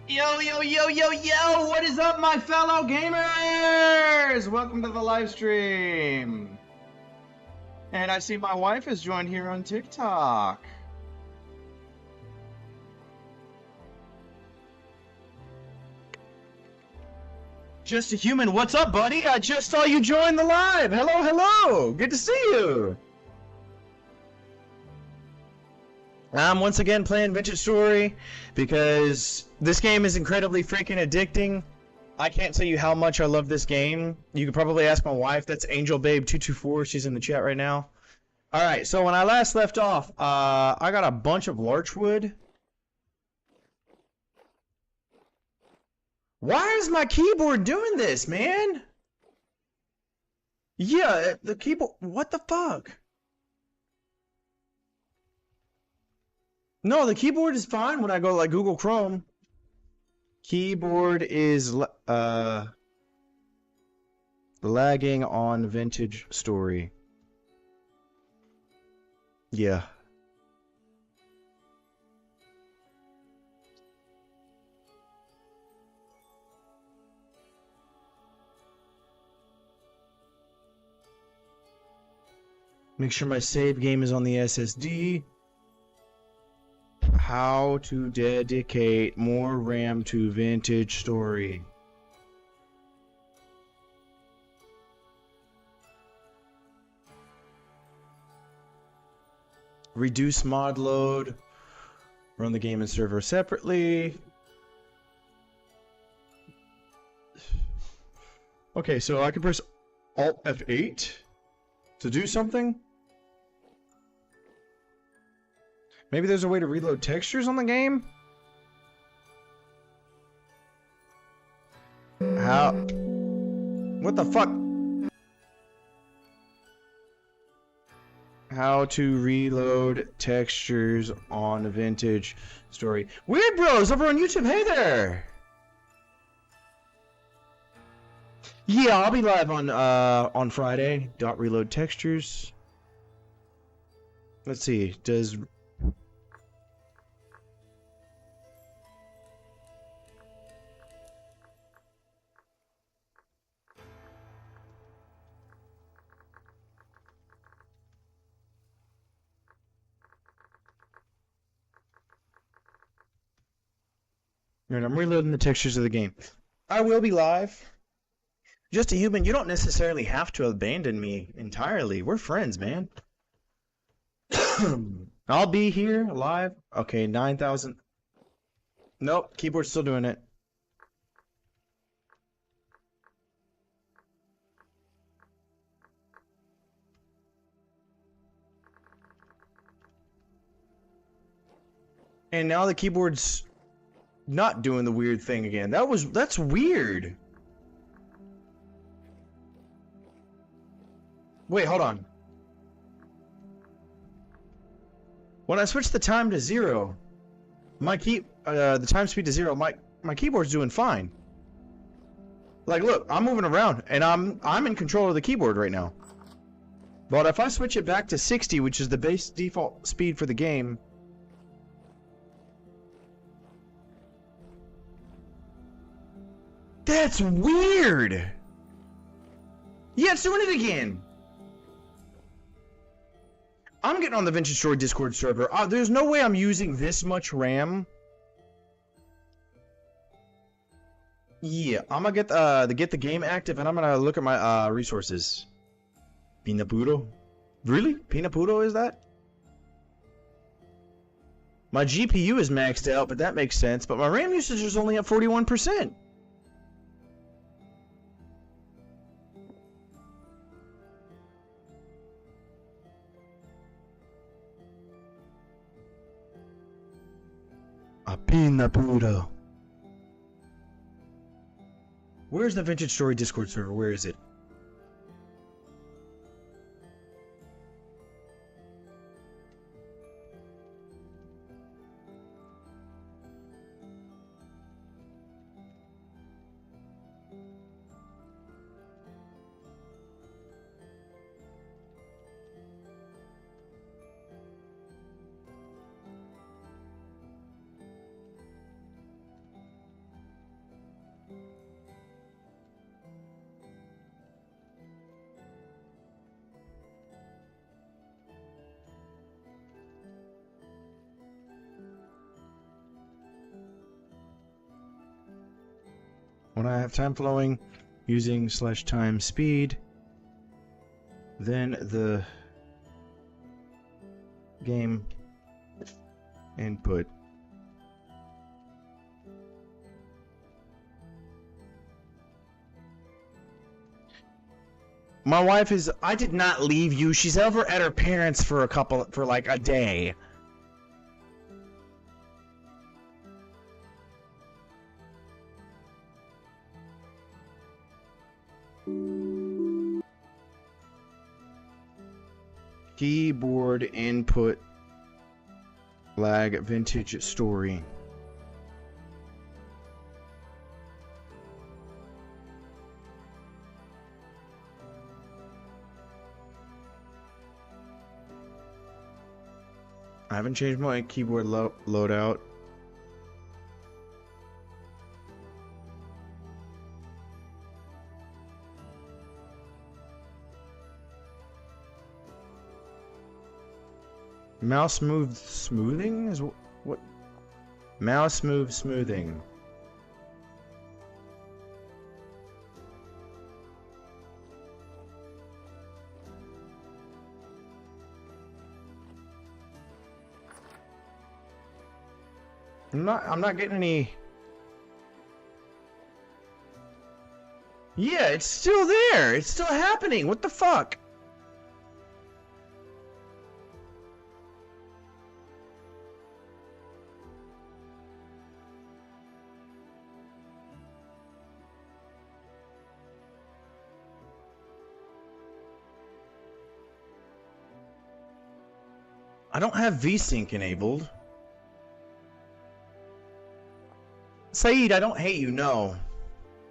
Yo, yo, yo, yo, yo! What is up, my fellow gamers? Welcome to the live stream. And I see my wife has joined here on TikTok. Just a Human, what's up, buddy? I just saw you join the live. Hello, hello. Good to see you. I'm once again playing Vintage Story because this game is incredibly freaking addicting. I can't tell you how much I love this game. You could probably ask my wife. That's Angel Babe 224. She's in the chat right now. All right, so when I last left off, I got a bunch of larchwood. Why is my keyboard doing this, man? Yeah, the keyboard. What the fuck? No, the keyboard is fine when I go like Google Chrome. Keyboard is lagging on Vintage Story. Yeah. Make sure my save game is on the SSD. How to dedicate more RAM to Vintage Story. Reduce mod load. Run the game and server separately. Okay, so I can press Alt F8 to do something. Maybe there's a way to reload textures on the game? How? What the fuck? How to reload textures on Vintage Story. Weird Bros over on YouTube. Hey there! Yeah, I'll be live on Friday. Reload textures. Let's see. Does and I'm reloading the textures of the game. I will be live. Just a Human, you don't necessarily have to abandon me entirely. We're friends, man. I'll be here live. Okay, 9,000. Nope, keyboard's still doing it. And now the keyboard's not doing the weird thing again. That's weird. Wait, hold on. When I switch the time to 0, the time speed to 0, my keyboard's doing fine. Like, look, I'm moving around and I'm in control of the keyboard right now. But if I switch it back to 60, which is the base default speed for the game, that's weird. Yeah, it's doing it again. I'm getting on the Vintage Story Discord server. There's no way I'm using this much RAM. Yeah, I'm gonna get the game active, and I'm gonna look at my resources. Pinapudo? Really? Pinapudo is that? My GPU is maxed out, but that makes sense. But my RAM usage is only at 41%. A Pinapudo. Where's the Vintage Story Discord server? Where is it? When I have time flowing, using /time speed, then the game input. My wife is. I did not leave you. She's over at her parents for like a day. Keyboard input lag vintage story. I haven't changed my keyboard loadout. Mouse move smoothing is what? Mouse move smoothing. I'm not getting any. Yeah, it's still there. It's still happening. What the fuck? I don't have VSync enabled. Saeed, I don't hate you, no.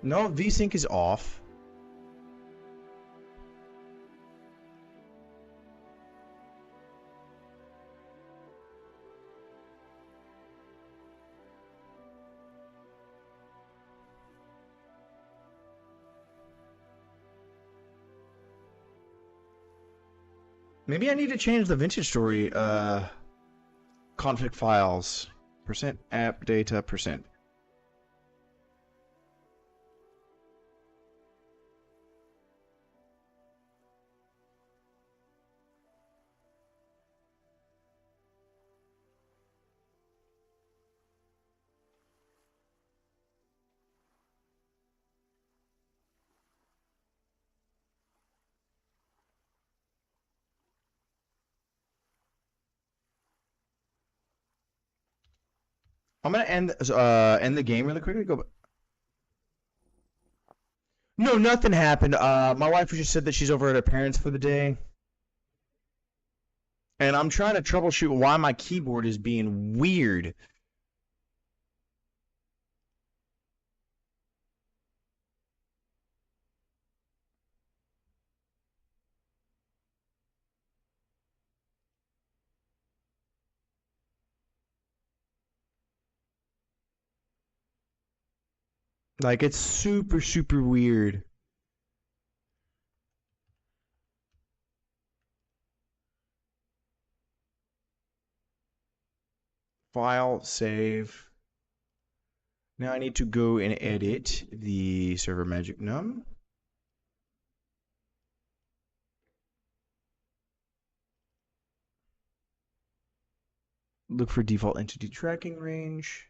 No, VSync is off. Maybe I need to change the vintage story config files. Percent app data percent. I'm gonna end the game really quickly. Go. No, nothing happened. My wife just said that she's over at her parents for the day, and I'm trying to troubleshoot why my keyboard is being weird. Like it's super weird. File, save. Now I need to go and edit the server magic num. Look for default entity tracking range.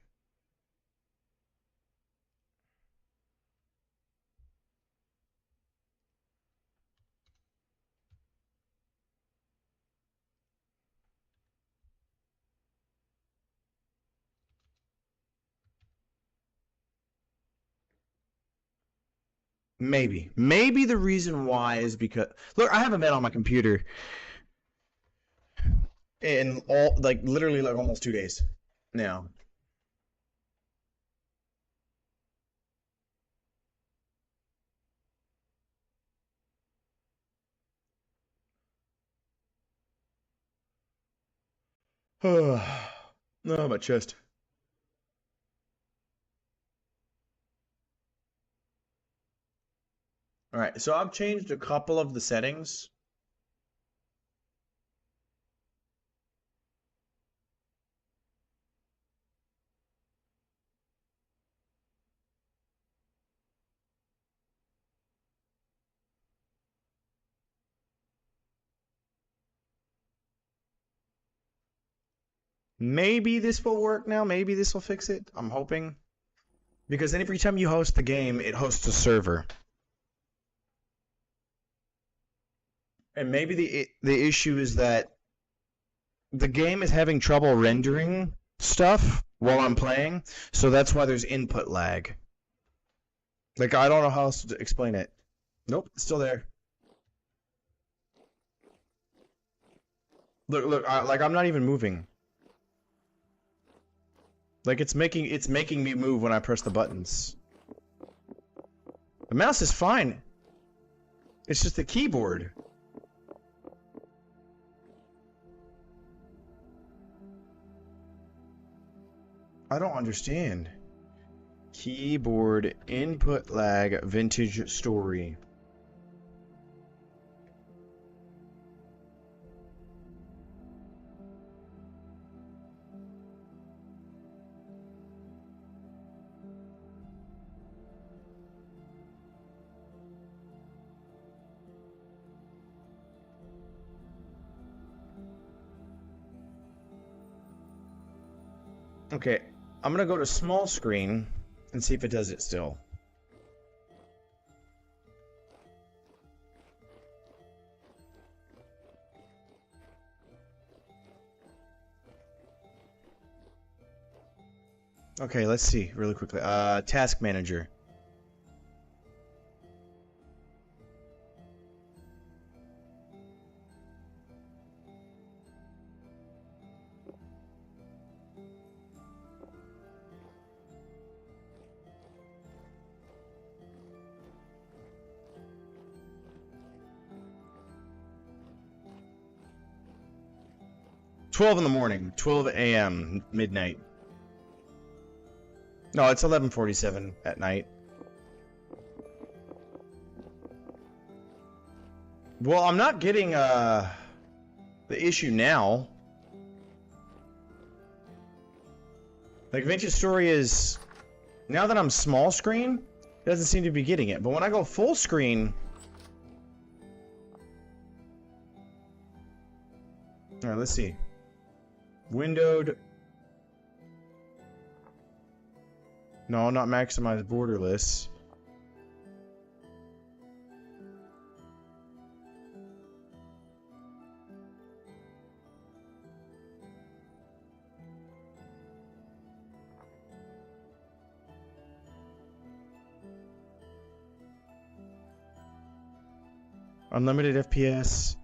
Maybe. Maybe the reason why is because look, I haven't been on my computer in literally almost 2 days now. No, my chest. All right, so I've changed a couple of the settings. Maybe this will work now. Maybe this will fix it. I'm hoping. Because every time you host the game, it hosts a server. And maybe the issue is that the game is having trouble rendering stuff while I'm playing, so that's why there's input lag. Like, I don't know how else to explain it. Nope, it's still there. Look, like I'm not even moving. Like it's making me move when I press the buttons. The mouse is fine. It's just the keyboard. I don't understand. Keyboard input lag vintage story. Okay, I'm gonna go to small screen and see if it does it still. Okay, let's see really quickly. Task manager. $12 in the morning, 12 a.m. midnight. No, it's 11:47 at night. Well, I'm not getting the issue now. Like Vintage Story is now that I'm small screen, it doesn't seem to be getting it. But when I go full screen, all right, let's see. Windowed. No, not maximize borderless. Unlimited FPS.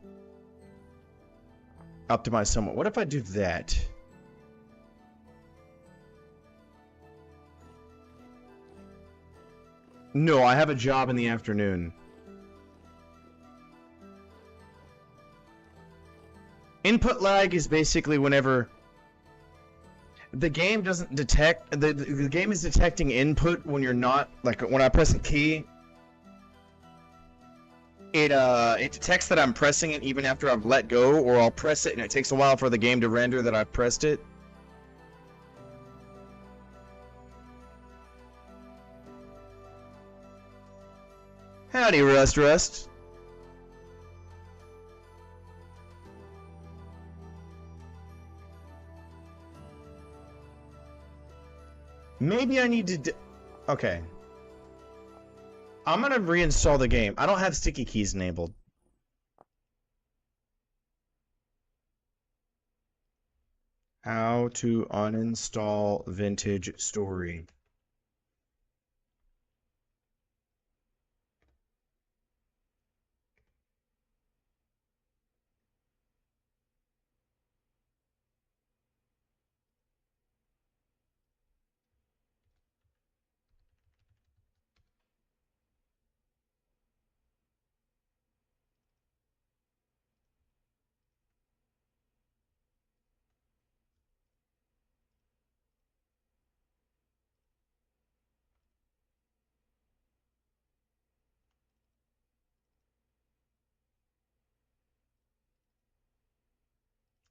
Optimize somewhat. What if I do that? No, I have a job in the afternoon. Input lag is basically whenever the game doesn't detect the game is detecting input when you're not, like when I press a key, it detects that I'm pressing it even after I've let go, or I'll press it and it takes a while for the game to render that I've pressed it. Howdy, Rust. Maybe I need to okay. I'm gonna reinstall the game. I don't have sticky keys enabled. How to uninstall Vintage Story.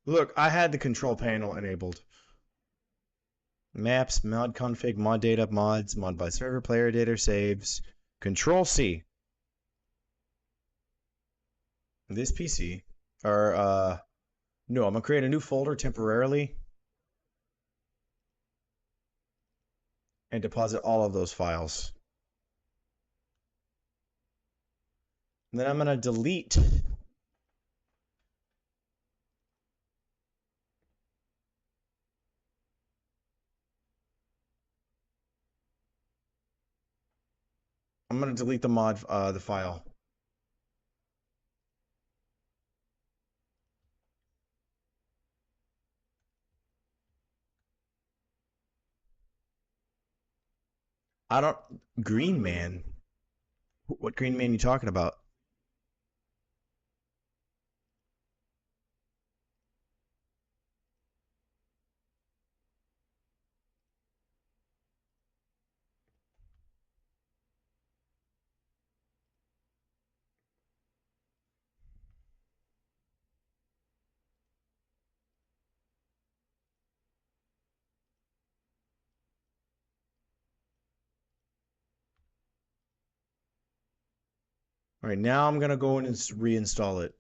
Look, I had the control panel enabled. Maps, mod config, mod data, mods, mod by server, player data, saves. Control C. This PC. Or, no, I'm gonna create a new folder temporarily. and deposit all of those files. And then I'm going to delete the mod, the file. I don't, Green Man? What Green Man you talking about? All right, now I'm gonna go in and reinstall it.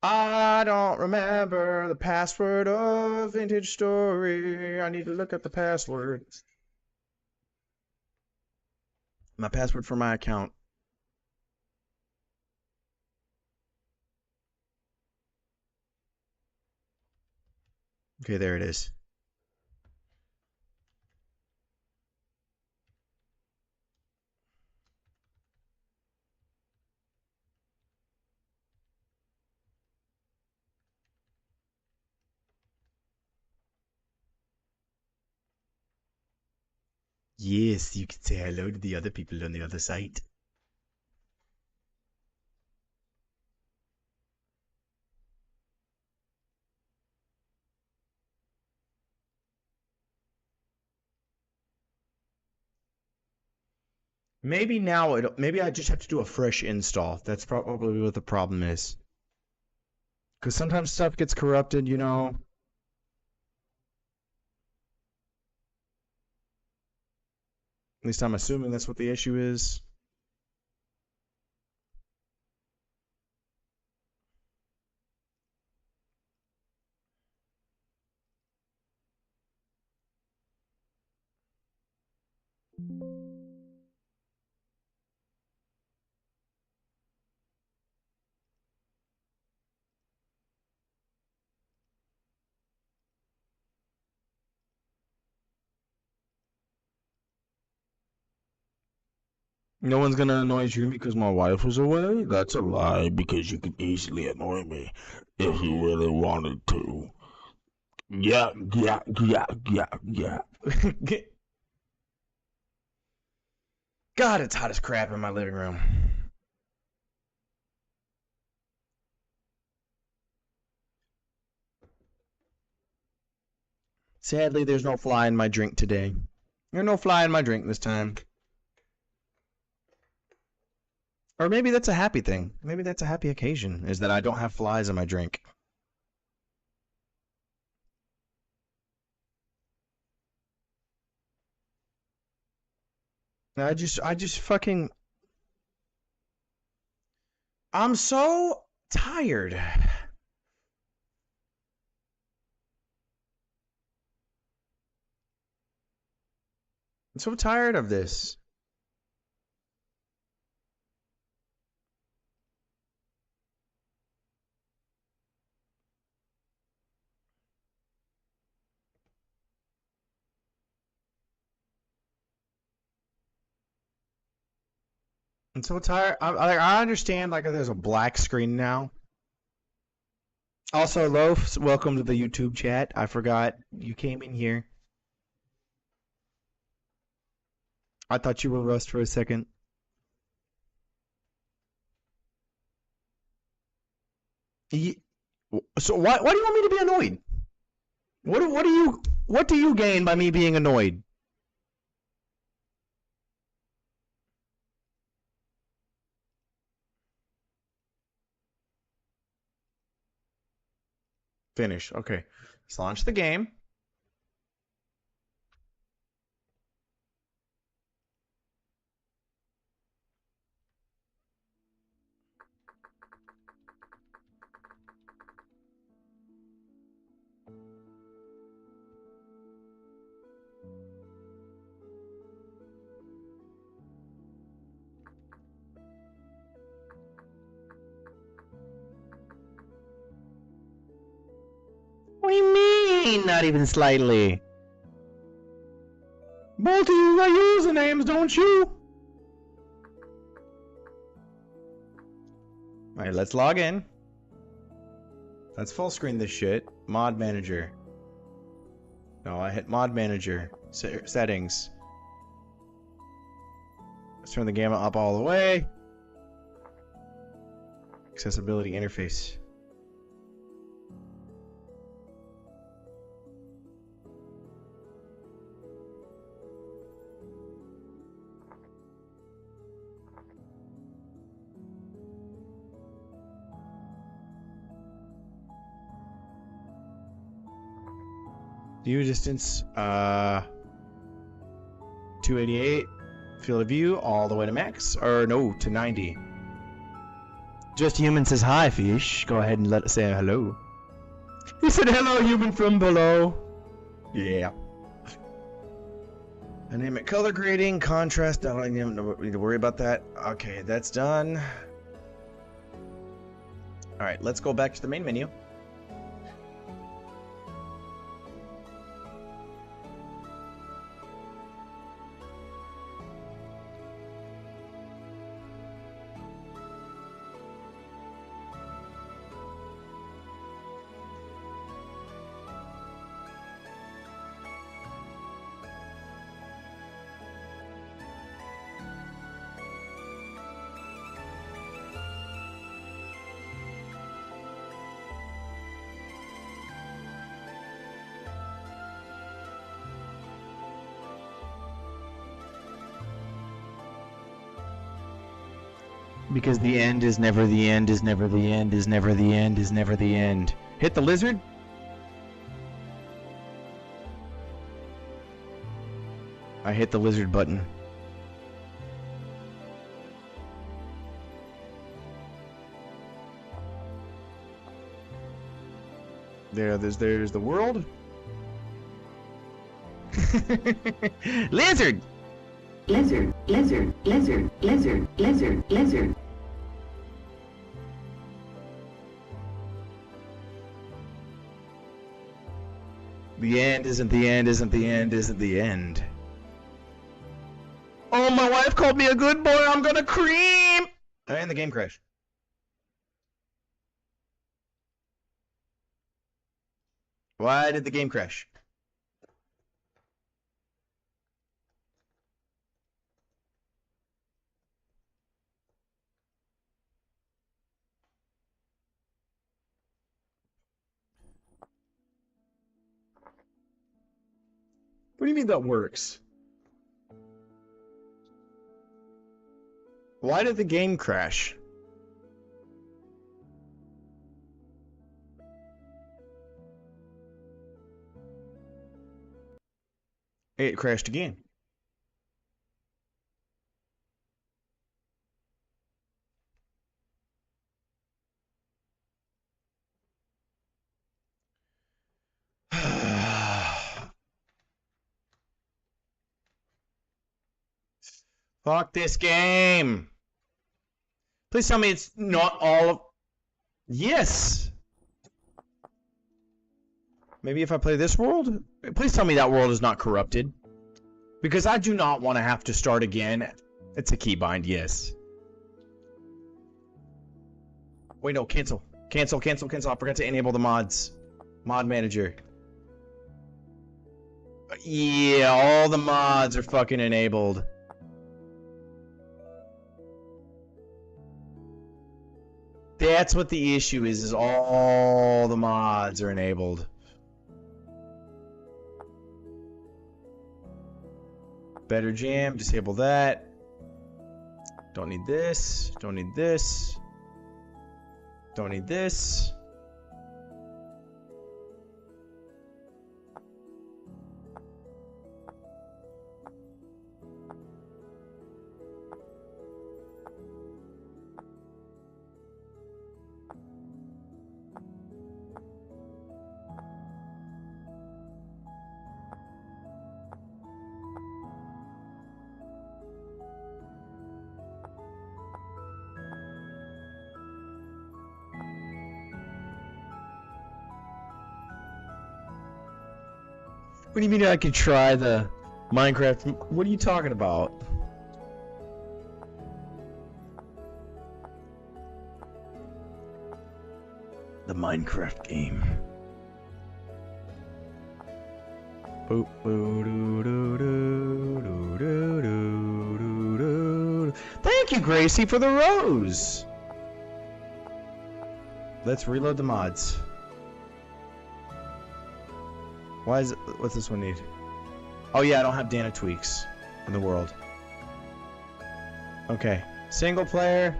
I don't remember the password of Vintage Story. I need to look at the password. My password for my account. Okay, there it is. Yes, you can say hello to the other people on the other side. Maybe now maybe I just have to do a fresh install. That's probably what the problem is. Because sometimes stuff gets corrupted, you know. At least I'm assuming that's what the issue is. No one's gonna annoy you because my wife was away? That's a lie, because you can easily annoy me if you really wanted to. Yeah, yeah, yeah, yeah, yeah. God, it's hot as crap in my living room. Sadly, there's no fly in my drink today. There's no fly in my drink this time. Or maybe that's a happy thing. Maybe that's a happy occasion, is that I don't have flies in my drink. I just fucking. I'm so tired. I'm so tired of this. I'm so tired. I understand, like, there's a black screen now. Also, Loaf, welcome to the YouTube chat. I forgot you came in here. I thought you were Rust for a second. So why do you want me to be annoyed? What do you gain by me being annoyed? Finish. Okay. Let's launch the game. What do you mean? Not even slightly. Both of you got usernames, don't you? Alright, let's log in. Let's full screen this shit. Mod manager. No, I hit mod manager. Settings. Let's turn the gamma up all the way. Accessibility interface. View distance, 288. Field of view all the way to max, or no, to 90. Just human says hi, fish. Go ahead and let us say hello. He said hello, human from below. Yeah. Dynamic color grading, contrast. I don't even need to worry about that. Okay, that's done. All right, let's go back to the main menu. Because the end is never the end, is never the end, is never the end, is never the end. Hit the lizard. I hit the lizard button. There's the world. Lizard! Lizard, lizard, lizard, lizard, lizard, lizard. The end isn't the end, isn't the end, isn't the end. Oh, my wife called me a good boy, I'm gonna cream! And the game crashed. Why did the game crash? What do you mean that works? Why did the game crash? It crashed again. Fuck this game. Please tell me it's not all of... Yes! Maybe if I play this world? Please tell me that world is not corrupted. Because I do not want to have to start again. It's a keybind, yes. Wait, no, cancel. Cancel, cancel, cancel. I forgot to enable the mods. Mod manager. Yeah, all the mods are fucking enabled. That's what the issue is all the mods are enabled. Better jam, disable that. Don't need this, don't need this. Don't need this. What do you mean I could try the Minecraft? What are you talking about? The Minecraft game. Boop, boo, doo, doo, doo, doo, doo, doo, doo, doo. Thank you, Gracie, for the rose. Let's reload the mods. Why is it? What's this one need? Oh yeah, I don't have Dana tweaks in the world. Okay, single player.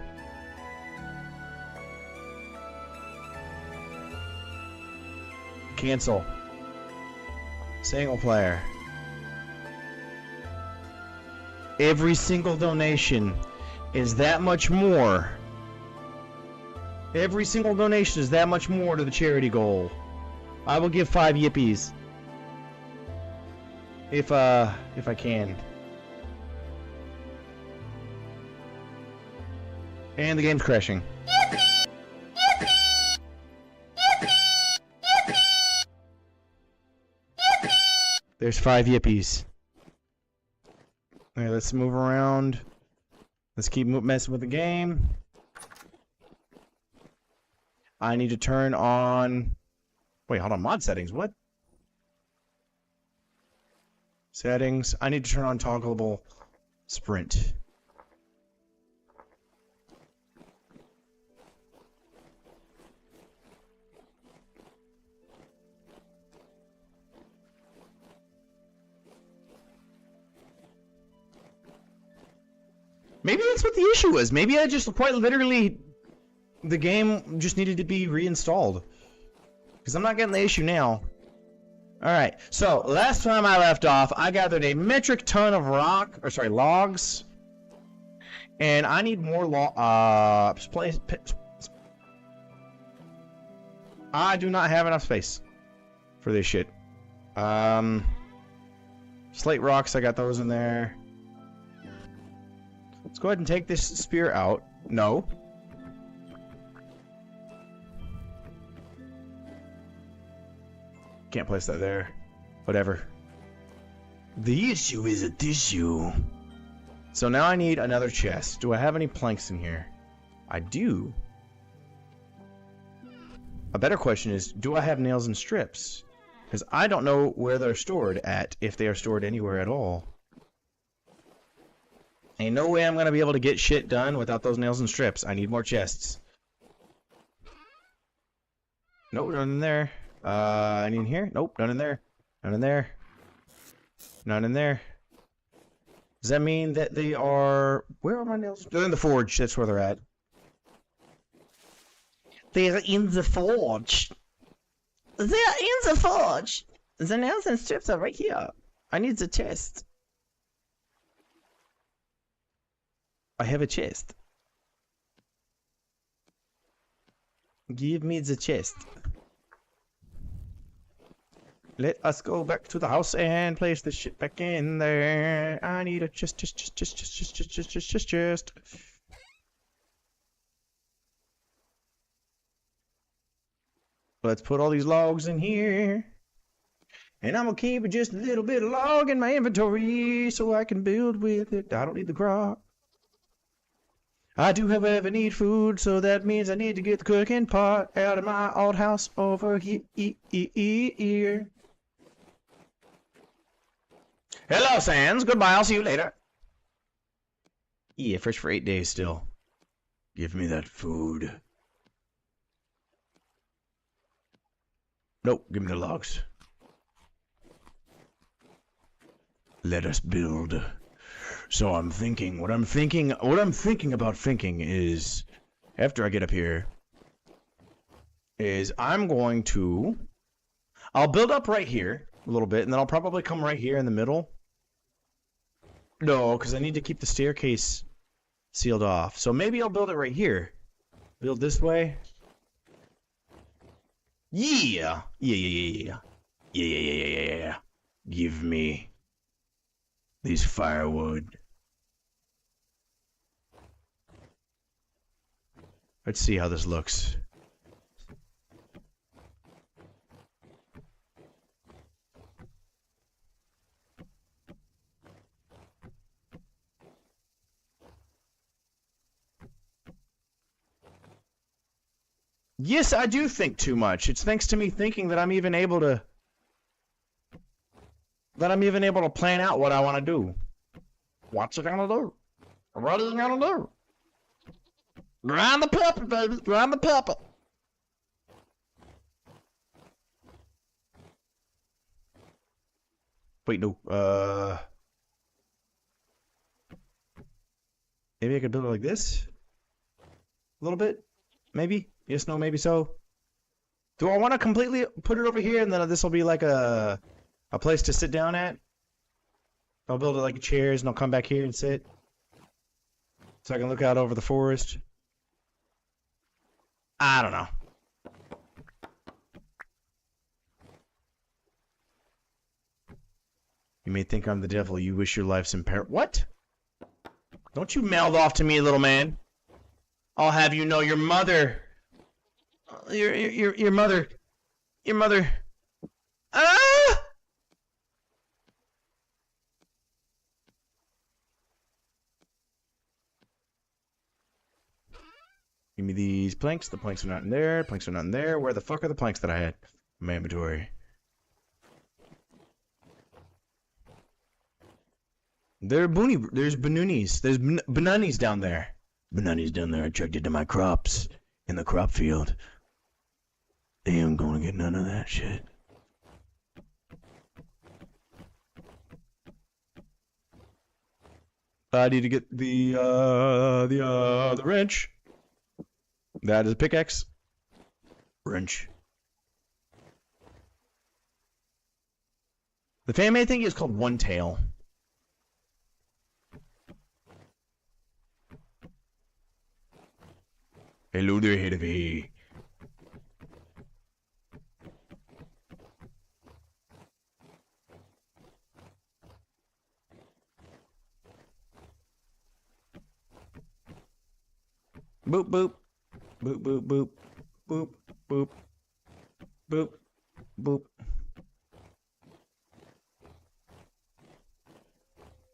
Cancel. Single player. Every single donation is that much more. Every single donation is that much more to the charity goal. I will give 5 yippies. If I can. And the game's crashing. Yippee! Yippee! Yippee! Yippee! Yippee! There's 5 yippies. Okay, let's move around. Let's keep messing with the game. I need to turn on... Wait, hold on. Mod settings. What? Settings. I need to turn on toggleable sprint. Maybe that's what the issue was. Maybe I just quite literally... The game just needed to be reinstalled. Because I'm not getting the issue now. Alright, so last time I left off, I gathered a metric ton of logs. And I need more I do not have enough space for this shit. Slate rocks, I got those in there. Let's go ahead and take this spear out. No. Can't place that there. Whatever. The issue is a tissue. So now I need another chest. Do I have any planks in here? I do. A better question is, do I have nails and strips? Because I don't know where they're stored at, if they are stored anywhere at all. Ain't no way I'm going to be able to get shit done without those nails and strips. I need more chests. Nope, none in there. Any in here? Nope, none in there. None in there. None in there. Does that mean that they are... Where are my nails? They're in the forge. That's where they're at. They're in the forge. They're in the forge. The nails and strips are right here. I need the chest. I have a chest. Give me the chest. Let us go back to the house and place the shit back in there. I need a chest. Let's put all these logs in here. And I'm gonna keep just a little bit of log in my inventory so I can build with it. I don't need the grog. I do, however, need food, so that means I need to get the cooking pot out of my old house over here. Hello, Sans. Goodbye. I'll see you later. Yeah, fresh for 8 days still. Give me that food. Nope, give me the logs. Let us build. So what I'm thinking about thinking is, after I get up here, is I'll build up right here a little bit, and then I'll probably come right here in the middle. No, because I need to keep the staircase sealed off. So maybe I'll build it right here. Build this way. Yeah. Yeah. Give me these firewood. Let's see how this looks. Yes, I do think too much. It's thanks to me thinking that I'm even able to plan out what I want to do. What's it gonna do? What is it gonna do? Grind the puppet, baby. Grind the puppet. Wait, no. Maybe I could build it like this? A little bit? Maybe? Yes, no, maybe so. Do I want to completely put it over here and then this will be like a place to sit down at? I'll build it like chairs and I'll come back here and sit. So I can look out over the forest. I don't know. You may think I'm the devil. You wish your life's in peril. What? Don't you mouth off to me, little man. I'll have you know your mother. Your mother. Your mother. Ah! Give me these planks. The planks are not in there. Planks are not in there. Where the fuck are the planks that I had? My inventory. There's bananis. There's bananis down there. Bananis down there attracted to my crops in the crop field. They ain't gonna get none of that shit. I need to get the wrench. That is a pickaxe. Wrench. The fan made thing is called One Tail. Hello there, head of hay. Boop boop. Boop boop boop. Boop boop. Boop boop.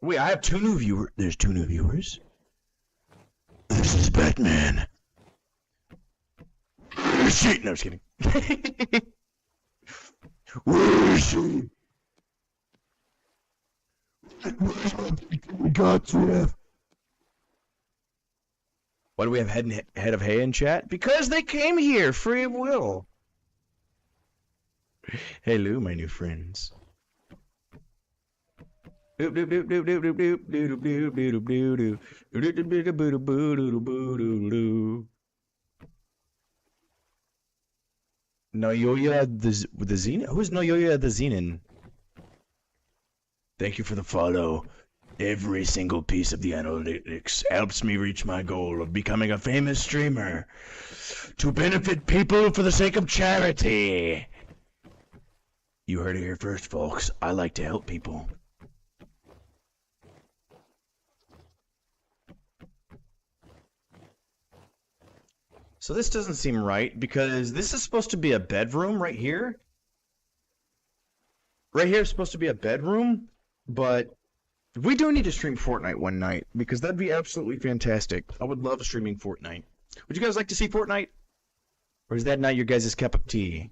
Wait, I have 2 new viewers. There's 2 new viewers. This is Batman. Shit, no, I was kidding. Where is she? We got to have. Why do we have head of hay in chat? Because they came here, free of will. Hello, my new friends. Doop doop doop doop doop doop doop doop doop doop doop doop doop doop. Noyoya the Zenin? Who's Noyoya the Zenin? Thank you for the follow. Every single piece of the analytics helps me reach my goal of becoming a famous streamer to benefit people for the sake of charity. You heard it here first, folks. I like to help people. So this doesn't seem right because this is supposed to be a bedroom right here. Right here is supposed to be a bedroom, but we do need to stream Fortnite one night because that'd be absolutely fantastic. I would love streaming Fortnite. Would you guys like to see Fortnite? Or is that not your guys' cup of tea?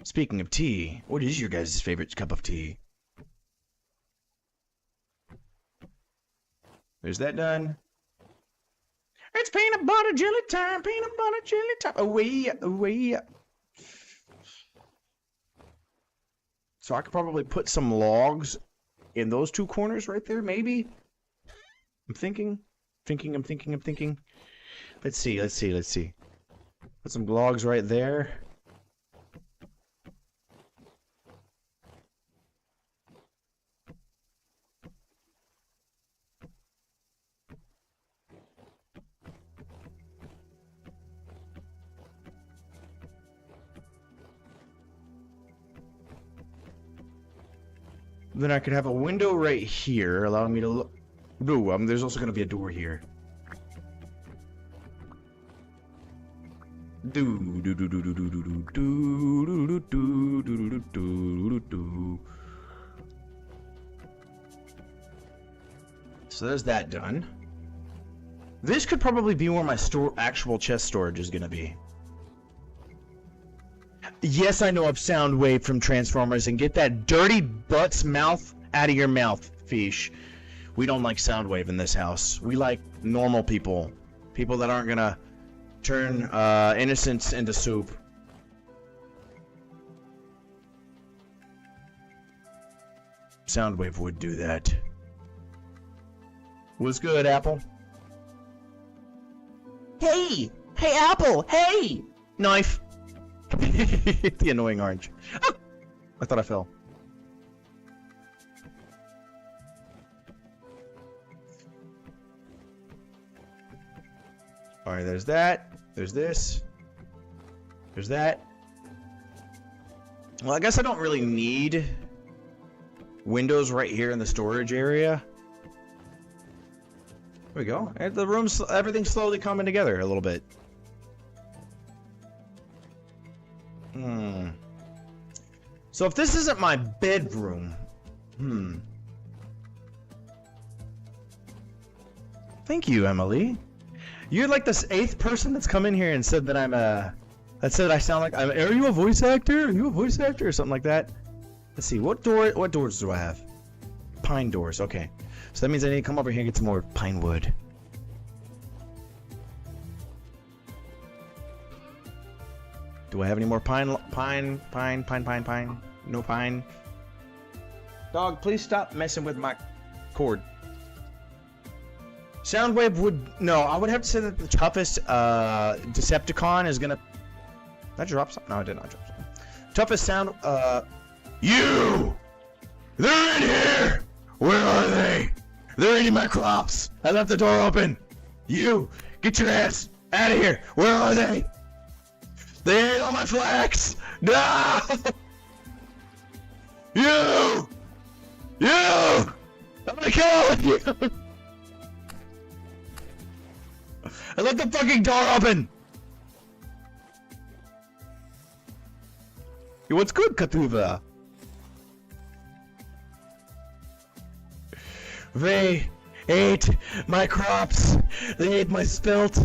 Speaking of tea, what is your guys' favorite cup of tea? There's that done. It's peanut butter jelly time, peanut butter jelly time. Away, away. So I could probably put some logs in those 2 corners right there, maybe? I'm thinking. Let's see. Put some logs right there. Then I could have a window right here, allowing me to look. Ooh, there's also going to be a door here. So there's that done. This could probably be where my actual chest storage is gonna be. Yes, I know of Soundwave from Transformers, and get that dirty butt's mouth out of your mouth, Fish. We don't like Soundwave in this house. We like normal people. People that aren't gonna turn innocence into soup. Soundwave would do that. What's good, Apple? Hey! Hey, Apple! Hey! Knife! The annoying orange. Oh! I thought I fell. Alright, there's that. There's this. There's that. Well, I guess I don't really need windows right here in the storage area. There we go. And the room's, everything's slowly coming together a little bit. So if this isn't my bedroom, Thank you, Emily. You're like this 8th person that's come in here and said that I'm that said I sound like are you a voice actor? Are you a voice actor or something like that? Let's see, what doors do I have? Pine doors, okay. So that means I need to come over here and get some more pine wood. Do I have any more pine? No pine. Dog, please stop messing with my cord. Soundwave would... No, I would have to say that the toughest Decepticon is gonna... Did I drop something? No, I did not drop something. Toughest sound... You! They're in here! Where are they? They're eating my crops! I left the door open! You! Get your ass out of here! Where are they? They ate all my flax! No! You! You! I'm gonna kill all of you! I left the fucking door open! Yo, what's good, Katuva? They ate my crops. They ate my spelt.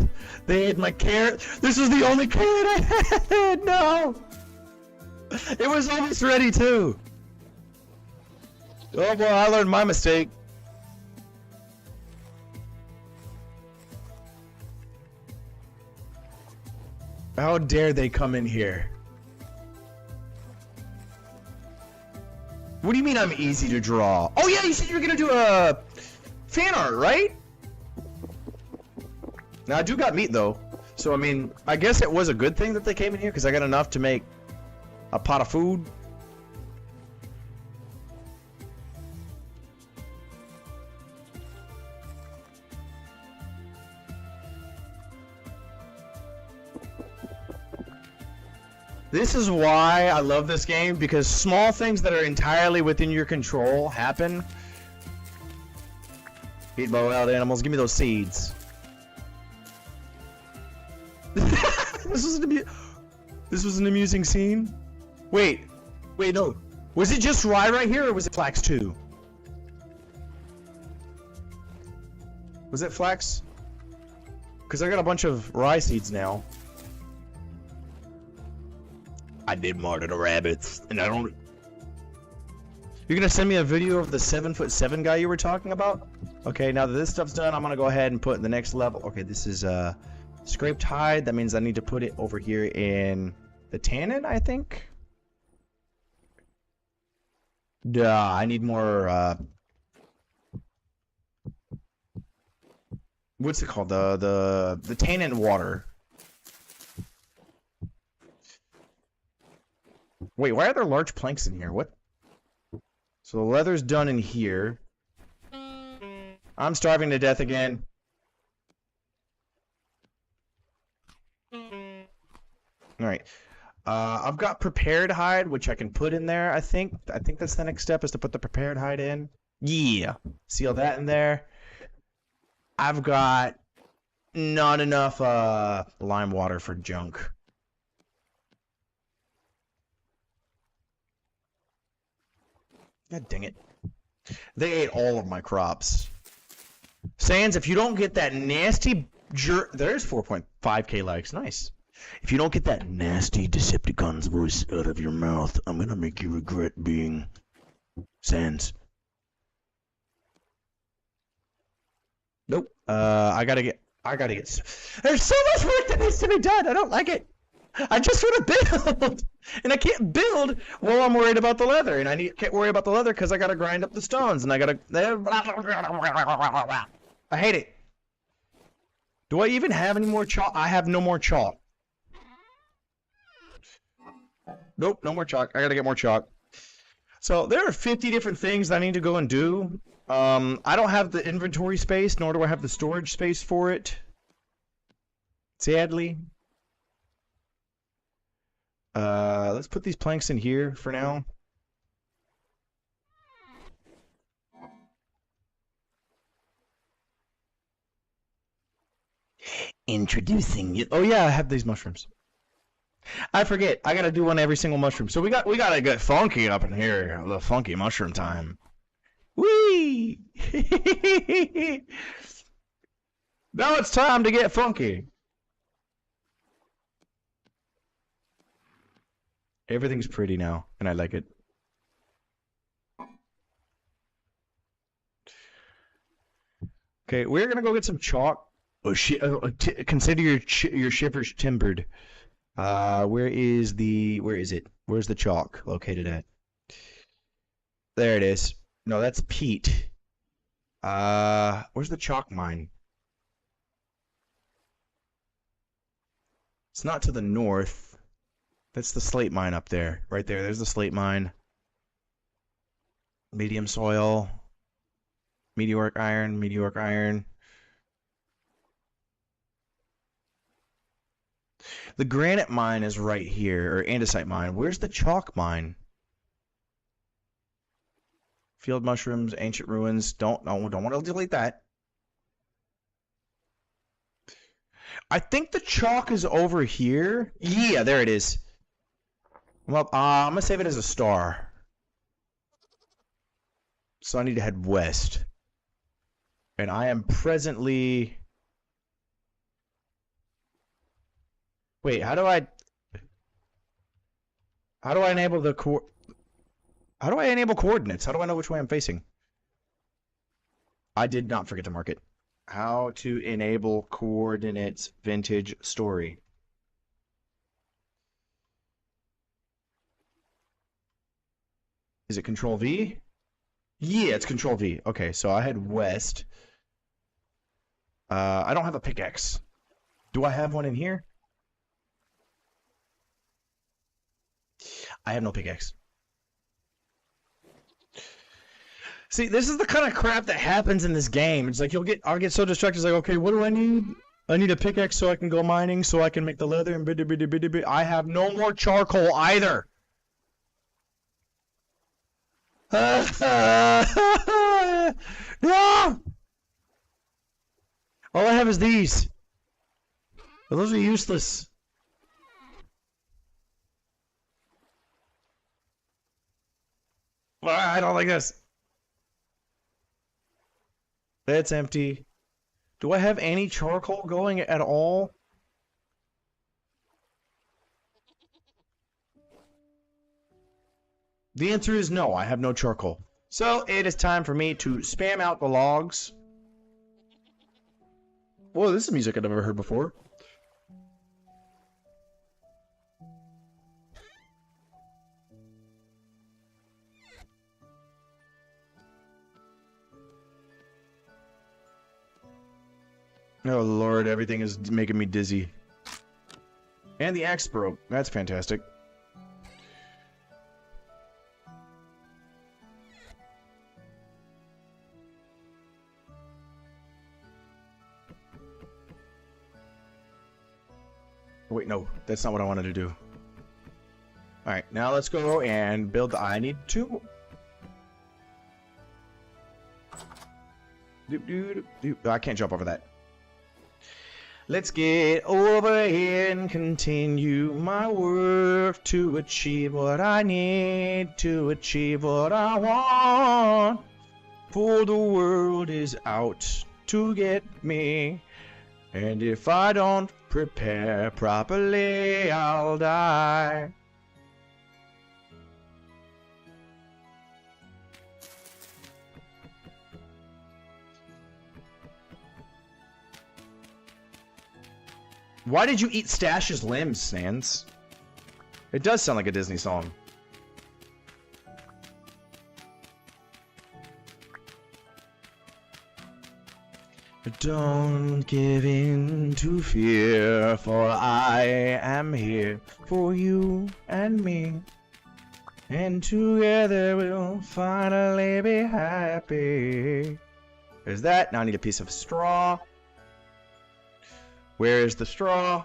They ate my carrot. This was the only carrot I had! No! It was almost ready, too. Oh, well, I learned my mistake. How dare they come in here? What do you mean I'm easy to draw? Oh yeah, you said you were gonna do a fan art, right? Now I do got meat though, so I mean, I guess it was a good thing that they came in here because I got enough to make a pot of food. This is why I love this game, because small things that are entirely within your control happen. Eat my wild animals, give me those seeds. This was an amusing scene. Wait, no. Was it just rye right here, or was it flax too? Was it flax? Because I got a bunch of rye seeds now. I did murder the rabbits, and I don't... You're gonna send me a video of the 7'7" guy you were talking about? Okay, now that this stuff's done, I'm gonna go ahead and put the next level. Okay, this is scraped hide. That means I need to put it over here in the tannin, I think. Duh, I need more what's it called? The tannin water. Wait, why are there large planks in here? What? So the leather's done in here. I'm starving to death again. Alright. I've got prepared hide, which I can put in there, I think. I think that's the next step, is to put the prepared hide in. Yeah. Seal that in there. I've got not enough lime water for junk. God dang it. They ate all of my crops. Sans, if you don't get that nasty There's 4.5k likes. Nice. If you don't get that nasty Decepticon's voice out of your mouth, I'm gonna make you regret being Sans. Nope. I gotta get. There's so much work that needs to be done. I don't like it. I just want to build, and I can't build while I'm worried about the leather, and can't worry about the leather because I gotta grind up the stones, and I gotta. I hate it. Do I even have any more chalk? I have no more chalk. Nope, no more chalk. I gotta get more chalk. So there are 50 different things I need to go and do. I don't have the inventory space, nor do I have the storage space for it. Sadly. Let's put these planks in here for now. Introducing you. Oh yeah, I have these mushrooms. I forget. I gotta do one every single mushroom. So we gotta get funky up in here. The funky mushroom time. Whee! Now it's time to get funky. Everything's pretty now, and I like it. Okay, we're gonna go get some chalk. Oh shit! Consider your shivers timbered. Where is it? Where's the chalk located at? There it is. No, that's peat. Where's the chalk mine? It's not to the north. That's the slate mine up there. Right there. There's the slate mine. Medium soil. Meteoric iron. Meteoric iron. The granite mine is right here. Or andesite mine. Where's the chalk mine? Field mushrooms. Ancient ruins. Don't want to delete that. I think the chalk is over here. Yeah, there it is. Well, I'm gonna save it as a star. So I need to head west. And I am presently... Wait, how do I enable the How do I enable coordinates? How do I know which way I'm facing? I did not forget to mark it. How to enable coordinates vintage story. Is it Control V? Yeah, it's Control V. Okay, so I head west. I don't have a pickaxe. Do I have one in here? I have no pickaxe. See, this is the kind of crap that happens in this game. It's like I'll get so distracted. It's like, okay, what do I need? I need a pickaxe so I can go mining, so I can make the leather and biddy biddy biddy biddy. I have no more charcoal either. No! All I have is these. But those are useless. I don't like this. That's empty. Do I have any charcoal going at all? The answer is no, I have no charcoal. So it is time for me to spam out the logs. Whoa, this is music I've never heard before. Oh lord, everything is making me dizzy. And the axe broke. That's fantastic. Wait, no, that's not what I wanted to do. Alright, now let's go and build I need two. I can't jump over that. Let's get over here and continue my work to achieve what I need, to achieve what I want. For the world is out to get me. And if I don't prepare properly, I'll die. Why did you eat Stash's limbs, Sans? It does sound like a Disney song. Don't give in to fear, for I am here for you and me. And together we'll finally be happy. There's that. Now I need a piece of straw. Where is the straw?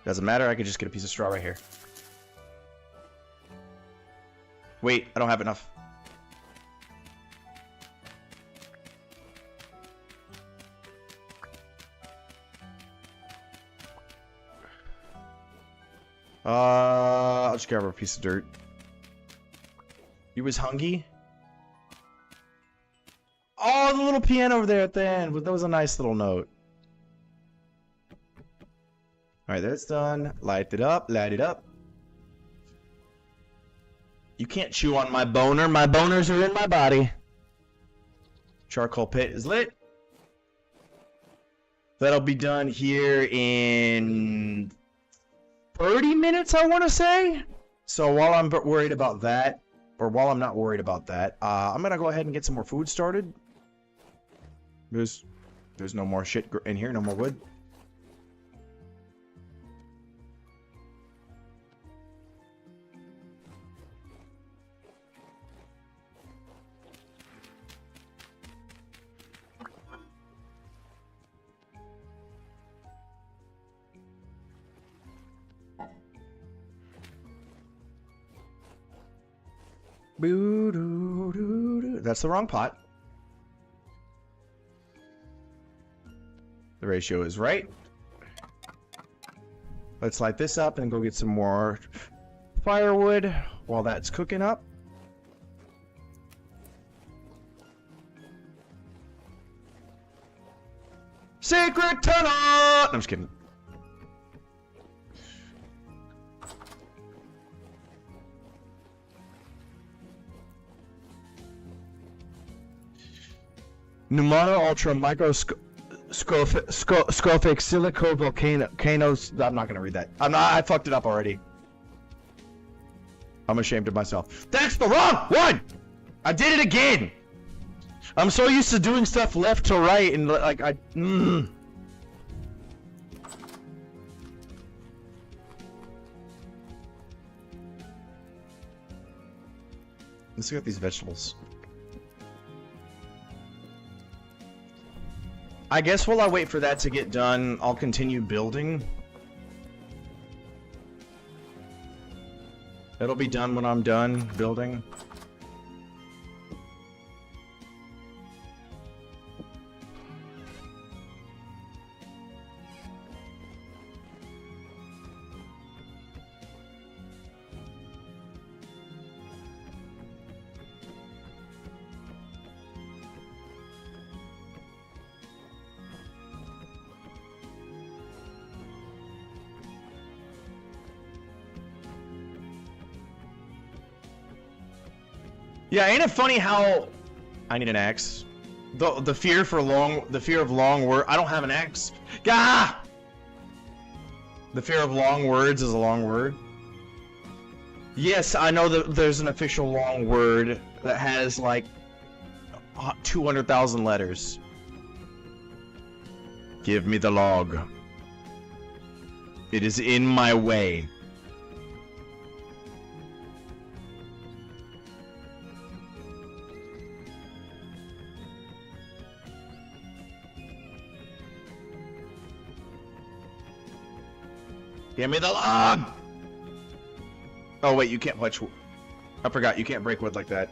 Doesn't matter, I can just get a piece of straw right here. Wait, I don't have enough. I'll just grab a piece of dirt. You was hungry? Oh, the little piano over there at the end. That was a nice little note. Alright, that's done. Light it up, light it up. You can't chew on my boner. My boners are in my body. Charcoal pit is lit. That'll be done here in 30 minutes, I want to say. So while I'm worried about that, or while I'm not worried about that, I'm going to go ahead and get some more food started. There's no more shit in here, no more wood. That's the wrong pot. The ratio is right. Let's light this up and go get some more firewood while that's cooking up. Secret tunnel! No, I'm just kidding. Pneumata Ultra Microscopic Silico Volcanoes. I'm not gonna read that. I fucked it up already. I'm ashamed of myself. That's the wrong one! I did it again! I'm so used to doing stuff left to right and like Let's look at these vegetables. I guess while I wait for that to get done, I'll continue building. It'll be done when I'm done building. Yeah, ain't it funny how I need an axe? The fear of long word. I don't have an axe. Gah! The fear of long words is a long word. Yes, I know that there's an official long word that has like 200,000 letters. Give me the log. It is in my way. Give me the log! Oh wait, you can't touch wood. I forgot, you can't break wood like that.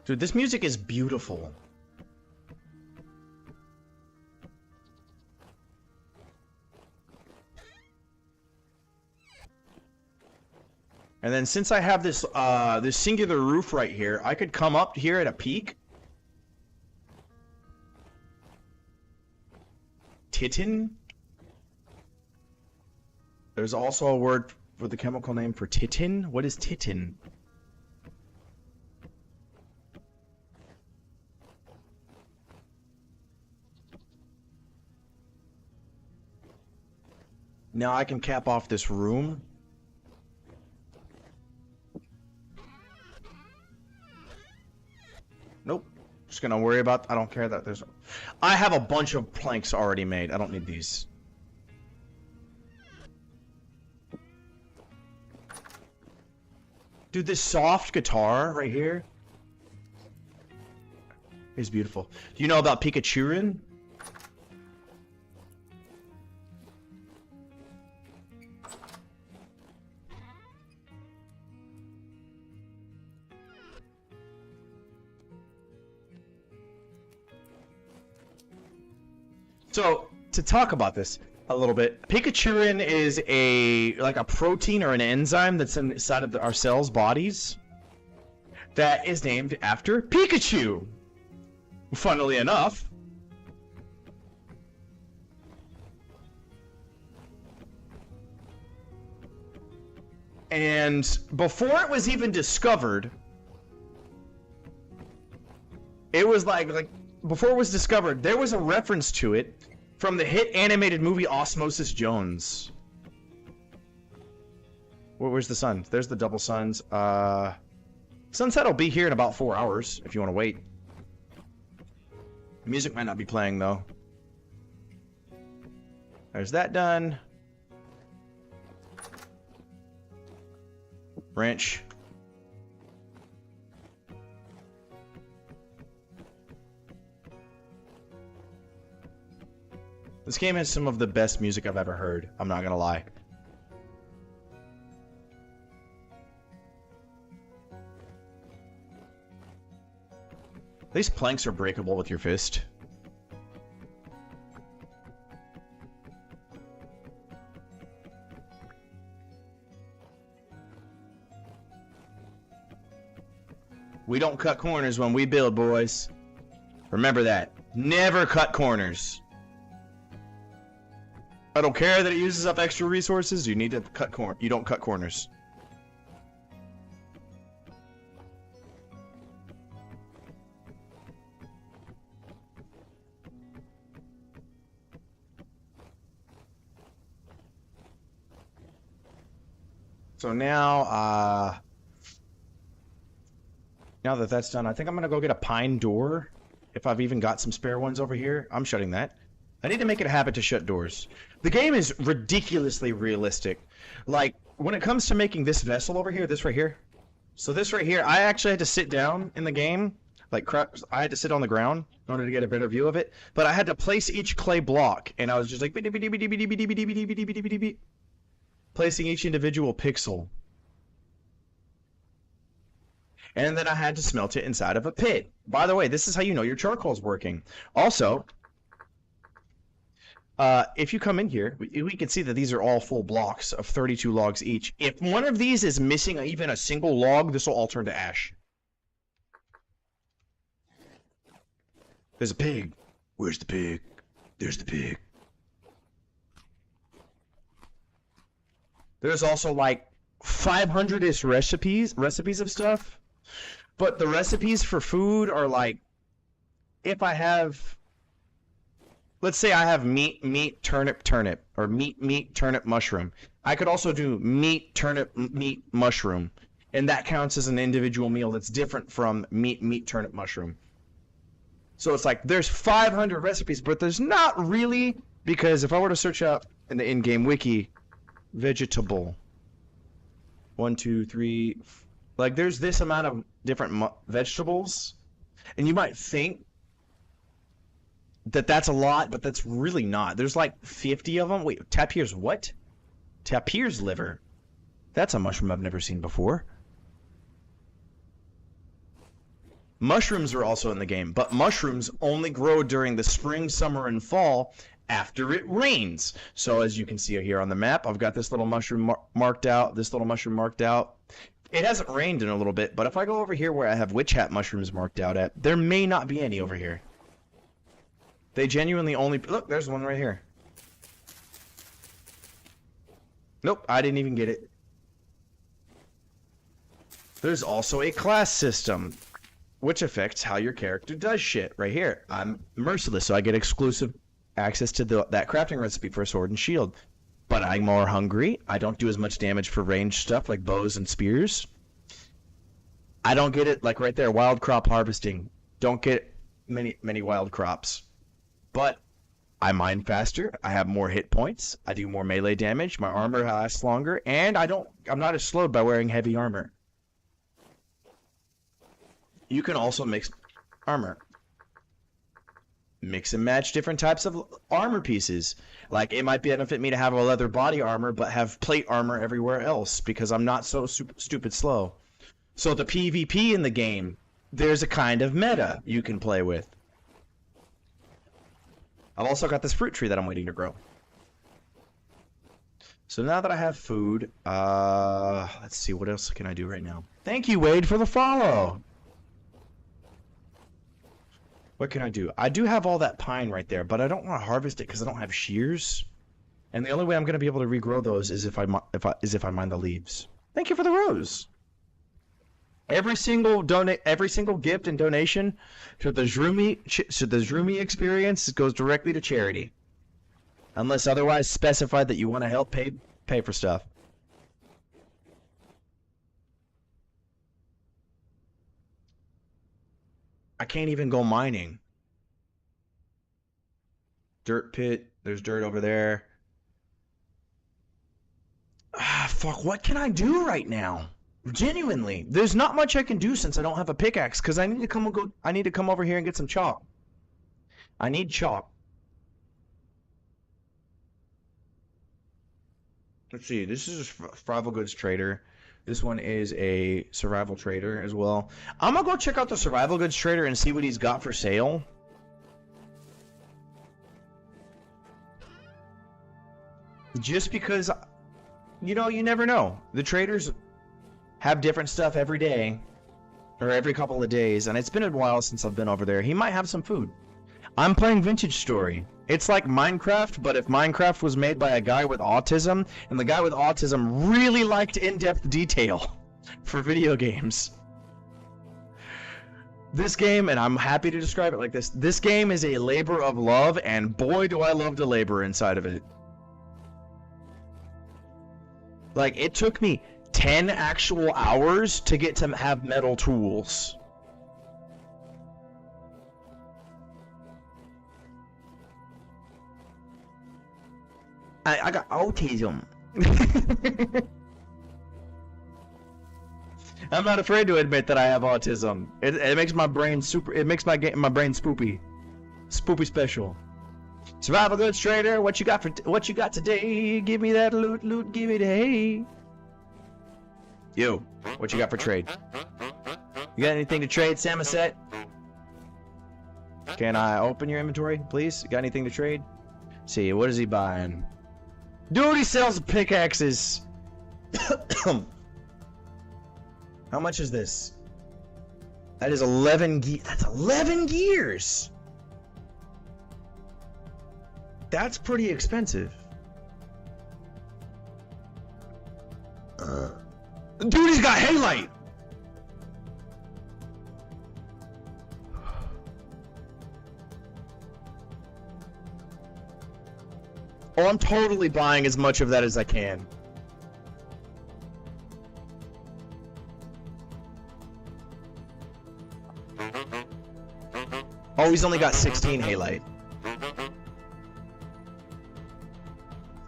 Dude, this music is beautiful. And then since I have this this singular roof right here, I could come up here at a peak. Titin? There's also a word for the chemical name for titin. What is titin? Now I can cap off this room. Nope. Just gonna worry about. I don't care that there's. I have a bunch of planks already made. I don't need these. Dude, this soft guitar right here is beautiful. Do you know about Pikachurin? So, to talk about this a little bit, Pikachurin is like a protein or an enzyme that's inside of our cells' bodies that is named after Pikachu. Funnily enough. And before it was even discovered, it was like before it was discovered, there was a reference to it from the hit animated movie Osmosis Jones. Where's the sun? There's the double suns. Sunset will be here in about 4 hours if you want to wait. Music might not be playing though. There's that done. Wrench. This game has some of the best music I've ever heard. I'm not gonna lie. These planks are breakable with your fist. We don't cut corners when we build, boys. Remember that. Never cut corners. I don't care that it uses up extra resources. You need to cut you don't cut corners. So now, now that that's done, I think I'm gonna go get a pine door. If I've even got some spare ones over here, I'm shutting that. I need to make it a habit to shut doors. The game is ridiculously realistic. Like, when it comes to making this vessel over here, this right here. So this right here, I actually had to sit down in the game. Like, I had to sit on the ground in order to get a better view of it. But I had to place each clay block, and I was just like, placing each individual pixel. And then I had to smelt it inside of a pit. By the way, this is how you know your charcoal's working. Also, if you come in here, we can see that these are all full blocks of 32 logs each. If one of these is missing even a single log, this will all turn to ash. There's a pig. Where's the pig? There's the pig. There's also like 500-ish recipes of stuff. But the recipes for food are like, if I have, let's say I have meat, turnip, or meat, turnip, mushroom. I could also do meat, turnip, meat, mushroom. And that counts as an individual meal that's different from meat, turnip, mushroom. So it's like, there's 500 recipes, but there's not really, because if I were to search up in the in-game wiki, vegetable, 1, 2, 3, like there's this amount of different vegetables, and you might think that that's a lot, but that's really not. There's like 50 of them. Wait, tapir's what? Tapir's liver. That's a mushroom I've never seen before. Mushrooms are also in the game, but mushrooms only grow during the spring, summer, and fall after it rains. So as you can see here on the map, I've got this little mushroom marked out, this little mushroom marked out. It hasn't rained in a little bit, but if I go over here where I have witch hat mushrooms marked out at, there may not be any over here. They genuinely only... Look, there's one right here. Nope, I didn't even get it. There's also a class system, which affects how your character does shit. Right here, I'm merciless, so I get exclusive access to that crafting recipe for a sword and shield. But I'm more hungry. I don't do as much damage for ranged stuff like bows and spears. I don't get it, like right there, wild crop harvesting. Don't get many wild crops. But I mine faster, I have more hit points, I do more melee damage, my armor lasts longer, and I'm not as slowed by wearing heavy armor. You can also mix armor. Mix and match different types of armor pieces. Like, it might benefit me to have a leather body armor, but have plate armor everywhere else, because I'm not so stupid slow. So the PvP in the game, there's a kind of meta you can play with. I've also got this fruit tree that I'm waiting to grow. So now that I have food, let's see, what else can I do right now? Thank you, Wade, for the follow! What can I do? I do have all that pine right there, but I don't want to harvest it because I don't have shears. And the only way I'm going to be able to regrow those is if I mine the leaves. Thank you for the rose. Every single gift and donation to the Zhroomy experience goes directly to charity, unless otherwise specified that you want to help pay for stuff. I can't even go mining. Dirt pit. There's dirt over there. Ah, fuck. What can I do right now? Genuinely, there's not much I can do since I don't have a pickaxe. Because I need to come over here and get some chalk. I need chalk. Let's see. This is a survival goods trader. This one is a survival trader as well. I'm gonna go check out the survival goods trader and see what he's got for sale. Just because, you know, you never know. The traders have different stuff every day, or every couple of days, and it's been a while since I've been over there. He might have some food. I'm playing Vintage Story. It's like Minecraft, but if Minecraft was made by a guy with autism, and the guy with autism really liked in-depth detail for video games. This game, and I'm happy to describe it like this, this game is a labor of love, and boy do I love to labor inside of it. Like, it took me 10 actual hours to get to have metal tools. I got autism. I'm not afraid to admit that I have autism. It makes my brain my brain spoopy special. Survival goods trader, what you got today? Give me that loot, give me the hay. Yo, what you got for trade? You got anything to trade, Samoset? Can I open your inventory, please? You got anything to trade? See, what is he buying? Dude, he sells pickaxes. How much is this? That is 11 gears. That's 11 gears. That's pretty expensive. Dude, he's got halite. Oh, I'm totally buying as much of that as I can. Oh, he's only got 16 halite.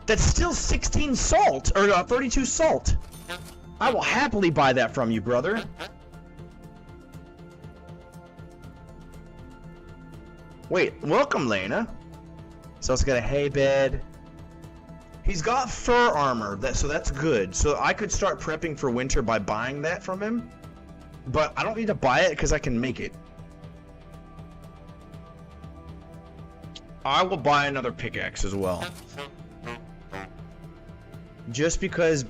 That's still 16 salt, or 32 salt. I will happily buy that from you, brother. Wait, welcome, Lena. So it's got a hay bed. He's got fur armor, so that's good. So I could start prepping for winter by buying that from him. But I don't need to buy it because I can make it. I will buy another pickaxe as well. Just because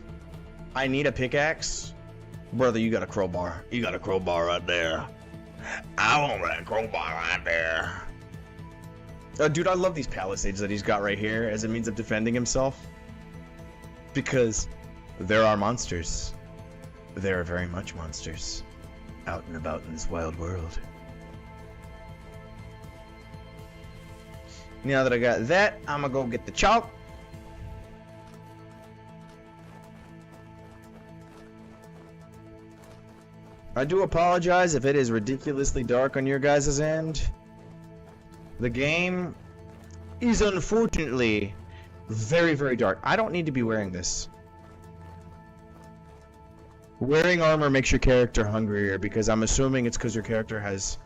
I need a pickaxe. Brother, you got a crowbar. You got a crowbar right there. I want that crowbar right there. Dude, I love these palisades that he's got right here as a means of defending himself. Because there are monsters. There are very much monsters out and about in this wild world. Now that I got that, I'm gonna go get the chalk. I do apologize if it is ridiculously dark on your guys' end. The game is unfortunately very, very dark. I don't need to be wearing this. Wearing armor makes your character hungrier because I'm assuming it's because your character has...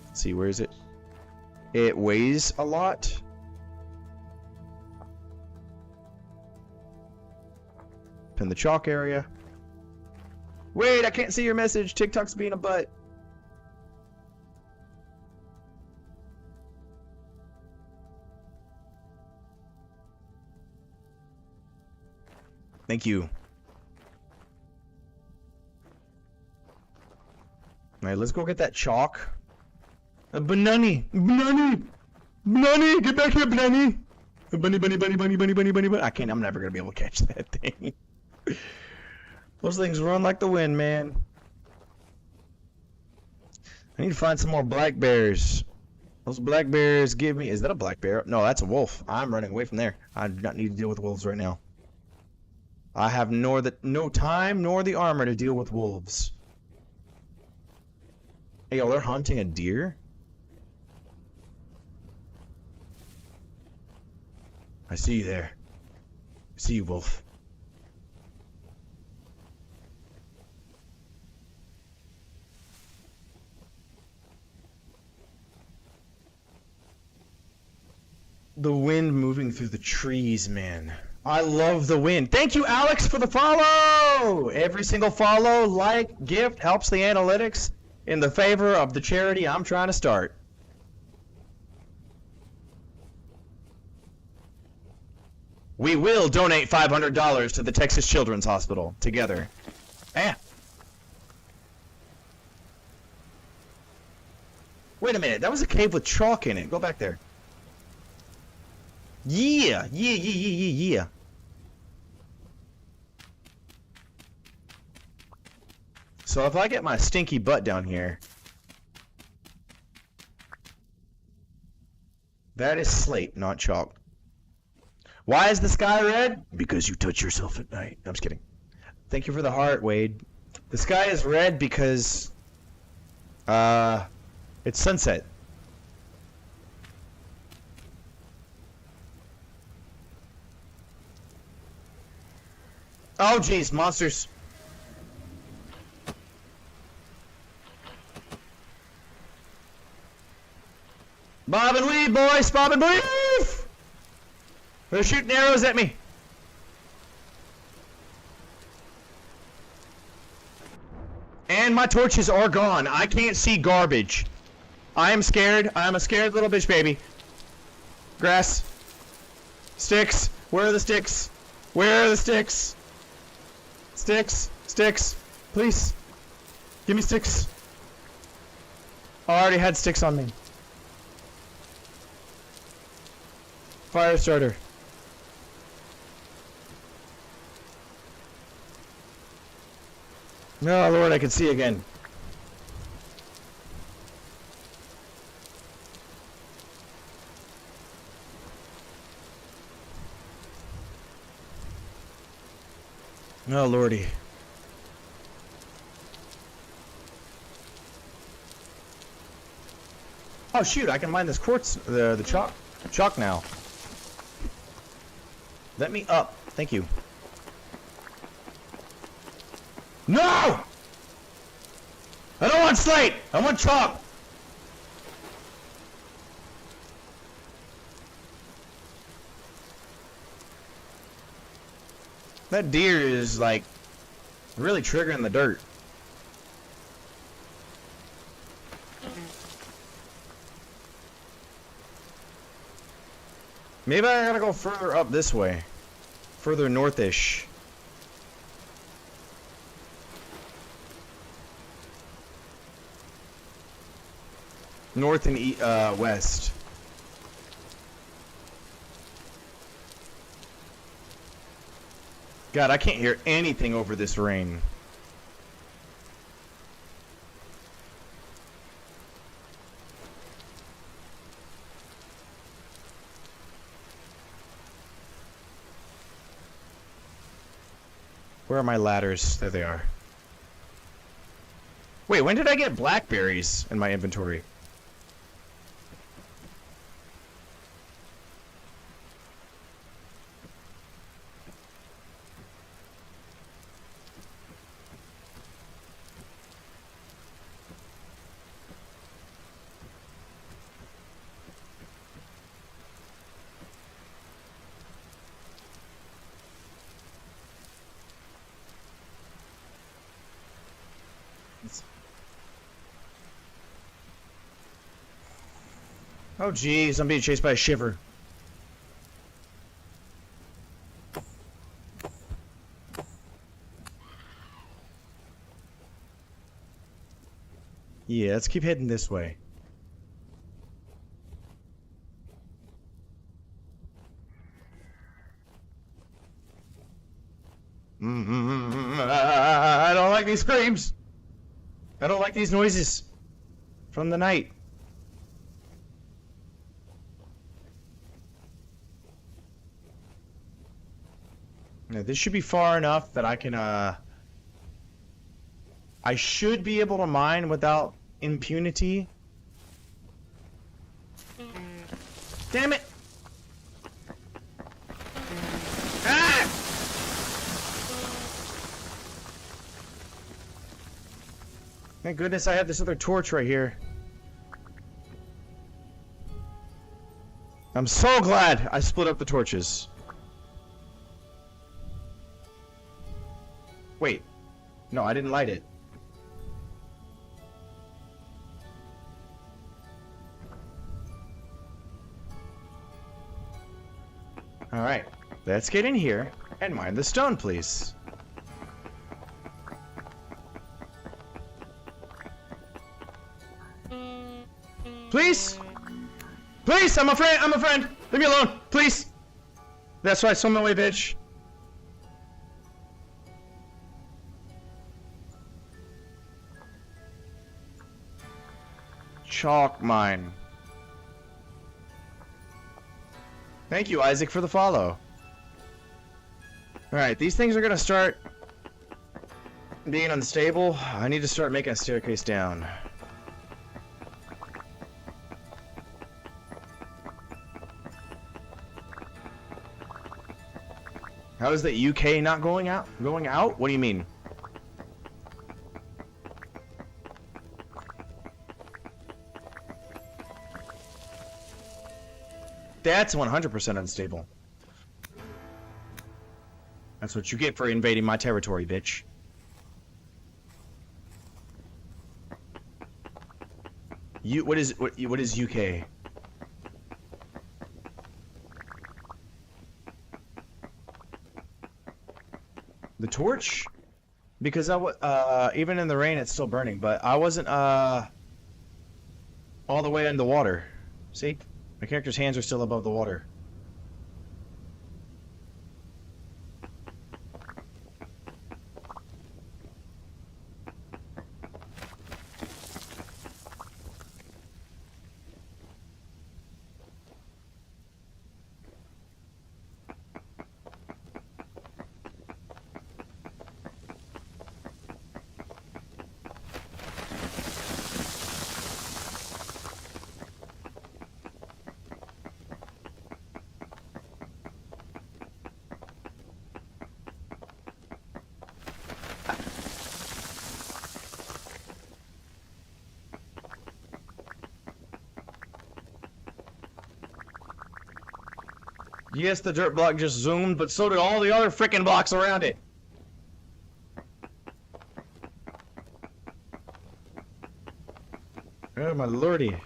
Let's see, where is it? It weighs a lot. In the chalk area. Wait, I can't see your message. TikTok's being a butt. Thank you. Alright, let's go get that chalk. Banani! Banani! Banani! Get back here, Banani! Bunny, bunny, bunny, bunny, bunny, bunny, bunny, bunny. I'm never gonna be able to catch that thing. Those things run like the wind, man. I need to find some more black bears. Those black bears give me... Is that a black bear? No, that's a wolf. I'm running away from there. I do not need to deal with wolves right now. I have no time nor the armor to deal with wolves. Hey, y'all, they're hunting a deer? I see you there. I see you, wolf. The wind moving through the trees, man. I love the wind. Thank you, Alex, for the follow! Every single follow, like, gift helps the analytics in the favor of the charity I'm trying to start. We will donate $500 to the Texas Children's Hospital together. Ah. Wait a minute, that was a cave with chalk in it. Go back there. Yeah. So if I get my stinky butt down here, that is slate, not chalk. Why is the sky red? Because you touch yourself at night. I'm just kidding. Thank you for the heart, Wade. The sky is red because it's sunset. Oh jeez, monsters. Bob and weave, boys! Bob and weave! They're shooting arrows at me. And my torches are gone. I can't see garbage. I am scared. I'm a scared little bitch baby. Grass. Sticks. Where are the sticks? Where are the sticks? Sticks. Sticks. Please. Give me sticks. I already had sticks on me. Fire starter. No, Lord, I can see again. No, Lordy. Oh shoot, I can mine this quartz, the chalk now. Let me up. Thank you. No! I don't want slate! I want chalk! That deer is like really triggering the dirt. Maybe I gotta go further up this way. Further northish. North and west. God, I can't hear anything over this rain. Where are my ladders? There they are. Wait, when did I get blackberries in my inventory? Oh geez, I'm being chased by a shiver. Yeah, let's keep heading this way. I don't like these screams. I don't like these noises from the night. Now, this should be far enough that I can, I should be able to mine without impunity. Damn it! Ah! Thank goodness I have this other torch right here. I'm so glad I split up the torches. Wait. No, I didn't light it. Alright. Let's get in here and mine the stone, please. Please? Please, I'm a friend, I'm a friend! Leave me alone, please! That's right, swim away, bitch. Chalk mine. Thank you, Isaac, for the follow. Alright, these things are gonna start being unstable. I need to start making a staircase down. How is the UK not going out? Going out? What do you mean? That's 100% unstable. That's what you get for invading my territory, bitch. What is UK? The torch? Because even in the rain it's still burning, but I wasn't all the way in the water. See? My character's hands are still above the water. Yes, the dirt block just zoomed, but so did all the other frickin' blocks around it. Oh my lordy.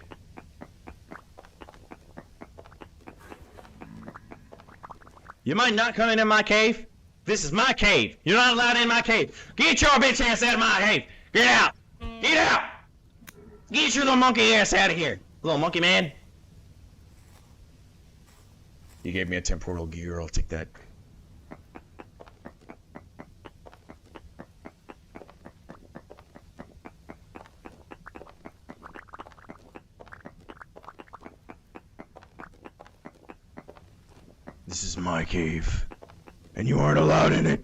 You mind not coming in my cave? This is my cave. You're not allowed in my cave. Get your bitch ass out of my cave. Get out. Get out. Get your little monkey ass out of here. Little monkey man. You gave me a temporal gear. I'll take that. This is my cave, and you aren't allowed in it.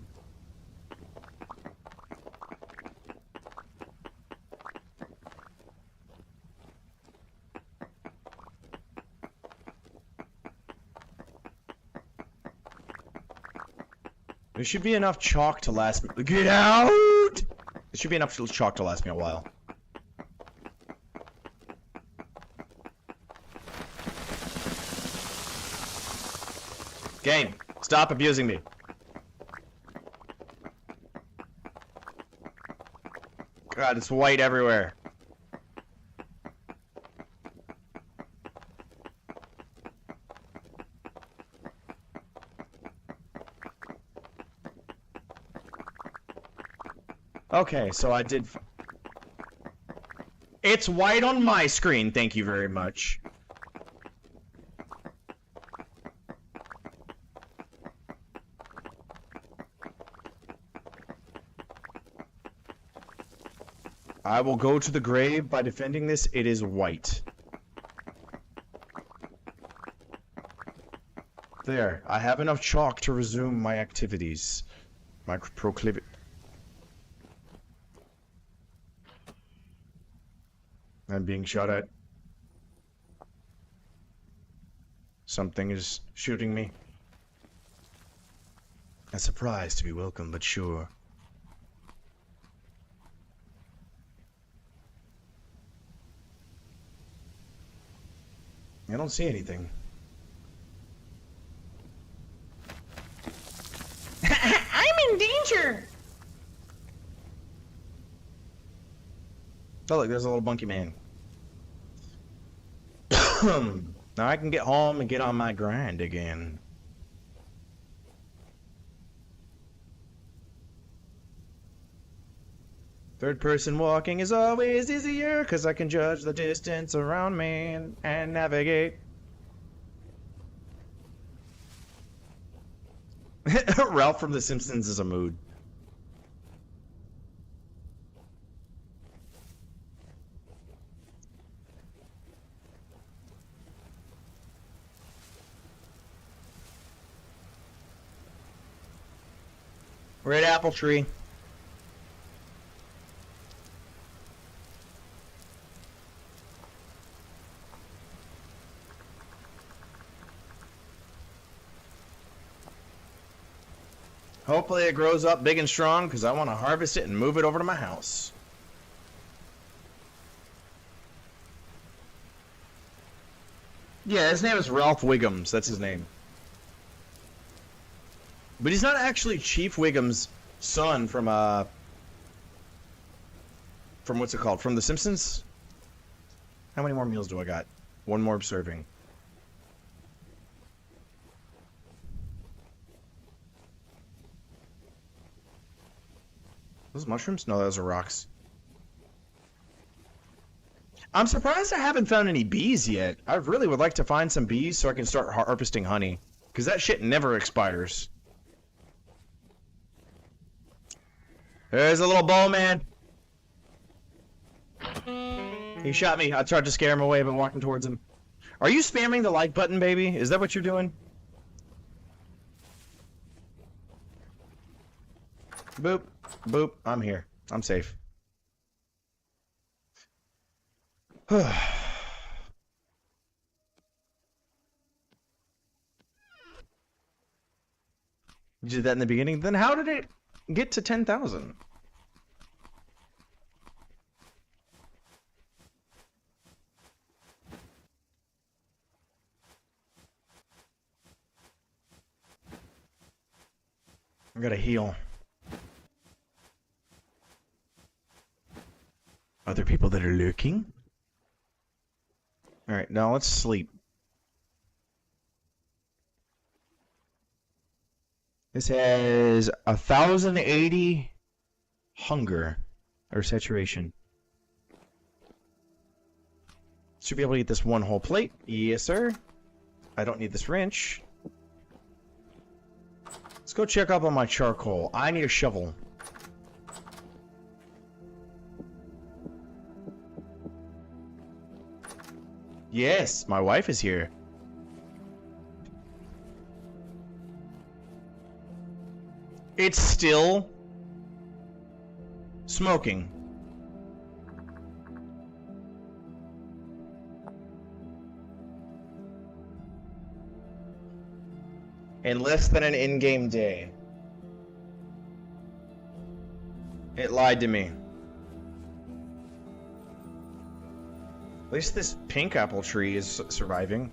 There should be enough chalk to last me. Get out! There should be enough chalk to last me a while. Game, stop abusing me. God, it's white everywhere. Okay, so I did... It's white on my screen, thank you very much. I will go to the grave by defending this. It is white. There. I have enough chalk to resume my activities. My proclivity. I'm being shot at. Something is shooting me. A surprise to be welcome, but sure. I don't see anything. I'm in danger! Oh look, there's a little monkey man. Now I can get home and get on my grind again. Third person walking is always easier, cause I can judge the distance around me and navigate. Ralph from The Simpsons is a mood. Red apple tree. Hopefully it grows up big and strong, because I want to harvest it and move it over to my house. Yeah, his name is Ralph Wiggums. That's his name. But he's not actually Chief Wiggum's son from what's it called? From The Simpsons? How many more meals do I got? One more serving. Those mushrooms? No, those are rocks. I'm surprised I haven't found any bees yet. I really would like to find some bees so I can start harvesting honey. Because that shit never expires. There's a little bowman. He shot me. I tried to scare him away by walking towards him. Are you spamming the like button, baby? Is that what you're doing? Boop. Boop. I'm here. I'm safe. You did that in the beginning? Then how did it get to 10,000? I gotta heal. Other people that are lurking? Alright, now let's sleep. This has 1,080 hunger or saturation. Should be able to eat this one whole plate. Yes, sir. I don't need this wrench. Let's go check up on my charcoal. I need a shovel. Yes, my wife is here. It's still smoking. In less than an in-game day. It lied to me. At least this pink apple tree is surviving.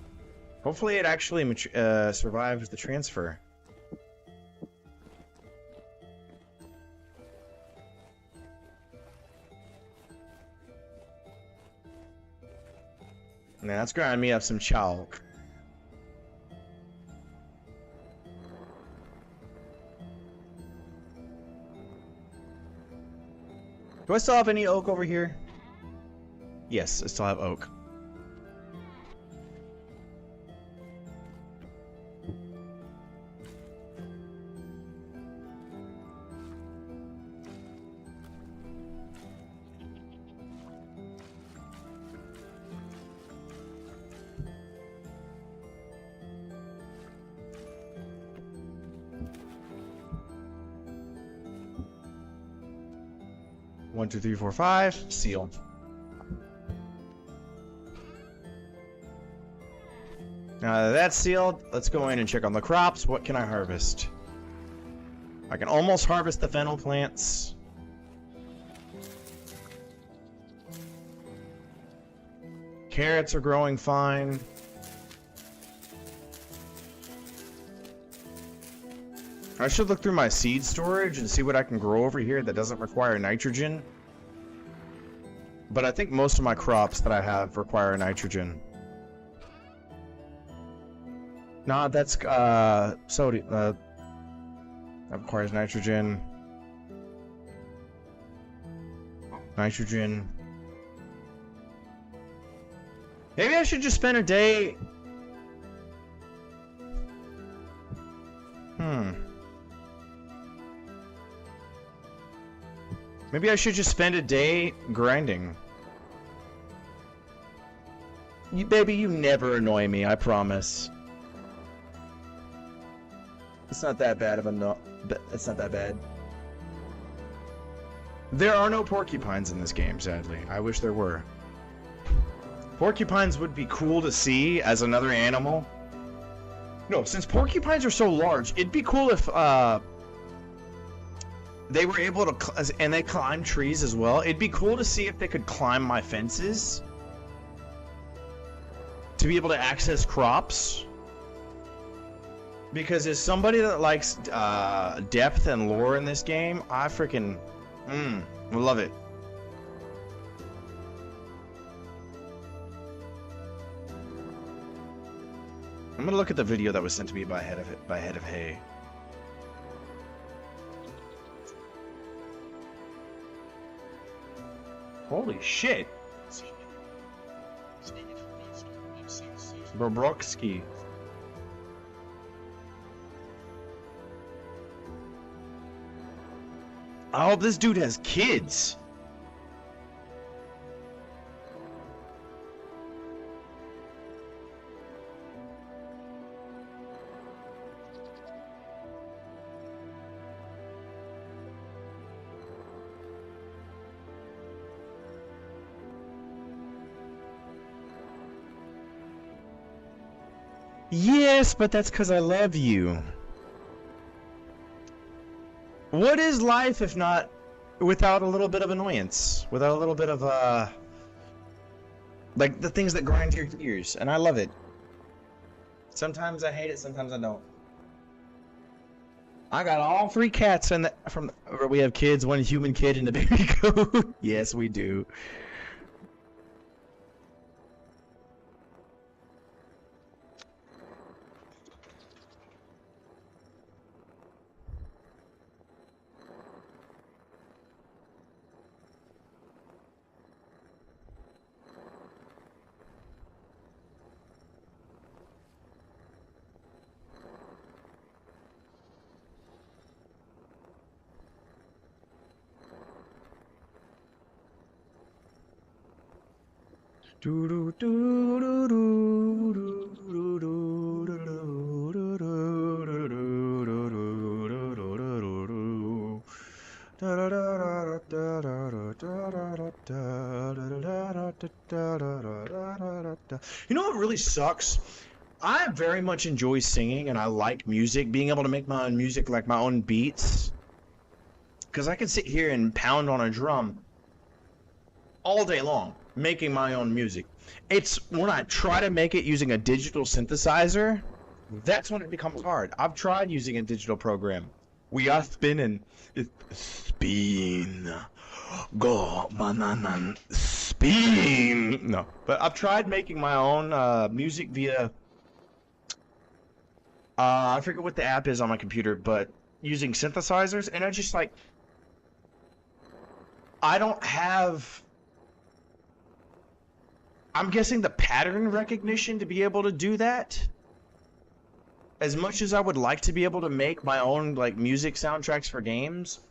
Hopefully it actually survives the transfer. Now let's grind me up some chalk. Do I still have any oak over here? Yes, I still have oak. One, two, three, four, five. Seal. Now that that's sealed, let's go in and check on the crops. What can I harvest? I can almost harvest the fennel plants. Carrots are growing fine. I should look through my seed storage and see what I can grow over here that doesn't require nitrogen. But I think most of my crops that I have require nitrogen. Nah, that's sodium. That requires nitrogen. Nitrogen. Maybe I should just spend a day. Maybe I should just spend a day grinding. Baby, you never annoy me, I promise. It's not that bad of a no. It's not that bad. There are no porcupines in this game, sadly. I wish there were. Porcupines would be cool to see as another animal. No, since porcupines are so large, it'd be cool if they were able to, and they climb trees as well. It'd be cool to see if they could climb my fences to be able to access crops. Because as somebody that likes depth and lore in this game, I freaking love it. I'm gonna look at the video that was sent to me by Head of Hay. Holy shit! Bobrovsky. I hope this dude has kids. Yes, but that's because I love you. What is life if not without a little bit of annoyance? Without a little bit of, like the things that grind your gears, and I love it. Sometimes I hate it, sometimes I don't. I got all 3 cats we have kids, 1 human kid and a baby goat. Yes, we do. You know what really sucks? I very much enjoy singing and I like music, being able to make my own music, like my own beats. Because I can sit here and pound on a drum all day long, making my own music. It's when I try to make it using a digital synthesizer, that's when it becomes hard. I've tried using a digital program. We are spinning. Spin. Go, banana, spin. No, but I've tried making my own music via... I forget what the app is on my computer, but using synthesizers, and I just like... I don't have... I'm guessing the pattern recognition to be able to do that. As much as I would like to be able to make my own like music soundtracks for games,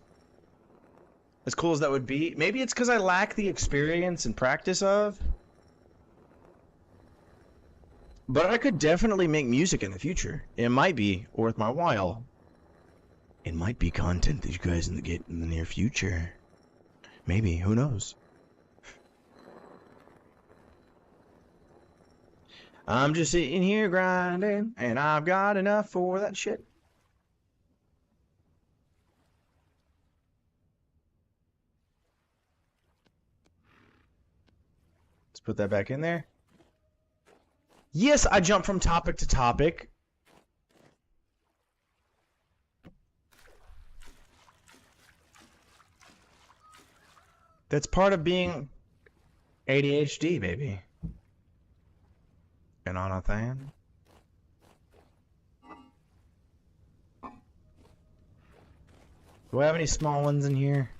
as cool as that would be, maybe it's because I lack the experience and practice of. But I could definitely make music in the future. It might be worth my while. It might be content that you guys get in the near future. Maybe, who knows? I'm just sitting here grinding, and I've got enough for that shit. Let's put that back in there. Yes, I jump from topic to topic. That's part of being ADHD, baby. And on a thing. Do I have any small ones in here?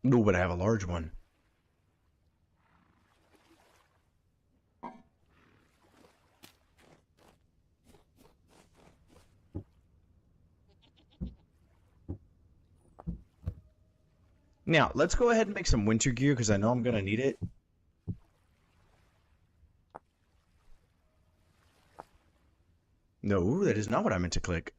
No, but I have a large one. Now, let's go ahead and make some winter gear because I know I'm going to need it. No, that is not what I meant to click.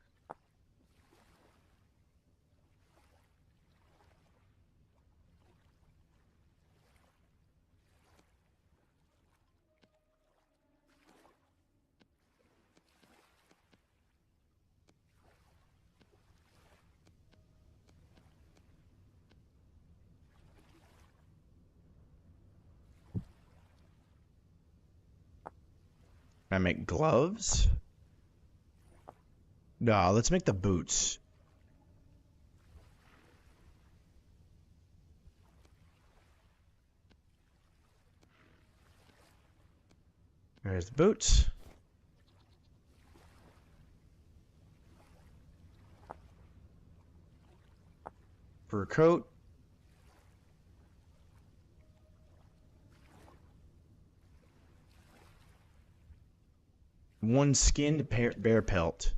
I make gloves? Nah, let's make the boots. There's the boots. Fur coat. One skinned bear pelt.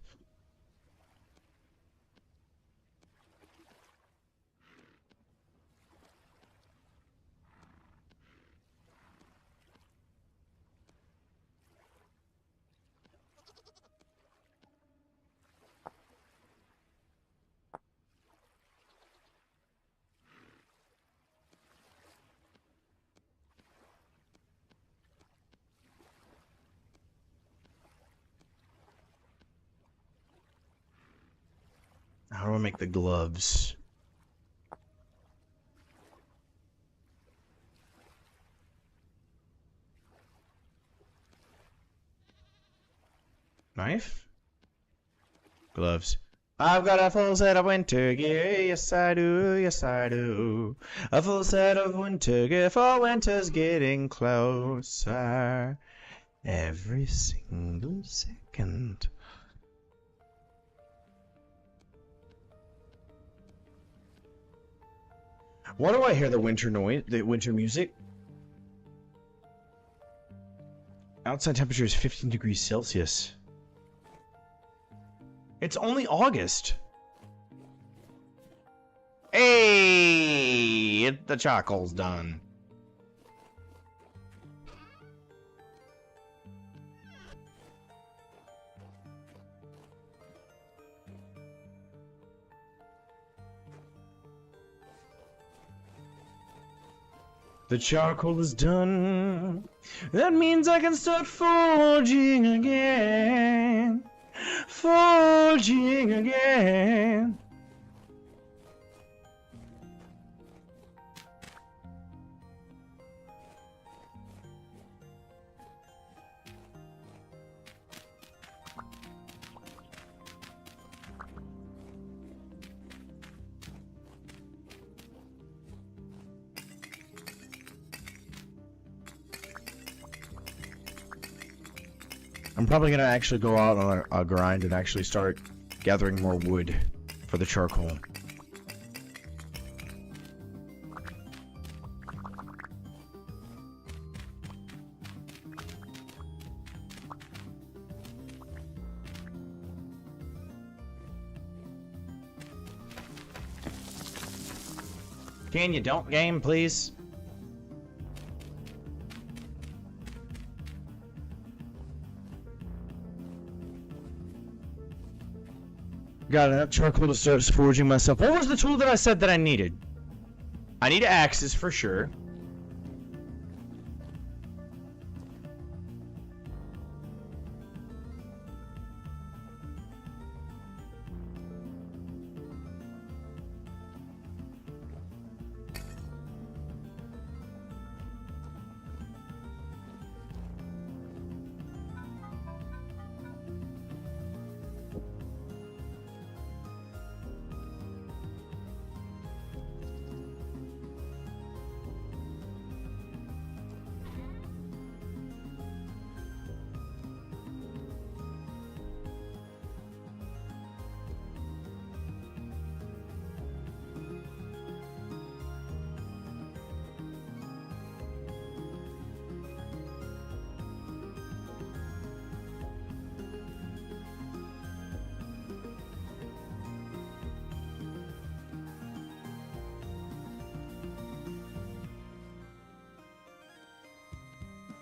How do I make the gloves? Knife? Gloves. I've got a full set of winter gear, yes I do, yes I do. A full set of winter gear for winter's getting closer. Every single second. Why do I hear the winter noise, the winter music? Outside temperature is 15 degrees Celsius. It's only August. Hey, the charcoal's done. The charcoal is done. That means I can start forging again. Forging again. I'm probably gonna actually go out on a grind and actually start gathering more wood for the charcoal. Can you don't game, please? Got enough charcoal to start forging myself. What was the tool that I said that I needed? I need axes for sure.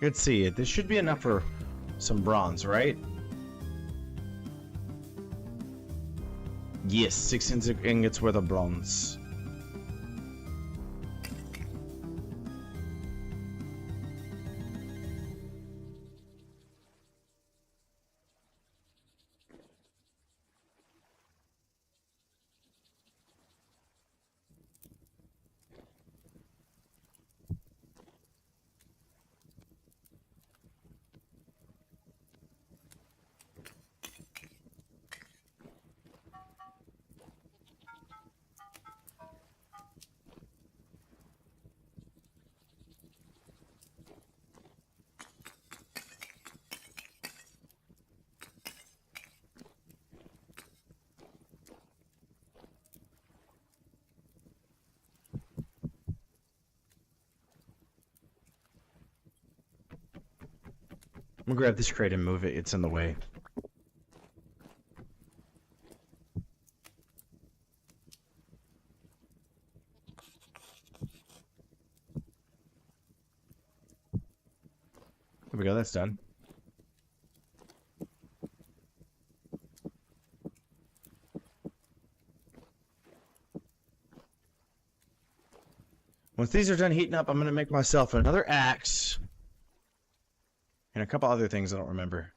Let's see it. This should be enough for some bronze, right? Yes, 6 ingots worth of bronze. I'm gonna grab this crate and move it. It's in the way. There we go. That's done. Once these are done heating up, I'm gonna make myself another axe. And a couple other things I don't remember.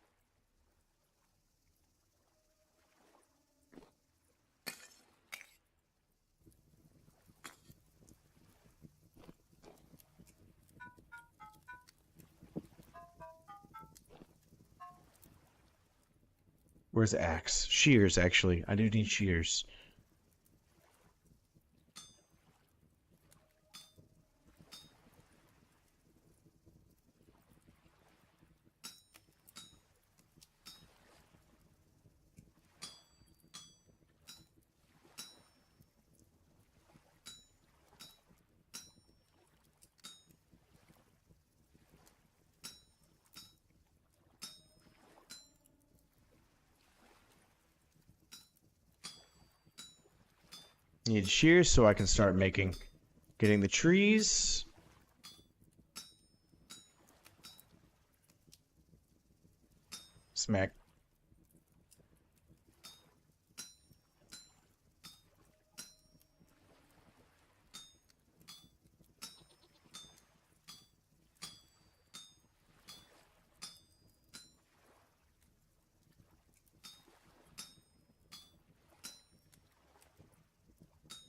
Where's the axe? Shears, actually. I do need shears. Need shears so I can start getting the trees. Smack.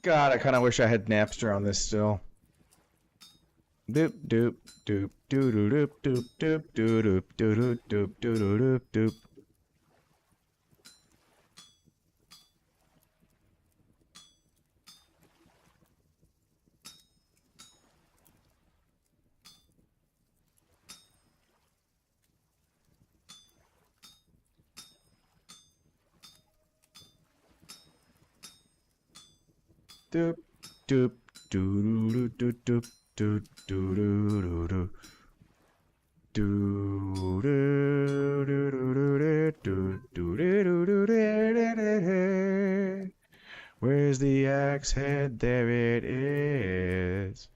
God, I kind of wish I had Napster on this still. Doop doop doop doop doop doop doop doop doop doop doop doop doop. Doop doop doo doo doo doo doo doo doo doo. Where's the axe head? There it is.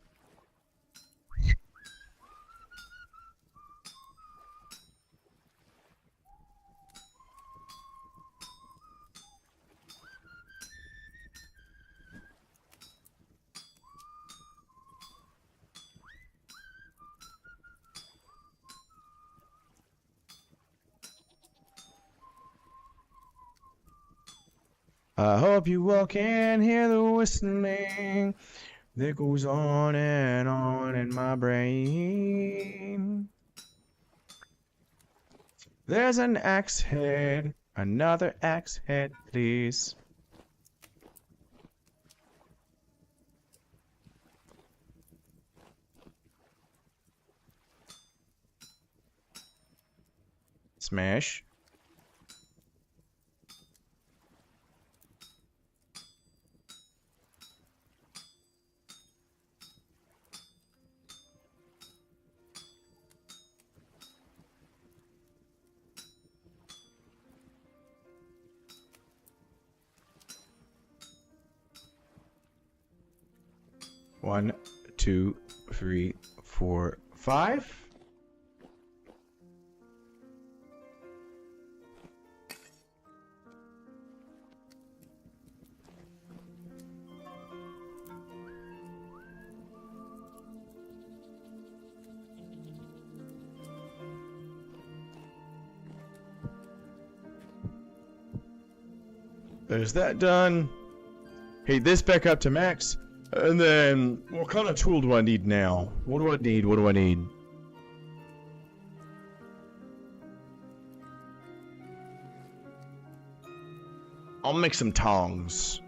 I hope you all can hear the whistling that goes on in my brain. There's an axe head, another axe head, please. Smash. One, two, three, four, five. There's that done. Heat this back up to max. And then, what kind of tool do I need now? What do I need? What do I need? I'll make some tongs.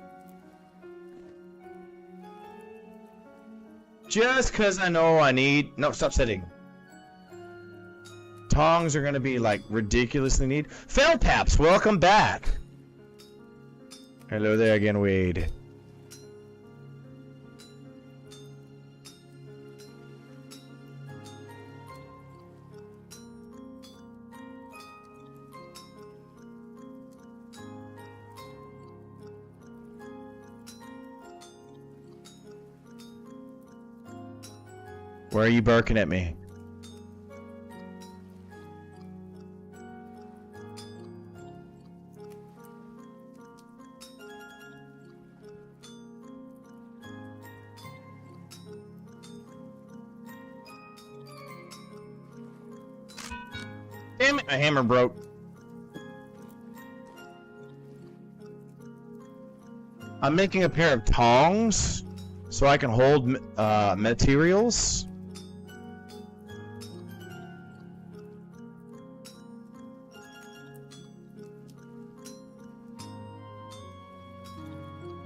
Just because I know I need... No, stop sitting. Tongs are going to be, like, ridiculously neat. Felpaps, welcome back. Hello there again, Wade. Why are you barking at me? Damn it, my hammer broke. I'm making a pair of tongs so I can hold materials.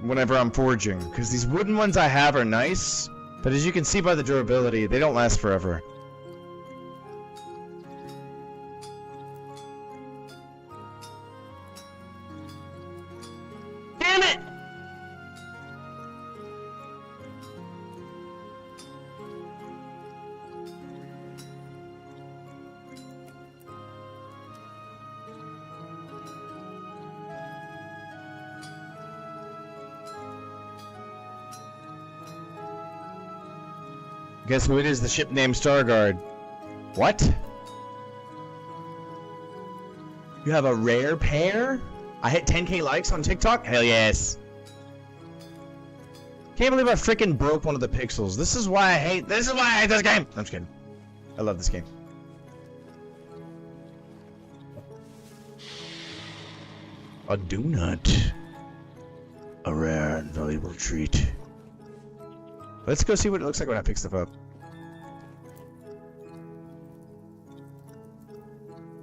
Whenever I'm forging, because these wooden ones I have are nice, but as you can see by the durability, they don't last forever. Damn it! Guess who it is? The ship named Starguard. What? You have a rare pair? I hit 10k likes on TikTok? Hell yes. Can't believe I freaking broke one of the pixels. This is why I hate this game. I'm just kidding. I love this game. A donut. A rare and valuable treat. Let's go see what it looks like when I pick stuff up.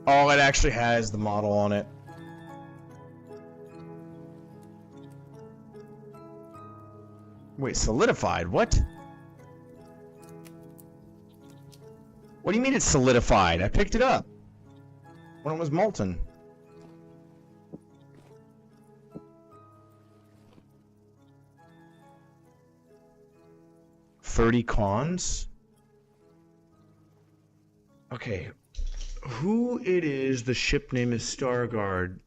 Oh, it actually has the model on it. Wait, solidified? What? What do you mean it's solidified? I picked it up when it was molten. $30 cons? Okay. Who it is, the ship name is Starguard.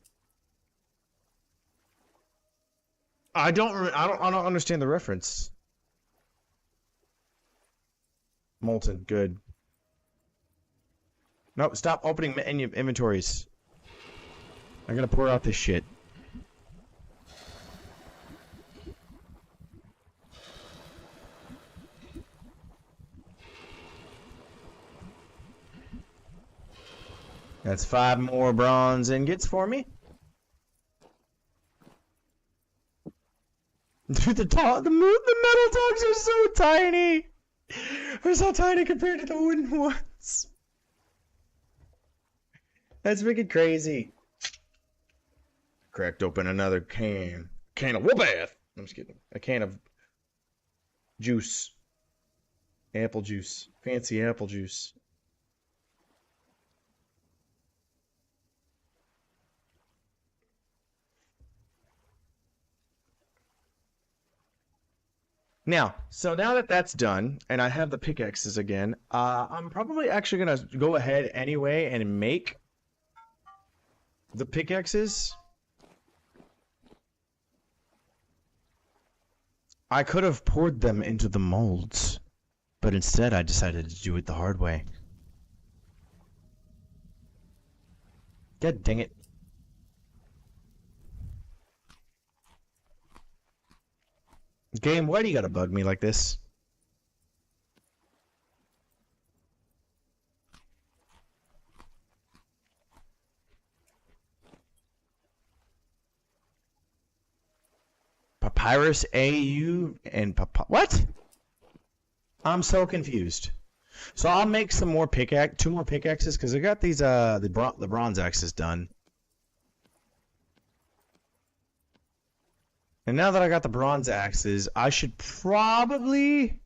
I don't understand the reference. Molten, good. Nope, stop opening any inventories. I'm gonna pour out this shit. That's 5 more bronze ingots for me. Dude, the metal dogs are so tiny. They're so tiny compared to the wooden ones. That's freaking crazy. Cracked open another can of whoop-ass. I'm just kidding. A can of juice. Apple juice. Fancy apple juice. Now that that's done, and I have the pickaxes again, I'm probably actually gonna go ahead anyway and make the pickaxes. I could have poured them into the molds, but instead I decided to do it the hard way. God dang it. Game, why do you gotta bug me like this? Papyrus AU and what? I'm so confused. So I'll make some more two more pickaxes because I got these the bronze axes done. And now that I got the bronze axes, I should probably...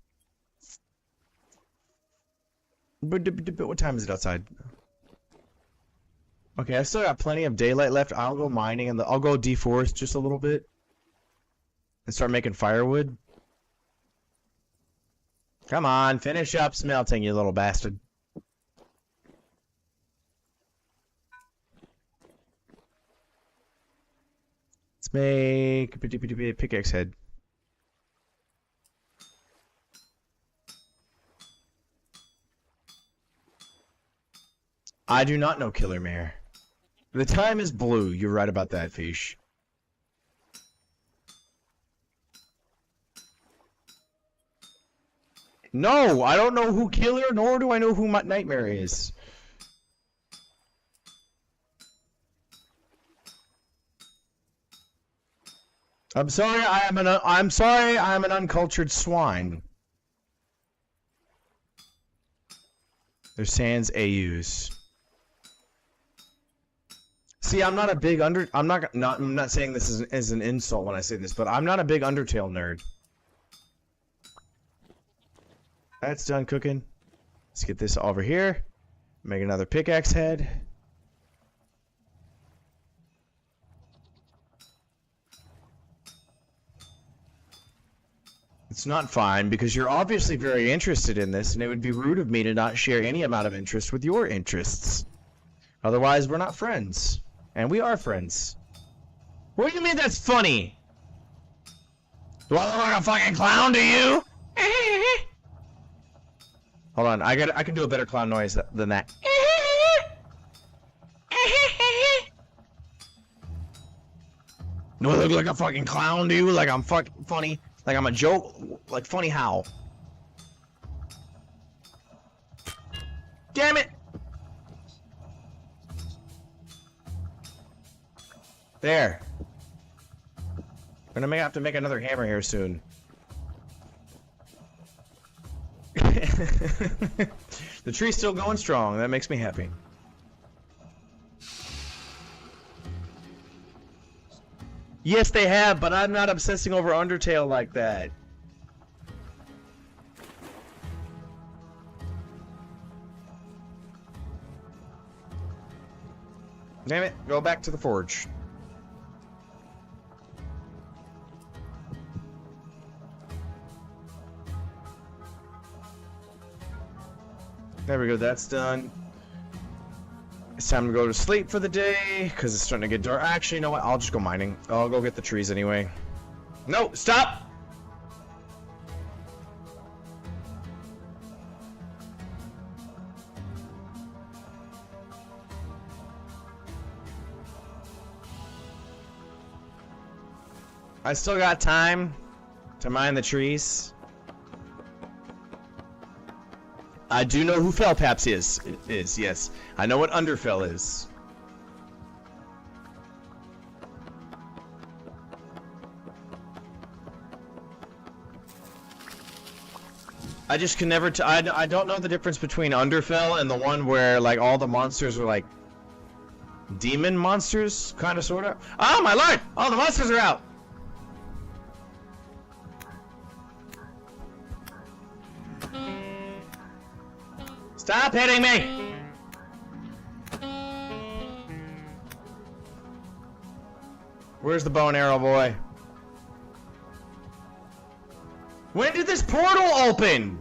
But what time is it outside? Okay, I still got plenty of daylight left. I'll go mining and I'll go deforest just a little bit. And start making firewood. Come on, finish up smelting, you little bastard. Let's make a pickaxe head. I do not know Killer Mare. The time is blue. You're right about that, Fish. No, I don't know who Killer, nor do I know who Nightmare is. I'm sorry, I am an uncultured swine. They're sans AUs. See, I'm not a big I'm not saying this as an insult when I say this, but I'm not a big Undertale nerd. That's done cooking. Let's get this over here. Make another pickaxe head. It's not fine because you're obviously very interested in this, and it would be rude of me to not share any amount of interest with your interests. Otherwise, we're not friends. And we are friends. What do you mean that's funny? Do I look like a fucking clown to you? Hold on, I can do a better clown noise than that. Do I look like a fucking clown, dude? Like I'm fucking funny? Like I'm a joke? Like funny how? Damn it! There. We're gonna have to make another hammer here soon. The tree's still going strong. That makes me happy. Yes, they have, but I'm not obsessing over Undertale like that. Damn it, go back to the forge. There we go, that's done. It's time to go to sleep for the day, because it's starting to get dark. Actually, you know what? I'll just go mining. I'll go get the trees anyway. No, stop! I still got time to mine the trees. I do know who Fellpaps is, yes. I know what Underfell is. I just can never I don't know the difference between Underfell and the one where, like, all the monsters are, like, demon monsters, kind of, sort of. Oh, my lord! All the monsters are out! Stop hitting me! Where's the bow and arrow boy? When did this portal open?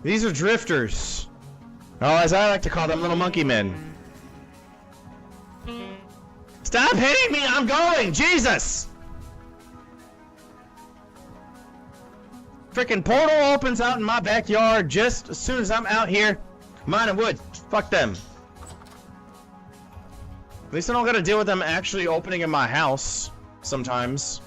These are drifters. Oh, as I like to call them, little monkey men. Stop hitting me! I'm going! Jesus! Freaking portal opens out in my backyard just as soon as I'm out here mining wood. Fuck them. At least I don't gotta deal with them actually opening in my house sometimes.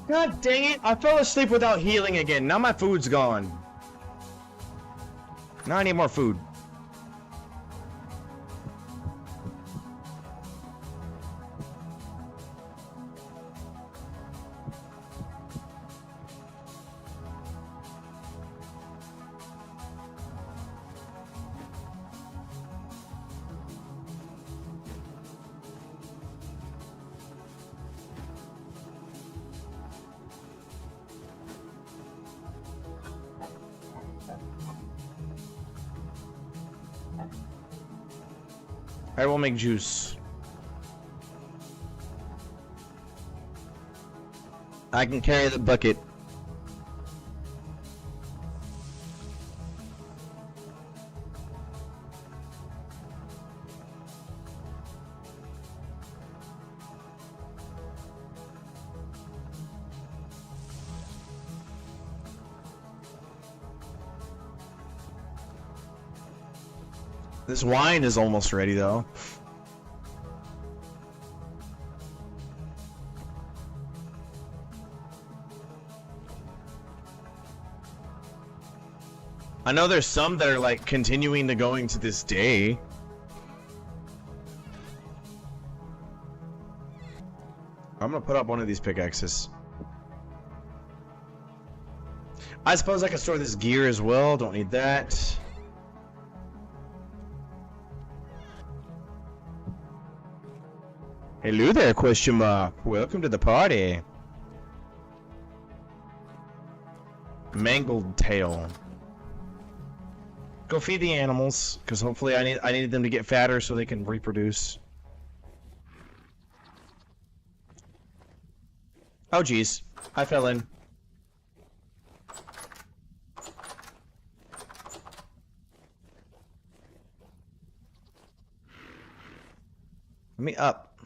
God dang it, I fell asleep without healing again. Now my food's gone. Now I need more food. I will make juice. I can carry the bucket. This wine is almost ready, though. I know there's some that are, like, continuing to going to this day. I'm gonna put up one of these pickaxes. I suppose I could store this gear as well. Don't need that. Hello there, question mark. Welcome to the party. Mangled tail. Go feed the animals, because hopefully I need them to get fatter so they can reproduce. Oh geez, I fell in. Let me up.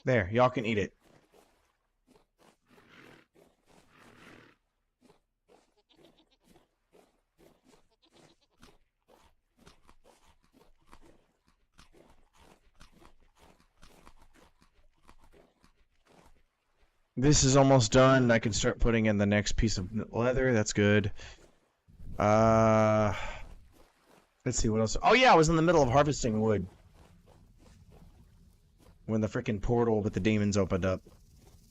There, y'all can eat it. This is almost done. I can start putting in the next piece of leather. That's good. Let's see what else. Oh yeah, I was in the middle of harvesting wood when the freaking portal with the demons opened up.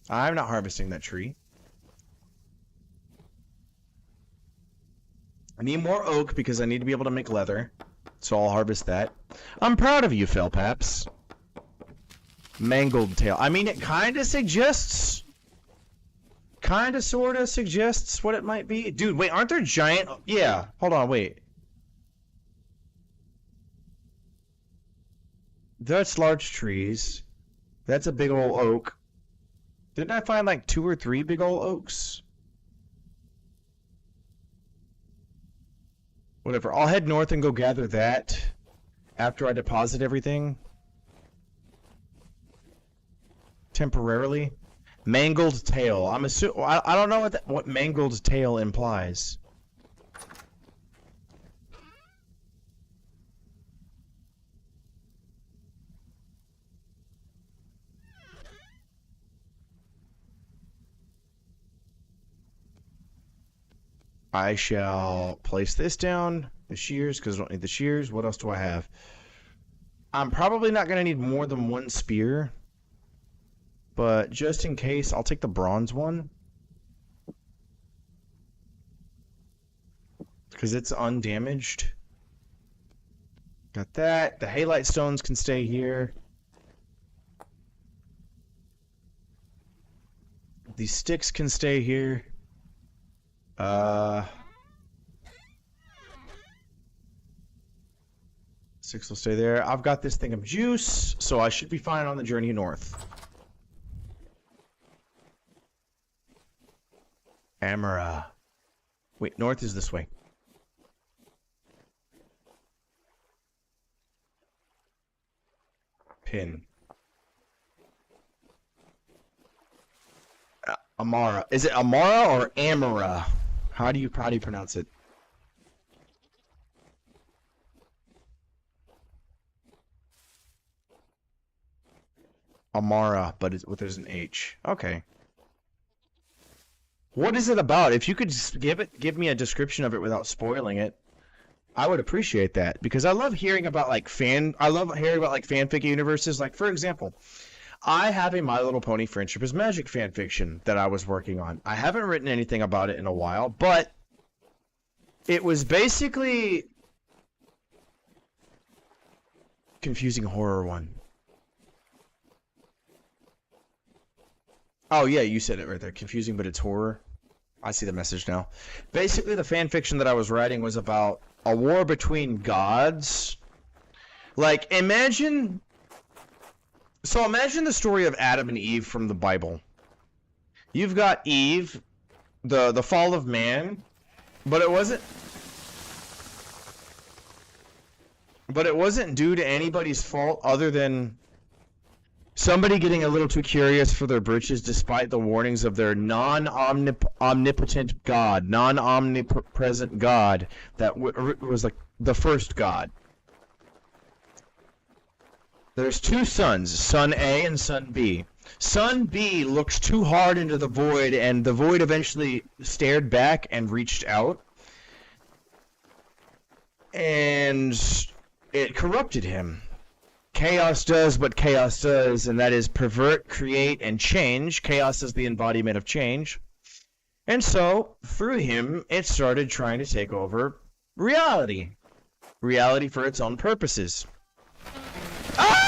I'm not harvesting that tree. I need more oak because I need to be able to make leather. So I'll harvest that. I'm proud of you, Felpaps. Mangled tail. I mean, it kind of suggests... Kind of, sort of suggests what it might be. Dude, wait, aren't there giant... Yeah, hold on, wait. That's large trees. That's a big old oak. Didn't I find like 2 or 3 big old oaks? Whatever, I'll head north and go gather that after I deposit everything. Temporarily. Mangled tail. I'm assuming. I don't know what mangled tail implies. I shall place this down. The shears, because I don't need the shears. What else do I have? I'm probably not going to need more than 1 spear. But just in case, I'll take the bronze one. Because it's undamaged. Got that. The halite stones can stay here. These sticks can stay here. 6 will stay there. I've got this thing of juice, so I should be fine on the journey north. Amara. Wait, north is this way. Pin. Amara. Is it Amara or Amara? How do you pronounce it? Amara, but there's an H. Okay. What is it about? If you could just give me a description of it without spoiling it, I would appreciate that, because I love hearing about fanfic universes. Like, for example, I have a My Little Pony Friendship is Magic fanfiction that I was working on. I haven't written anything about it in a while, but it was basically confusing horror one. Oh yeah, you said it right there. Confusing, but it's horror. I see the message now. Basically, the fan fiction that I was writing was about a war between gods. Like, imagine the story of Adam and Eve from the Bible. You've got Eve, the fall of man, but it wasn't due to anybody's fault other than somebody getting a little too curious for their britches despite the warnings of their non-omnipotent God, non-omnipresent God that was like the first God. There's 2 sons, Son A and Son B. Son B looks too hard into the void, and the void eventually stared back and reached out. And it corrupted him. Chaos does what chaos does, and that is pervert, create, and change. Chaos is the embodiment of change. And so, through him, it started trying to take over reality. Reality for its own purposes. Ah!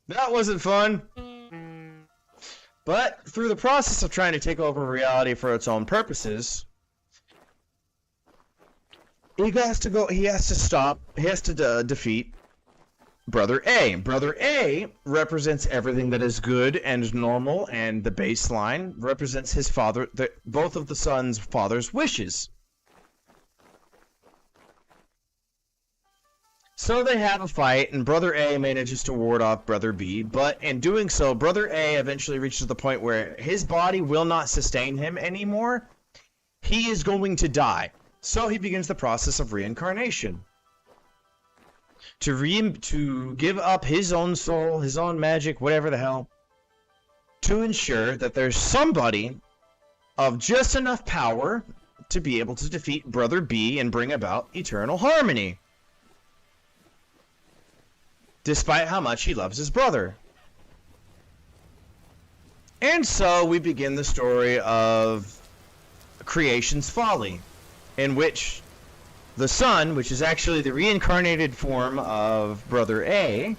That wasn't fun. But through the process of trying to take over reality for its own purposes, he has to defeat Brother A. Brother A represents everything that is good and normal, and the baseline represents his father, both of the son's father's wishes. So they have a fight, and Brother A manages to ward off Brother B, but in doing so, Brother A eventually reaches the point where his body will not sustain him anymore. He is going to die. So he begins the process of reincarnation. To give up his own soul, his own magic, whatever the hell, to ensure that there's somebody of just enough power to be able to defeat Brother B and bring about eternal harmony. Despite how much he loves his brother. And so we begin the story of creation's folly, in which the son, which is actually the reincarnated form of Brother A,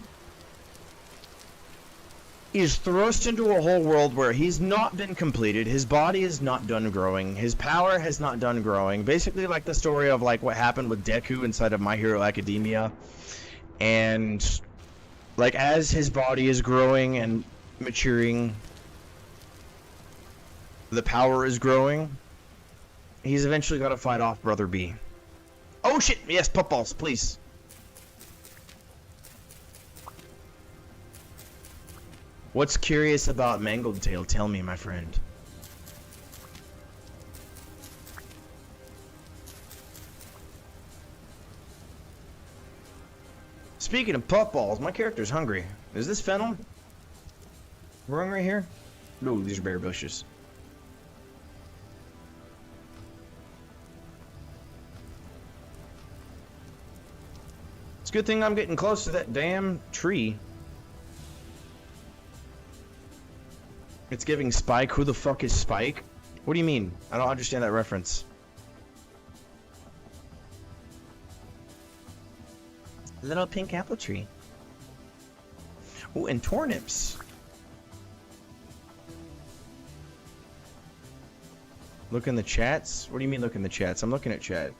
is thrust into a whole world where he's not been completed, his body is not done growing, his power has not done growing. Basically like the story of like what happened with Deku inside of My Hero Academia. And like as his body is growing and maturing, the power is growing, he's eventually got to fight off Brother B. Oh shit! Yes, puffballs, please. What's curious about Mangled Tail? Tell me, my friend. Speaking of puffballs, my character's hungry. Is this fennel? Growing right here? No, these are berry bushes. It's a good thing I'm getting close to that damn tree. It's giving Spike. Who the fuck is Spike? What do you mean? I don't understand that reference. Little pink apple tree. Oh, and turnips. Look in the chats? What do you mean look in the chats? I'm looking at chat.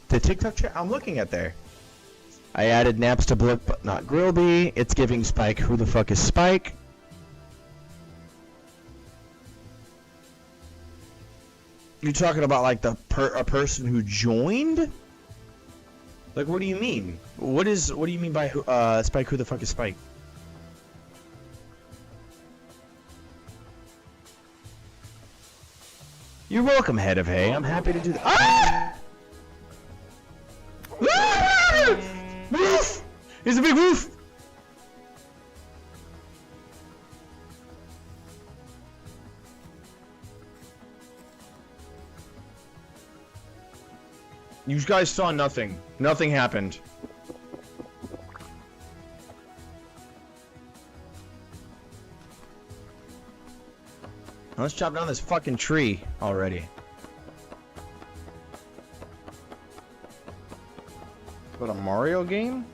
The TikTok chat I'm looking at there. I added naps to Blook but not Grillby. It's giving Spike. Who the fuck is Spike? You're talking about like a person who joined? Like what do you mean? What do you mean by Spike? Who the fuck is Spike? You're welcome, Head of Hay. I'm happy to do that. Ah! Woof! Here's a big woof! You guys saw nothing. Nothing happened. Let's chop down this fucking tree already. What, a Mario game?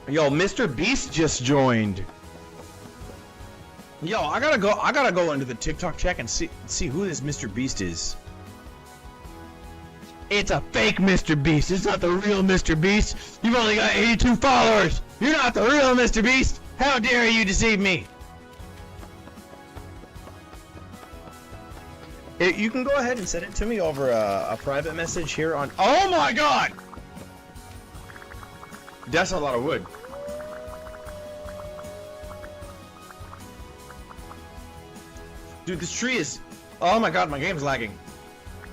Yo, Mr. Beast just joined. Yo, I gotta go into the TikTok check and see who this Mr. Beast is. It's a fake Mr. Beast. It's not the real Mr. Beast. You've only got 82 followers. You're not the real Mr. Beast. How dare you deceive me? You can go ahead and send it to me over a private message here on... Oh my god! That's a lot of wood. Dude, this tree is... Oh my god, my game's lagging.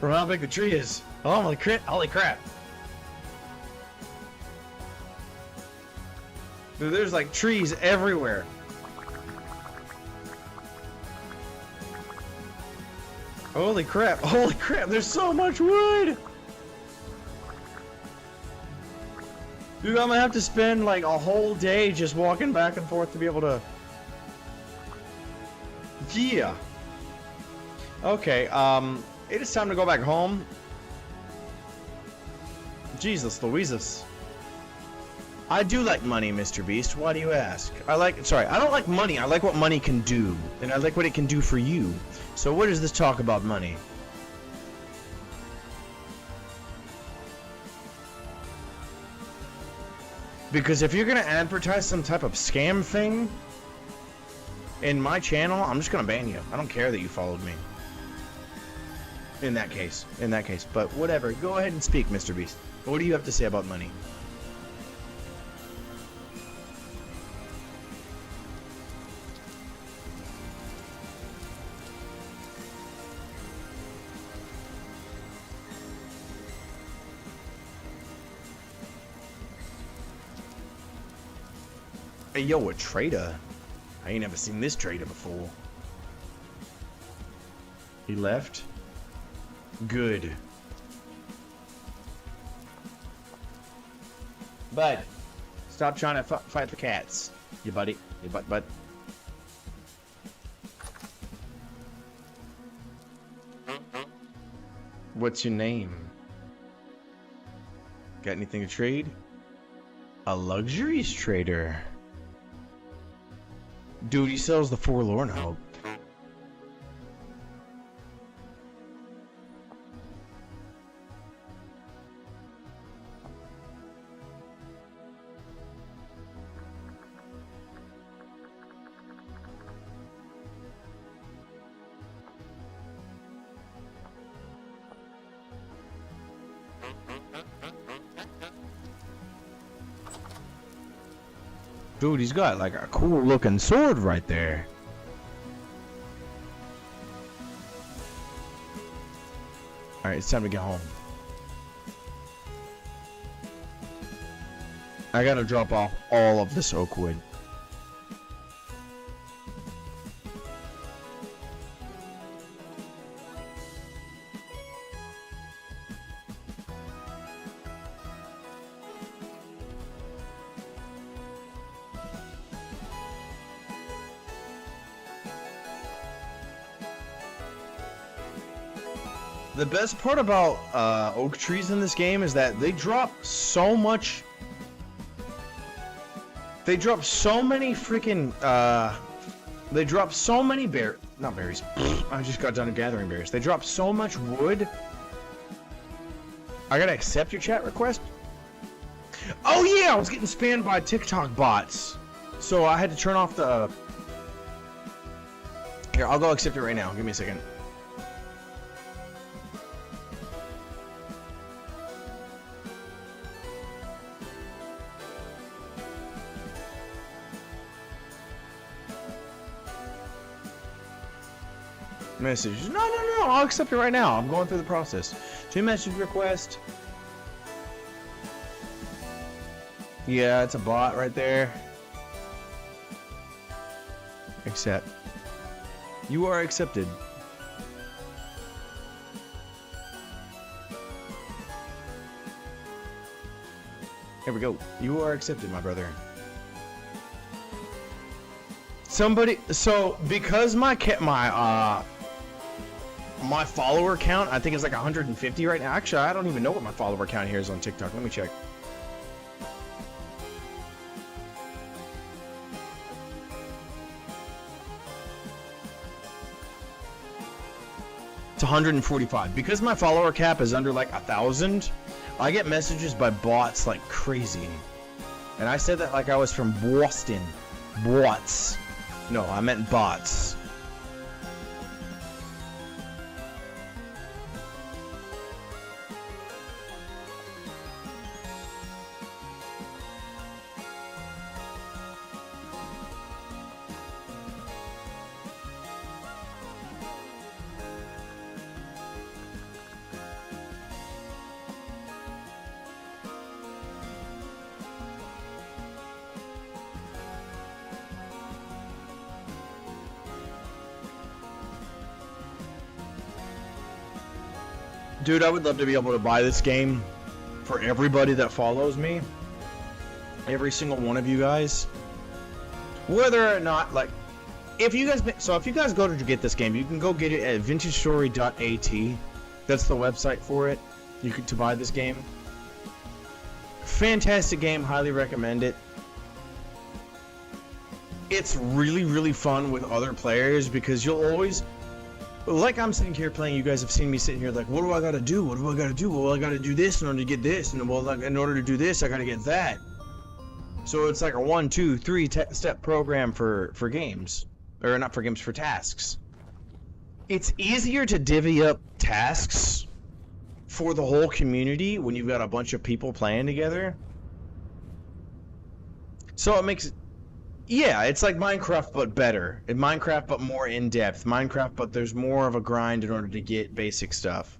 From how big the tree is. Oh my crit! Holy crap. Dude, there's like trees everywhere. Holy crap, holy crap, there's so much wood! Dude, I'm gonna have to spend like a whole day just walking back and forth to be able to... Yeah. Okay, It is time to go back home. Jesus Louises. I do like money, Mr. Beast. Why do you ask? I don't like money. I like what money can do. And I like what it can do for you. So what is this talk about money? Because if you're going to advertise some type of scam thing in my channel, I'm just going to ban you. I don't care that you followed me. In that case. But whatever. Go ahead and speak, Mr. Beast. What do you have to say about money? Hey, yo, a trader. I ain't never seen this trader before. He left? Good. Bud, stop trying to fight the cats. You buddy. You butt. What's your name? Got anything to trade? A luxuries trader. Dude, he sells the Forlorn Hope. Dude, he's got like a cool looking sword right there. Alright, it's time to get home. I gotta drop off all of this oak wood. The best part about oak trees in this game is that they drop so much. They drop so many freaking. They drop so many not berries. I just got done gathering berries. They drop so much wood. I gotta accept your chat request. Oh yeah, I was getting spammed by TikTok bots, so I had to turn off the. Here, I'll go accept it right now. Give me a second. Message. No, I'll accept it right now. I'm going through the process. 2 message request. Yeah, it's a bot right there. Accept. You are accepted. Here we go. You are accepted, my brother. So because my follower count, I think it's like 150 right now. Actually, I don't even know what my follower count here is on TikTok. Let me check. It's 145. Because my follower cap is under like 1,000, I get messages by bots like crazy. And I said that like I was from Boston. Bots. No, I meant bots. Dude, I would love to be able to buy this game for everybody that follows me. Every single one of you guys. Whether or not, like, if you guys go to get this game, you can go get it at vintagestory.at. That's the website for it. You could to buy this game. Fantastic game, highly recommend it. It's really, really fun with other players because you'll always, like I'm sitting here playing, you guys have seen me sitting here like, what do I gotta do? What do I gotta do? Well, I gotta do this in order to get this, and well, in order to do this, I gotta get that. So it's like a 1, 2, 3 step program for games, or not for games, for tasks. It's easier to divvy up tasks for the whole community when you've got a bunch of people playing together. So it makes, yeah, it's like Minecraft but better. And Minecraft but more in-depth. Minecraft but there's more of a grind in order to get basic stuff.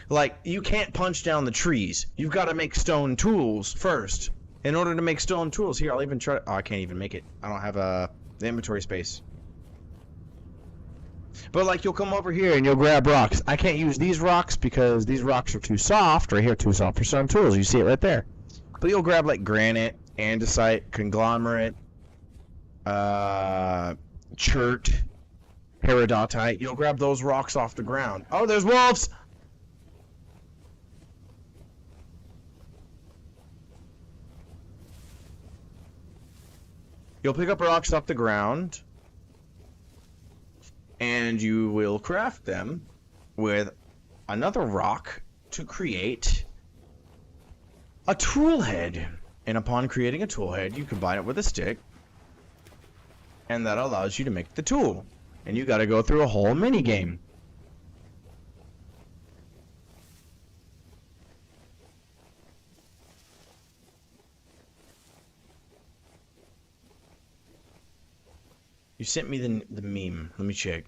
Like, you can't punch down the trees. You've got to make stone tools first. In order to make stone tools, here, I'll even try, oh, I can't even make it. I don't have the inventory space. But like, you'll come over here and you'll grab rocks. I can't use these rocks because these rocks are too soft, right here, too soft for stone tools. You see it right there. But you'll grab like granite, andesite, conglomerate, chert, peridotite. You'll grab those rocks off the ground. Oh, there's wolves! You'll pick up rocks off the ground, and you will craft them with another rock to create a tool head. And upon creating a tool head, you combine it with a stick, and that allows you to make the tool. And you gotta go through a whole mini game. You sent me the meme. Let me check.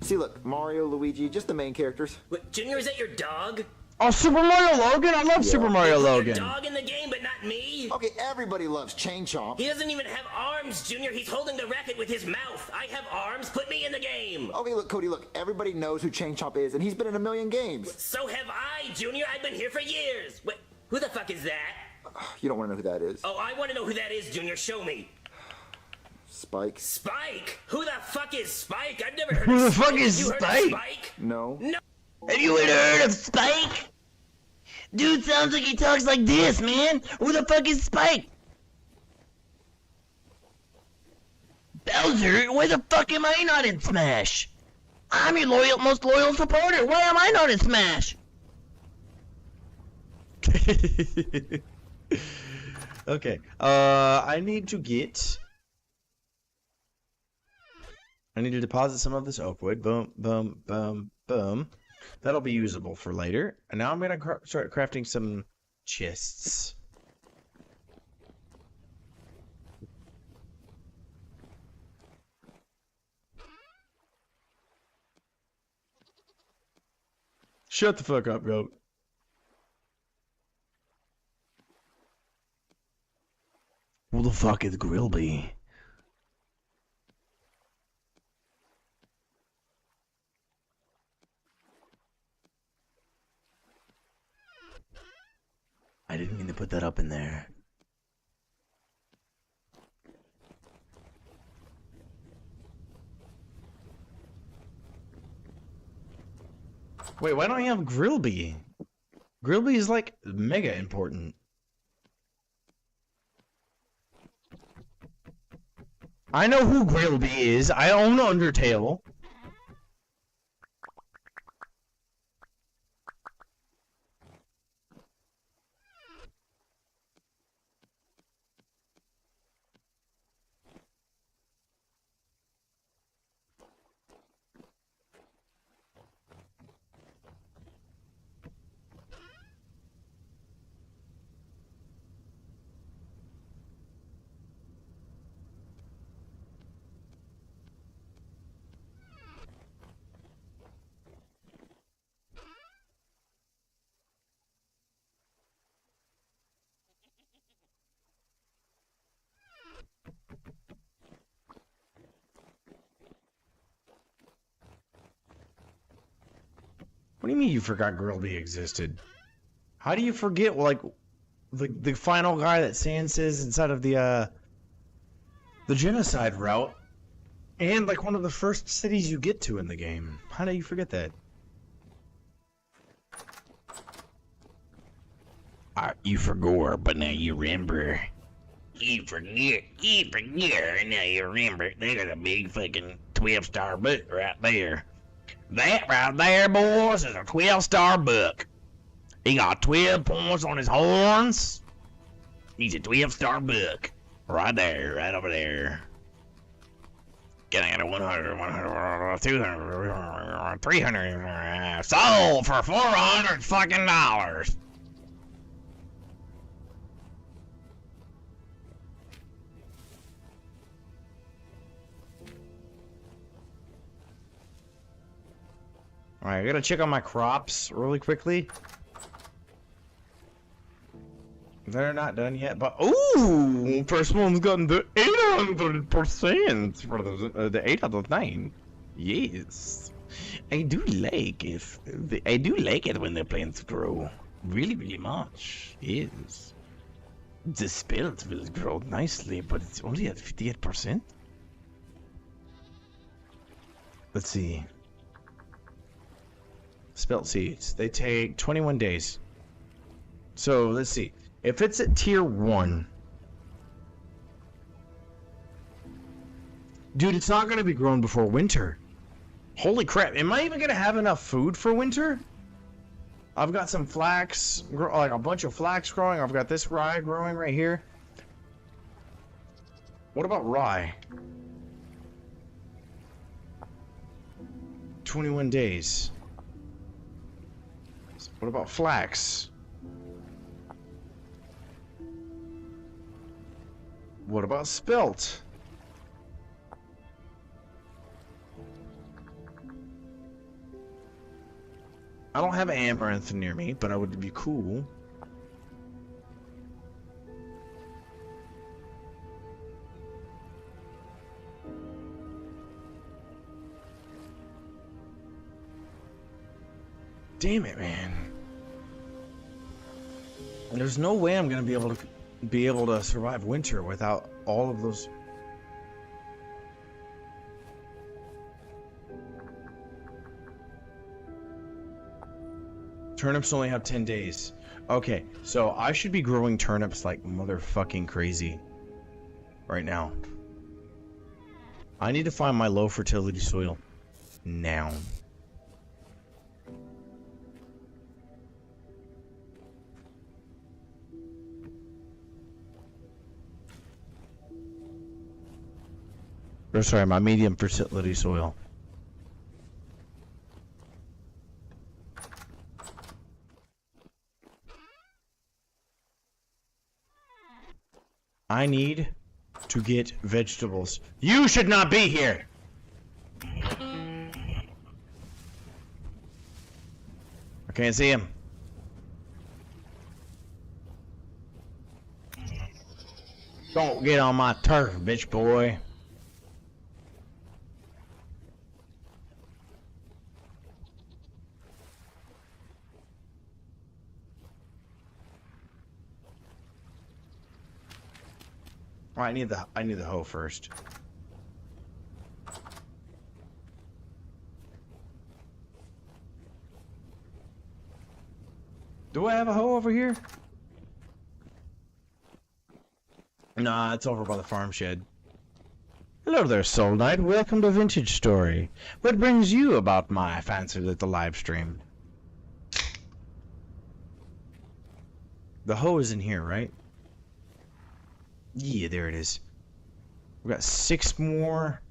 See, look, Mario, Luigi, just the main characters. What, Junior, is that your dog? Oh, Super Mario Logan! I love Super Mario Your Logan. dog in the game, but not me. Okay, everybody loves Chain Chomp. He doesn't even have arms, Junior. He's holding the racket with his mouth. I have arms. Put me in the game. Okay, look, Cody, look, everybody knows who Chain Chomp is, and he's been in a million games. So have I, Junior. I've been here for years. Wait, who the fuck is that? You don't want to know who that is. Oh, I want to know who that is, Junior. Show me. Spike? Spike? Who the fuck is Spike? I've never heard Who of the Spike. fuck is You heard of Spike? Spike? No. No. Have you ever heard of Spike? Dude sounds like he talks like this, man. Who the fuck is Spike? Bowser, why the fuck am I not in Smash? I'm your most loyal supporter. Why am I not in Smash? Okay. I need to deposit some of this oak wood. Boom, boom, boom, boom. That'll be usable for later. And now I'm gonna start crafting some chests. Shut the fuck up, goat. Who the fuck is Grillby? I didn't mean to put that up in there. Wait, why don't you have Grillby? Grillby is like mega important. I know who Grillby is. I own Undertale. What do you mean you forgot Grillby existed? How do you forget, like, the final guy that Sans is inside of the The genocide route, and like one of the first cities you get to in the game. How do you forget that? You forgot, but now you remember. You forget, now you remember. There's a big fucking 12-star book right there. That right there, boys, is a 12-star book. He got 12 points on his horns. He's a 12-star book. Right there, right over there. Getting at a 100, 100, 200, 300. Sold for $400 fucking dollars. Alright, I gotta check on my crops really quickly. They're not done yet, but ooh, first one's gotten the 800% for the 8 out of 9. Yes, I do like it. I do like it when the plants grow really, really much. Yes, the spelt will grow nicely, but it's only at 58%. Let's see. Spelt seeds. They take 21 days. So let's see. If it's at tier 1, dude, it's not gonna be grown before winter. Holy crap! Am I even gonna have enough food for winter? I've got some flax, like a bunch of flax growing. I've got this rye growing right here. What about rye? 21 days. What about flax? What about spelt? I don't have amaranth near me, but I would be cool. Damn it, man. There's no way I'm gonna be able to survive winter without all of those. Turnips only have 10 days. Okay, so I should be growing turnips like motherfucking crazy right now. I need to find my low fertility soil now. Or sorry, my medium fertility soil. I need to get vegetables. You should not be here! I can't see him. Don't get on my turf, bitch boy. Oh, I need the hoe first. Do I have a hoe over here? Nah, it's over by the farm shed. Hello there, Soul Knight. Welcome to Vintage Story. What brings you about my fancy little live stream? The hoe is in here, right? Yeah, there it is. We've got 6 more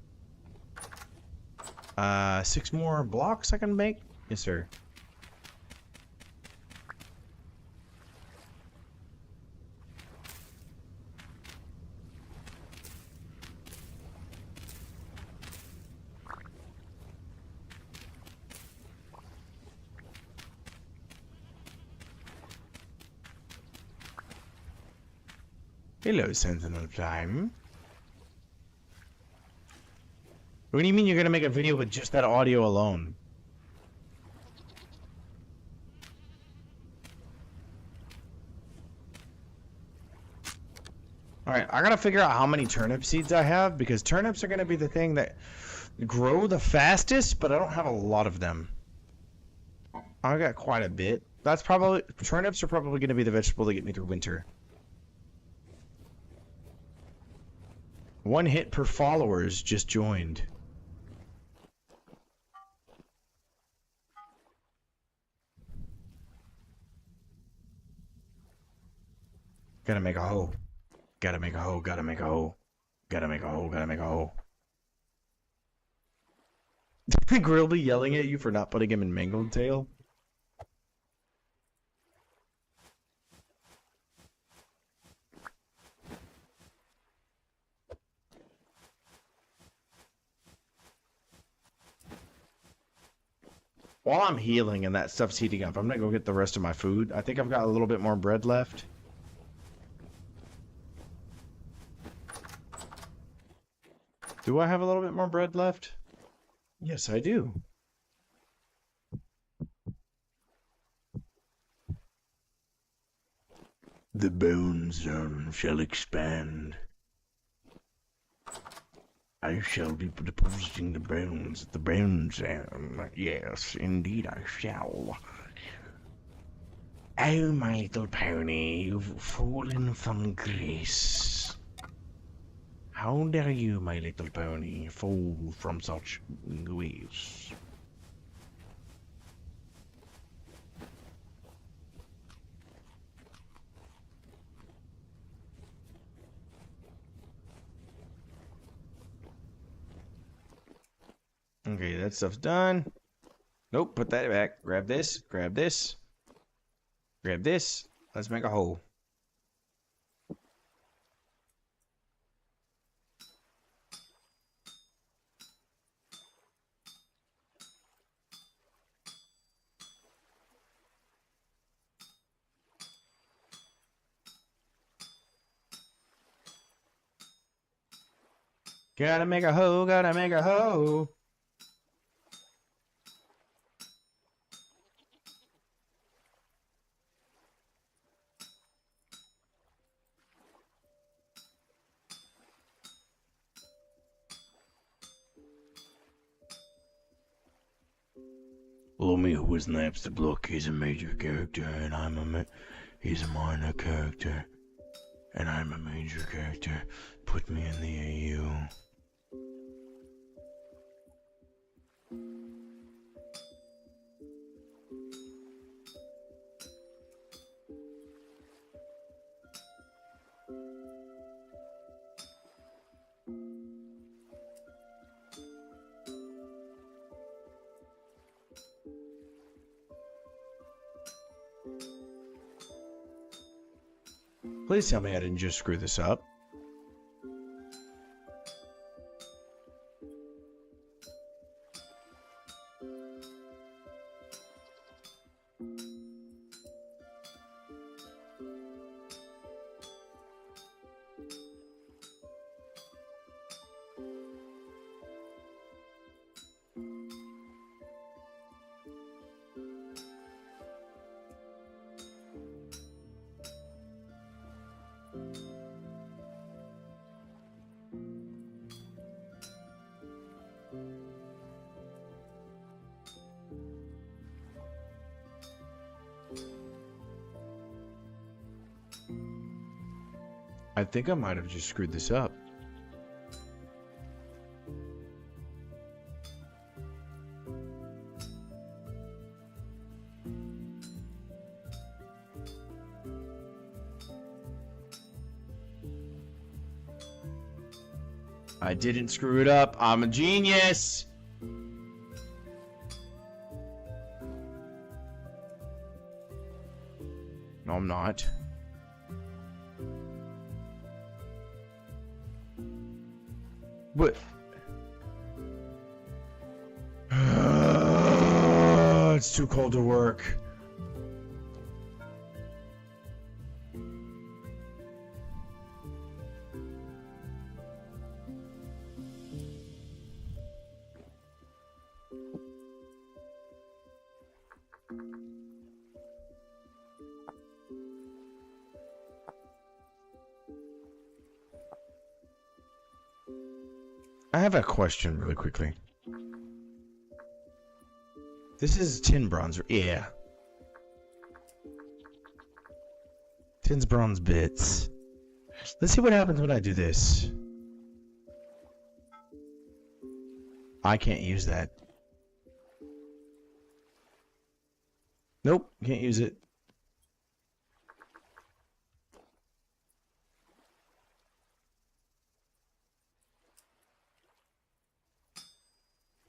blocks I can make. Yes, sir. Hello, Sentinel Prime. What do you mean you're gonna make a video with just that audio alone? Alright, I gotta figure out how many turnip seeds I have, because turnips are gonna be the thing that grow the fastest, but I don't have a lot of them. I got quite a bit. That's probably... Turnips are probably gonna be the vegetable that get me through winter. 1 hit per followers just joined. Gotta make a hoe. Gotta make a hoe, gotta make a hoe. Gotta make a hoe, gotta make a hoe. Grill be yelling at you for not putting him in Mangled Tail? While I'm healing and that stuff's heating up, I'm gonna go get the rest of my food. I think I've got a little bit more bread left. Do I have a little bit more bread left? Yes, I do. The bone zone shall expand. I shall be depositing the bones at the bone zone. Yes, indeed I shall. Oh, my little pony, you've fallen from grace. How dare you, my little pony, fall from such grace? Okay, that stuff's done. Nope, put that back. Grab this, grab this. Grab this. Let's make a hole. Gotta make a hoe, gotta make a hoe. Well, me who snaps the block is a major character, and he's a minor character, and I'm a major character. Put me in the AU. Please tell me I didn't just screw this up. I think I might have just screwed this up. I didn't screw it up. I'm a genius. No, I'm not. What? It's too cold to work. I have a question really quickly. This is tin bronze. Yeah. Tin's bronze bits. Let's see what happens when I do this. I can't use that. Nope, can't use it.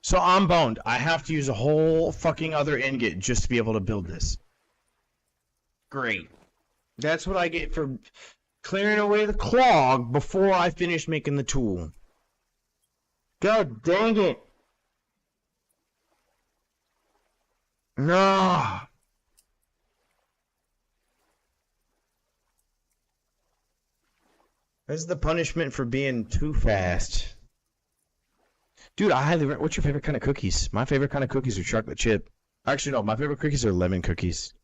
So I'm boned. I have to use a whole fucking other ingot just to be able to build this. Great. That's what I get for clearing away the clog before I finish making the tool. God dang it. No. That's the punishment for being too fast. Dude, I highly recommend. What's your favorite kind of cookies? My favorite kind of cookies are chocolate chip. Actually, no, my favorite cookies are lemon cookies.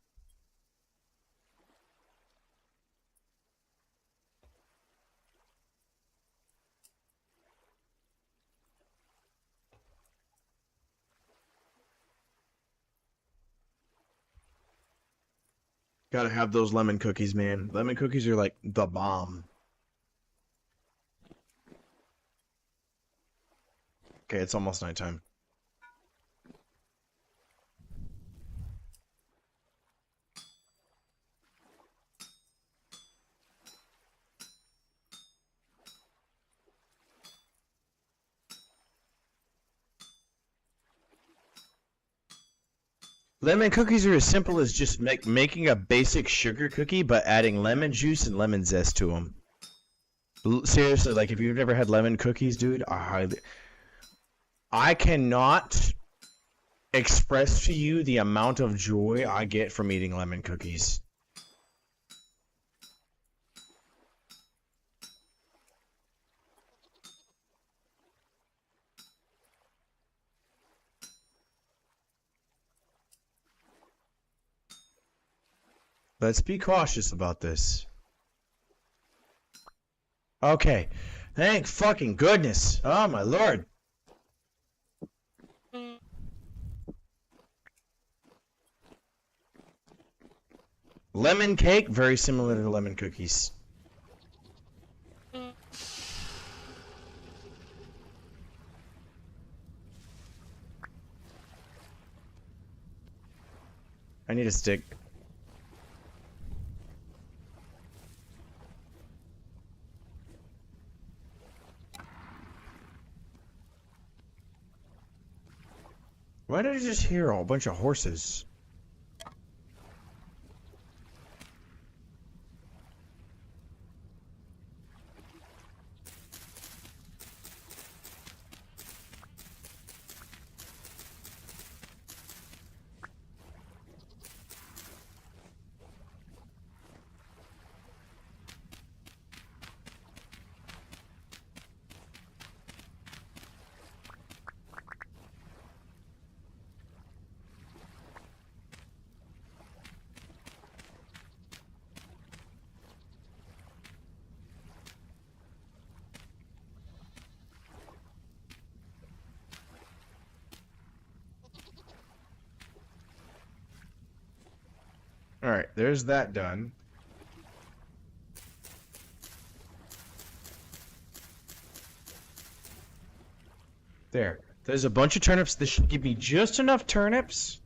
Gotta have those lemon cookies, man. Lemon cookies are like the bomb. Okay, it's almost nighttime. Lemon cookies are as simple as just making a basic sugar cookie, but adding lemon juice and lemon zest to them. Seriously, like if you've never had lemon cookies, dude, I cannot express to you the amount of joy I get from eating lemon cookies. Let's be cautious about this. Okay. Thank fucking goodness. Oh my lord. Lemon cake, very similar to lemon cookies. I need a stick. Why did I just hear a bunch of horses? Alright, there's that done. There. There's a bunch of turnips. This should give me just enough turnips,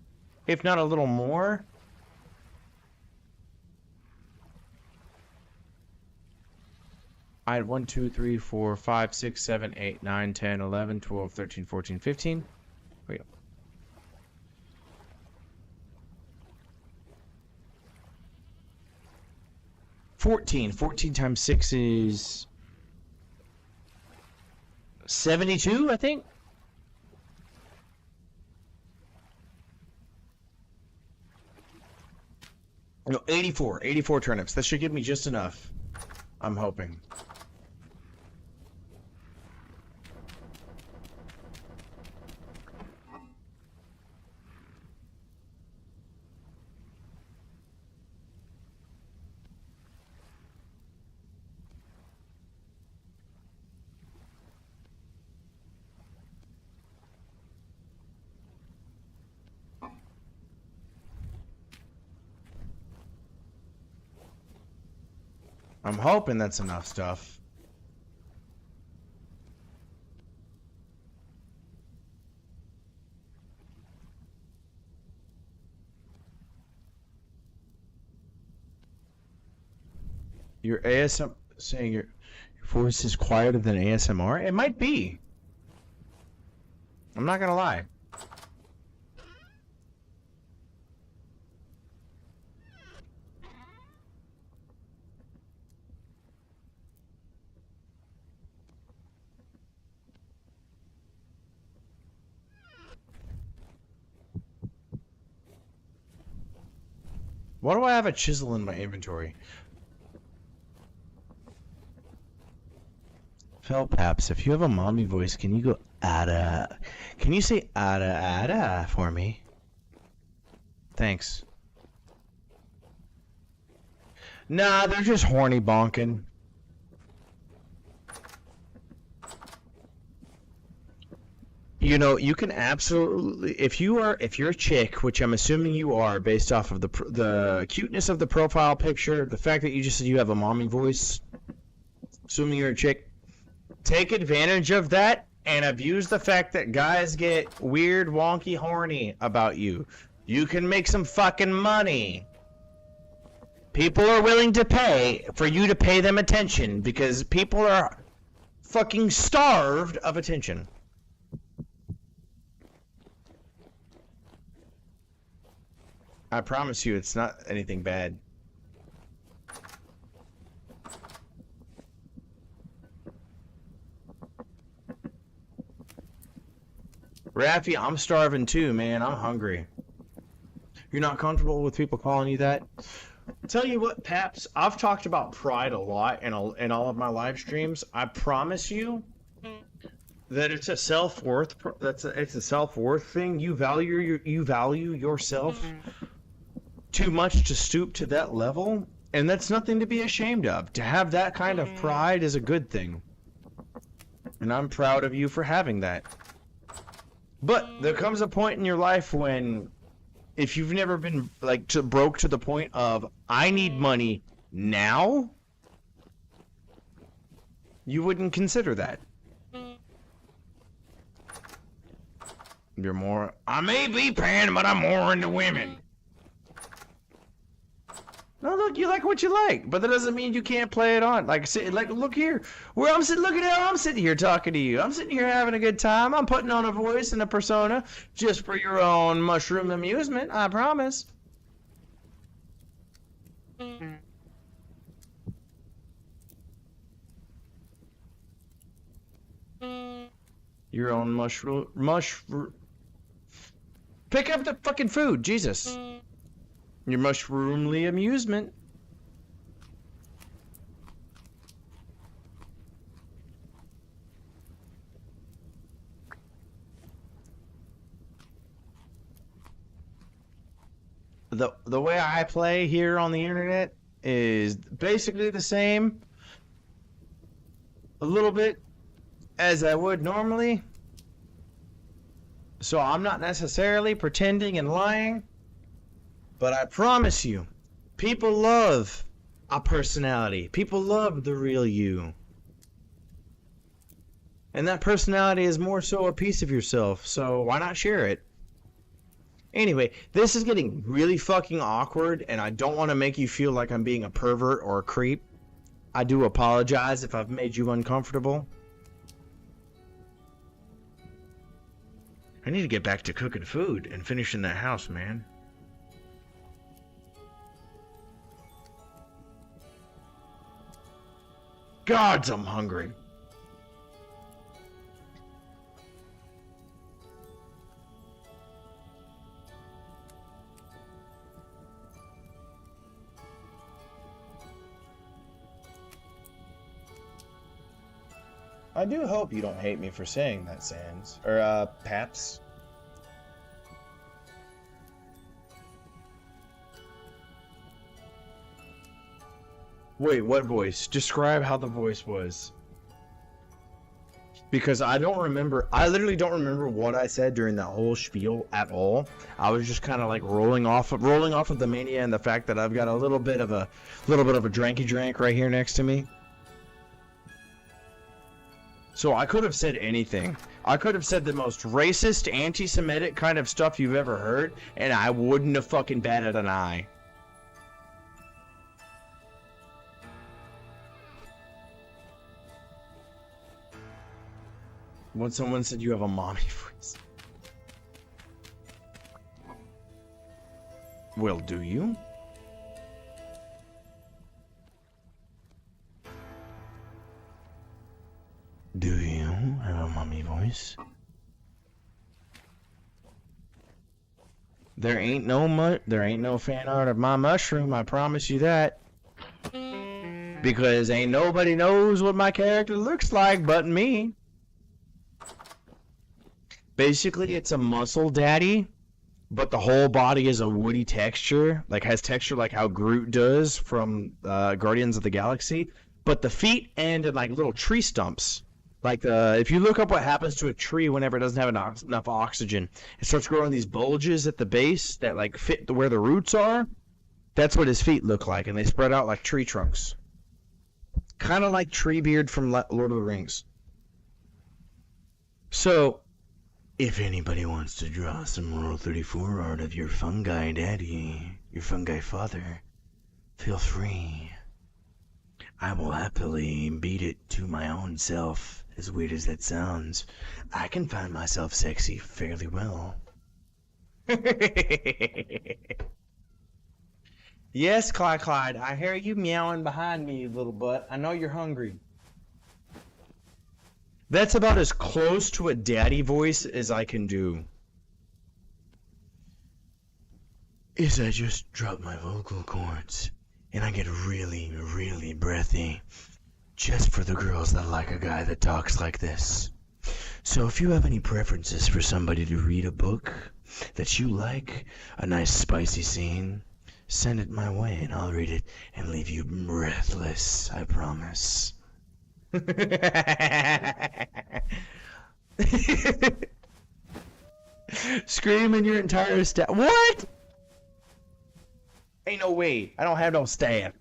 if not a little more. I had 1, 2, 3, 4, 5, 6, 7, 8, 9, 10, 11, 12, 13, 14, 15. Wait. 14. 14 times 6 is 72, I think. No, 84. 84 turnips. That should give me just enough. I'm hoping. I'm hoping that's enough stuff. Your ASM saying your voice is quieter than ASMR? It might be. I'm not gonna lie. Why do I have a chisel in my inventory? Paps, if you have a mommy voice, can you go ada? Can you say ada for me? Thanks. Nah, they're just horny bonking. You know, you can absolutely, if you're a chick, which I'm assuming you are, based off of the cuteness of the profile picture, the fact that you just said you have a mommy voice, assuming you're a chick, take advantage of that and abuse the fact that guys get weird, wonky, horny about you. You can make some fucking money. People are willing to pay for you to pay them attention because people are fucking starved of attention. I promise you it's not anything bad. Raffy, I'm starving too, man. I'm hungry. You're not comfortable with people calling you that? Tell you what, Paps, I've talked about pride a lot in all of my live streams. I promise you that it's a self-worth. It's a self-worth thing. You value yourself too much to stoop to that level, and that's nothing to be ashamed of. To have that kind of pride is a good thing, and I'm proud of you for having that. But there comes a point in your life when, if you've never been broke to the point of I need money now, you wouldn't consider that. You're more, I may be paying, but I'm more into women. No, look, you like what you like, but that doesn't mean you can't play it on. Like look here, where I'm sitting. Look at how I'm sitting here talking to you. I'm sitting here having a good time. I'm putting on a voice and a persona just for your own mushroom amusement. I promise. Your own mushroom. Pick up the fucking food, Jesus. Your mushroomly amusement. The way I play here on the internet is basically the same, a little bit, as I would normally. So I'm not necessarily pretending and lying. But I promise you, people love a personality. People love the real you. And that personality is more so a piece of yourself, so why not share it? Anyway, this is getting really fucking awkward, and I don't want to make you feel like I'm being a pervert or a creep. I do apologize if I've made you uncomfortable. I need to get back to cooking food and finishing that house, man. Gods, I'm hungry. I do hope you don't hate me for saying that, Sans. Or, Paps. Wait, what voice? Describe how the voice was. Because I literally don't remember what I said during that whole spiel at all. I was just kind of like rolling off of the mania and the fact that I've got a little bit of a dranky drank right here next to me. So I could have said anything. I could have said the most racist, anti-Semitic kind of stuff you've ever heard, and I wouldn't have fucking batted an eye. When someone said you have a mommy voice. Well, do you? Do you have a mommy voice? There ain't no fan art of my mushroom, I promise you that. Because ain't nobody knows what my character looks like but me. Basically, it's a muscle daddy, but the whole body is a woody texture, like has texture like how Groot does from Guardians of the Galaxy. But the feet end in like little tree stumps. Like if you look up what happens to a tree whenever it doesn't have enough oxygen, it starts growing these bulges at the base that like fit where the roots are. That's what his feet look like, and they spread out like tree trunks. Kind of like Treebeard from Lord of the Rings. So, if anybody wants to draw some Rule 34 art of your fungi daddy, your fungi father, feel free. I will happily beat it to my own self, as weird as that sounds. I can find myself sexy fairly well. Yes, Clyde, I hear you meowing behind me, you little butt. I know you're hungry. That's about as close to a daddy voice as I can do. Is I just drop my vocal cords and I get really, really breathy. Just for the girls that like a guy that talks like this. So if you have any preferences for somebody to read a book that you like, a nice spicy scene, send it my way and I'll read it and leave you breathless, I promise. Screaming your entire staff. What? Ain't no way. I don't have no staff.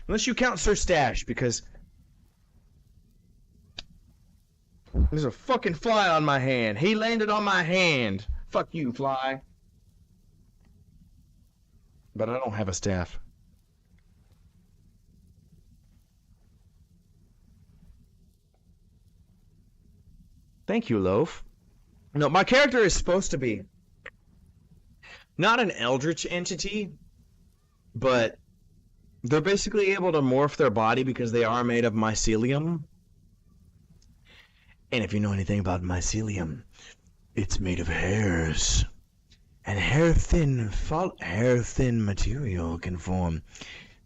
Unless you count Sir Stash, because there's a fucking fly on my hand. He landed on my hand. Fuck you, fly. But I don't have a staff. Thank you, Loaf. No, my character is supposed to be not an eldritch entity, but they're basically able to morph their body because they are made of mycelium. And if you know anything about mycelium, it's made of hairs. And hair-thin material can form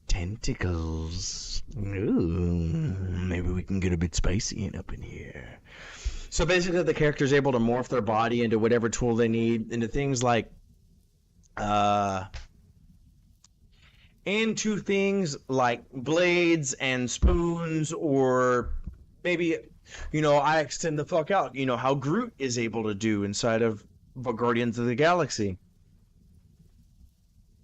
tentacles. Ooh, maybe we can get a bit spicy up in here. So basically, the character is able to morph their body into whatever tool they need, into things like, blades and spoons, or maybe, I extend the fuck out. You know how Groot is able to do inside of Guardians of the Galaxy.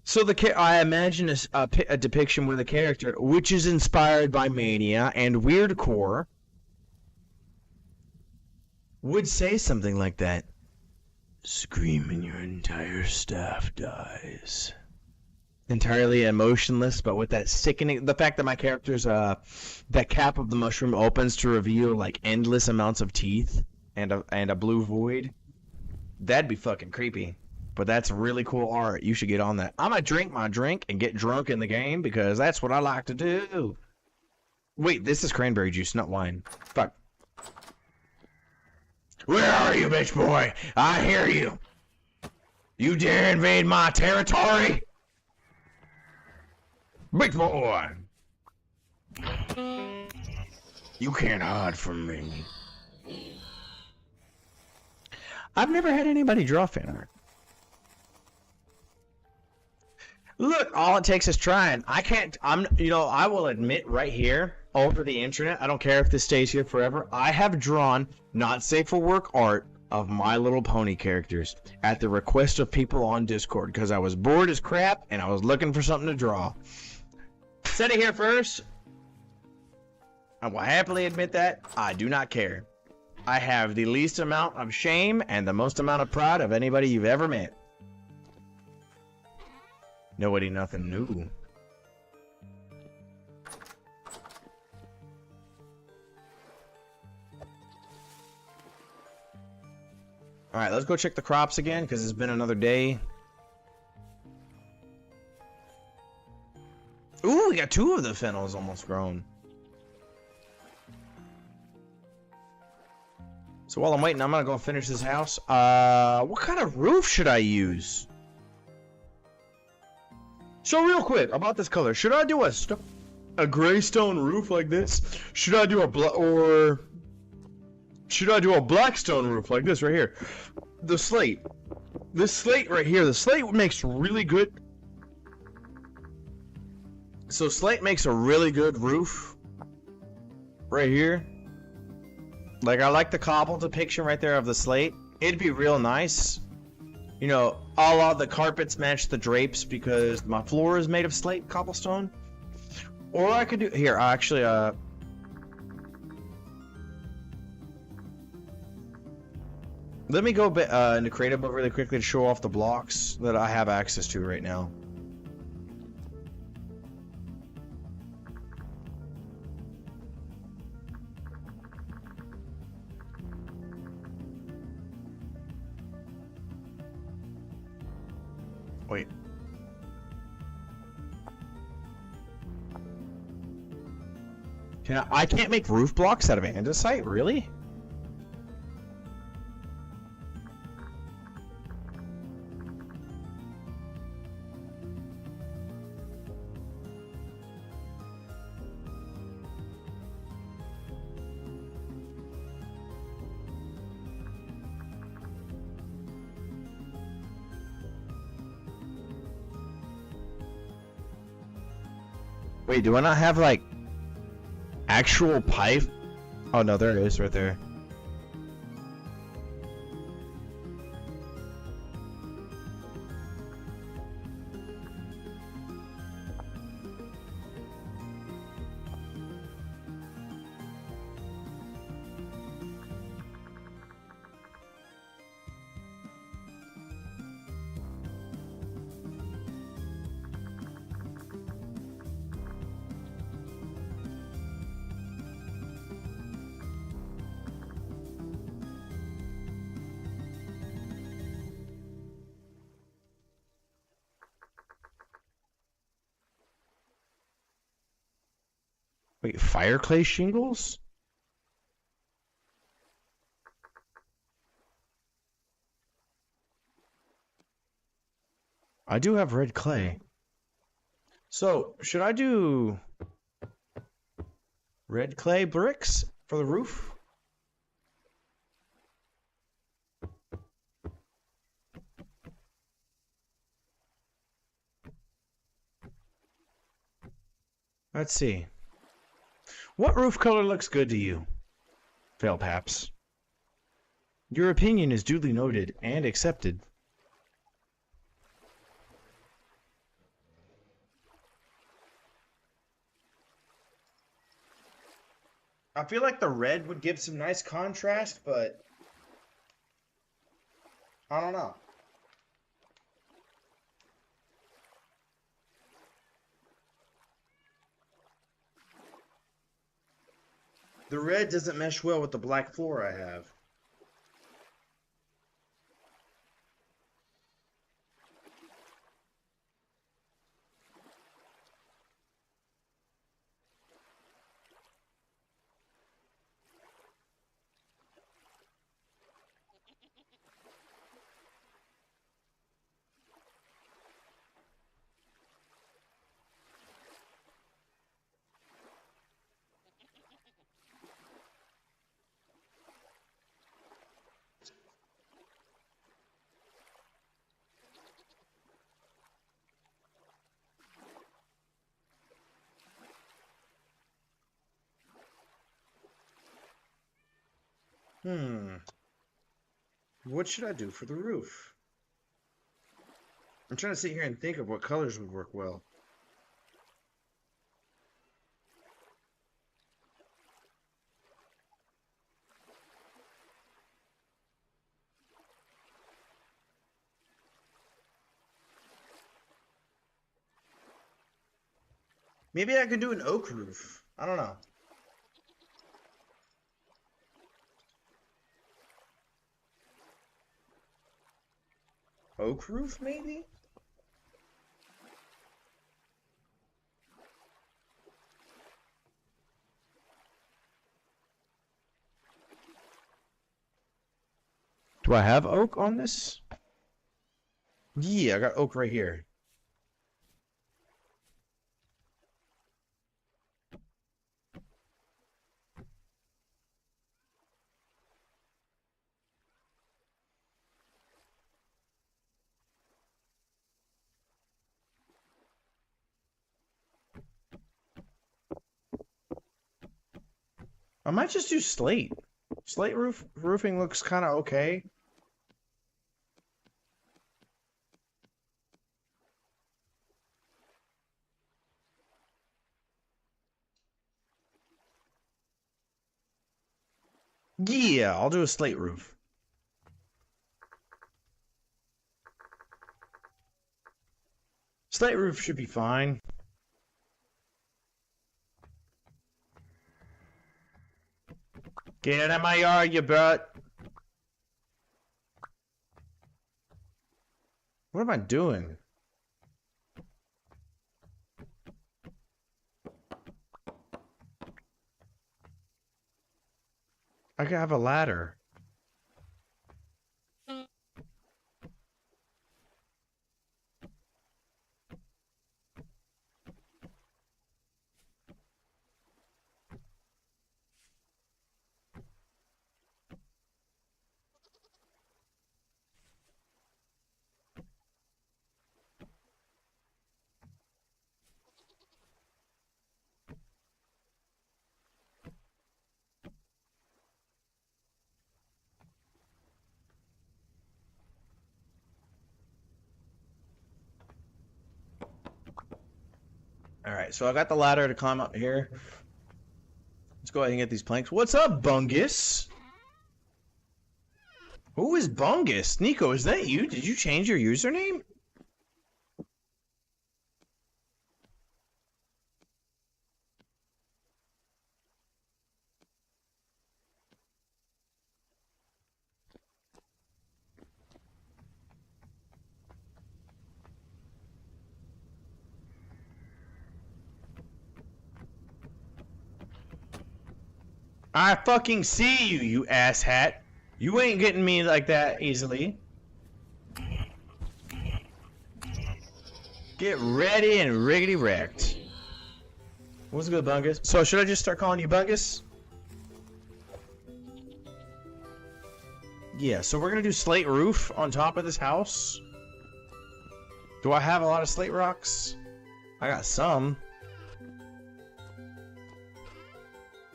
So I imagine a depiction with a character which is inspired by Mania and Weirdcore would say something like that. Scream and your entire staff dies. Entirely emotionless, but with that sickening, the fact that my character's that cap of the mushroom opens to reveal like endless amounts of teeth and a blue void. That'd be fucking creepy. But that's really cool art. You should get on that. I'm gonna drink my drink and get drunk in the game because that's what I like to do. Wait, this is cranberry juice, not wine. Fuck. Where are you, bitch boy? I hear you. You dare invade my territory? Bitch boy. You can't hide from me. I've never had anybody draw fan art. Look, all it takes is trying. I can't, I will admit right here over the internet, I don't care if this stays here forever, I have drawn not safe for work art of My Little Pony characters at the request of people on Discord because I was bored as crap and I was looking for something to draw. Said it here first. I will happily admit that I do not care. I have the least amount of shame and the most amount of pride of anybody you've ever met. Nobody, nothing new. Alright, let's go check the crops again, because it's been another day. Ooh, we got 2 of the fennels almost grown. So while I'm waiting, I'm gonna go finish this house. What kind of roof should I use? So real quick, about this color, should I do a gray stone roof like this? Should I do should I do a black stone roof like this right here? The slate. This slate right here, the slate makes really good. So slate makes a really good roof right here. Like, I like the cobble depiction right there of the slate. It'd be real nice. You know, a lot of the carpets match the drapes because my floor is made of slate cobblestone. Or I could do here. Actually, let me go into creative mode really quickly to show off the blocks that I have access to right now. Wait. I can't make roof blocks out of andesite, really? Wait, do I not have, like, actual pipe? Oh, no, there it is, right there. Wait, fire clay shingles? I do have red clay. So, should I do red clay bricks for the roof? Let's see. What roof color looks good to you? Fail Paps. Your opinion is duly noted and accepted. I feel like the red would give some nice contrast, but I don't know. The red doesn't mesh well with the black floor I have. What should I do for the roof? I'm trying to sit here and think of what colors would work well. Maybe I could do an oak roof. I don't know. Oak roof, maybe? Do I have oak on this? Yeah, I got oak right here. I might just do slate. Slate roofing looks kind of okay. Yeah, I'll do a slate roof. Slate roof should be fine. Get out of my yard, you brat. What am I doing? I could have a ladder. Alright, so I got the ladder to climb up here. Let's go ahead and get these planks. What's up, Bungus? Who is Bungus? Nico, is that you? Did you change your username? I fucking see you, you asshat. You ain't getting me like that easily. Get ready and riggedy wrecked. What's good, Bungus? So should I just start calling you Bungus? Yeah, so we're gonna do slate roof on top of this house. Do I have a lot of slate rocks? I got some.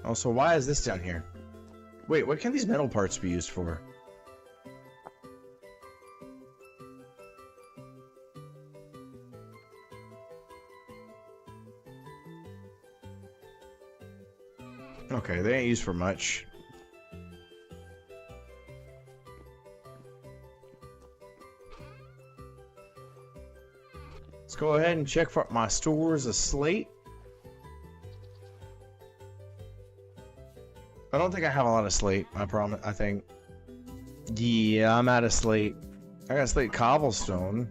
Also, why is this down here? Wait, what can these metal parts be used for? Okay, they ain't used for much. Let's go ahead and check for my stores of slate. I don't think I have a lot of slate, I promise. I think. Yeah, I'm out of slate. I got slate cobblestone.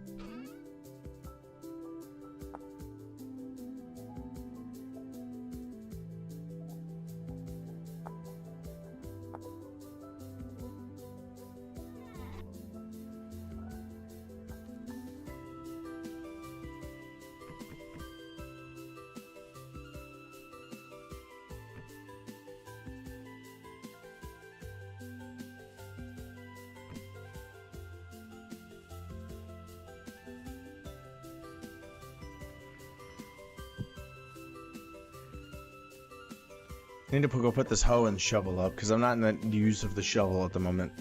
Need to go put this hoe and shovel up because I'm not in the use of the shovel at the moment.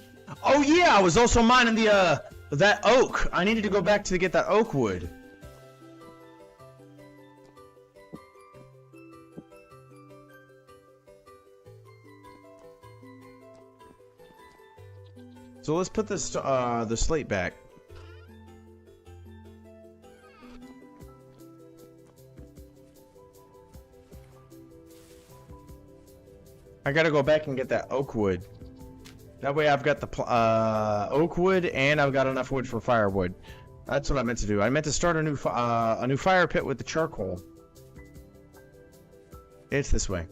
Oh yeah, I was also mining the that oak. I needed to go back to get that oak wood. So let's put this the slate back. I gotta go back and get that oak wood. That way I've got the oak wood and I've got enough wood for firewood. That's what I meant to do. I meant to start a new fire pit with the charcoal. It's this way.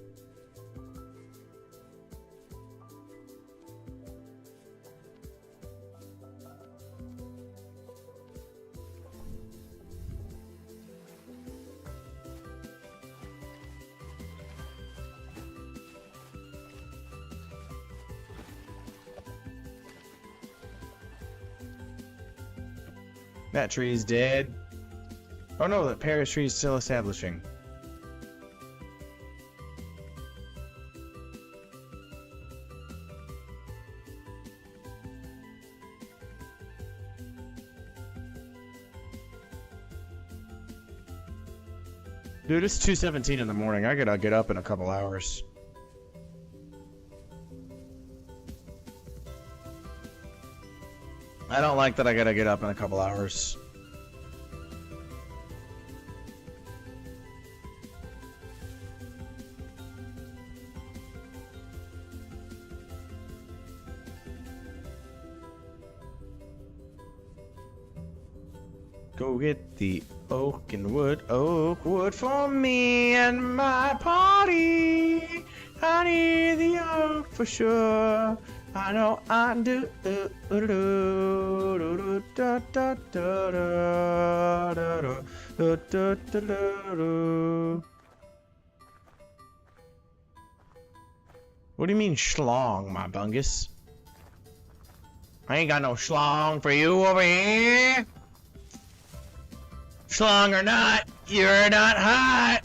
That tree is dead. Oh no, the Paris tree is still establishing. Dude, it's 2:17 in the morning. I gotta get up in a couple hours. I don't like that I gotta get up in a couple hours. Go get the oak wood for me and my party. I need the oak for sure. I know I do. What do you mean schlong, my bungus? I ain't got no schlong for you over here. Schlong or not, you're not hot.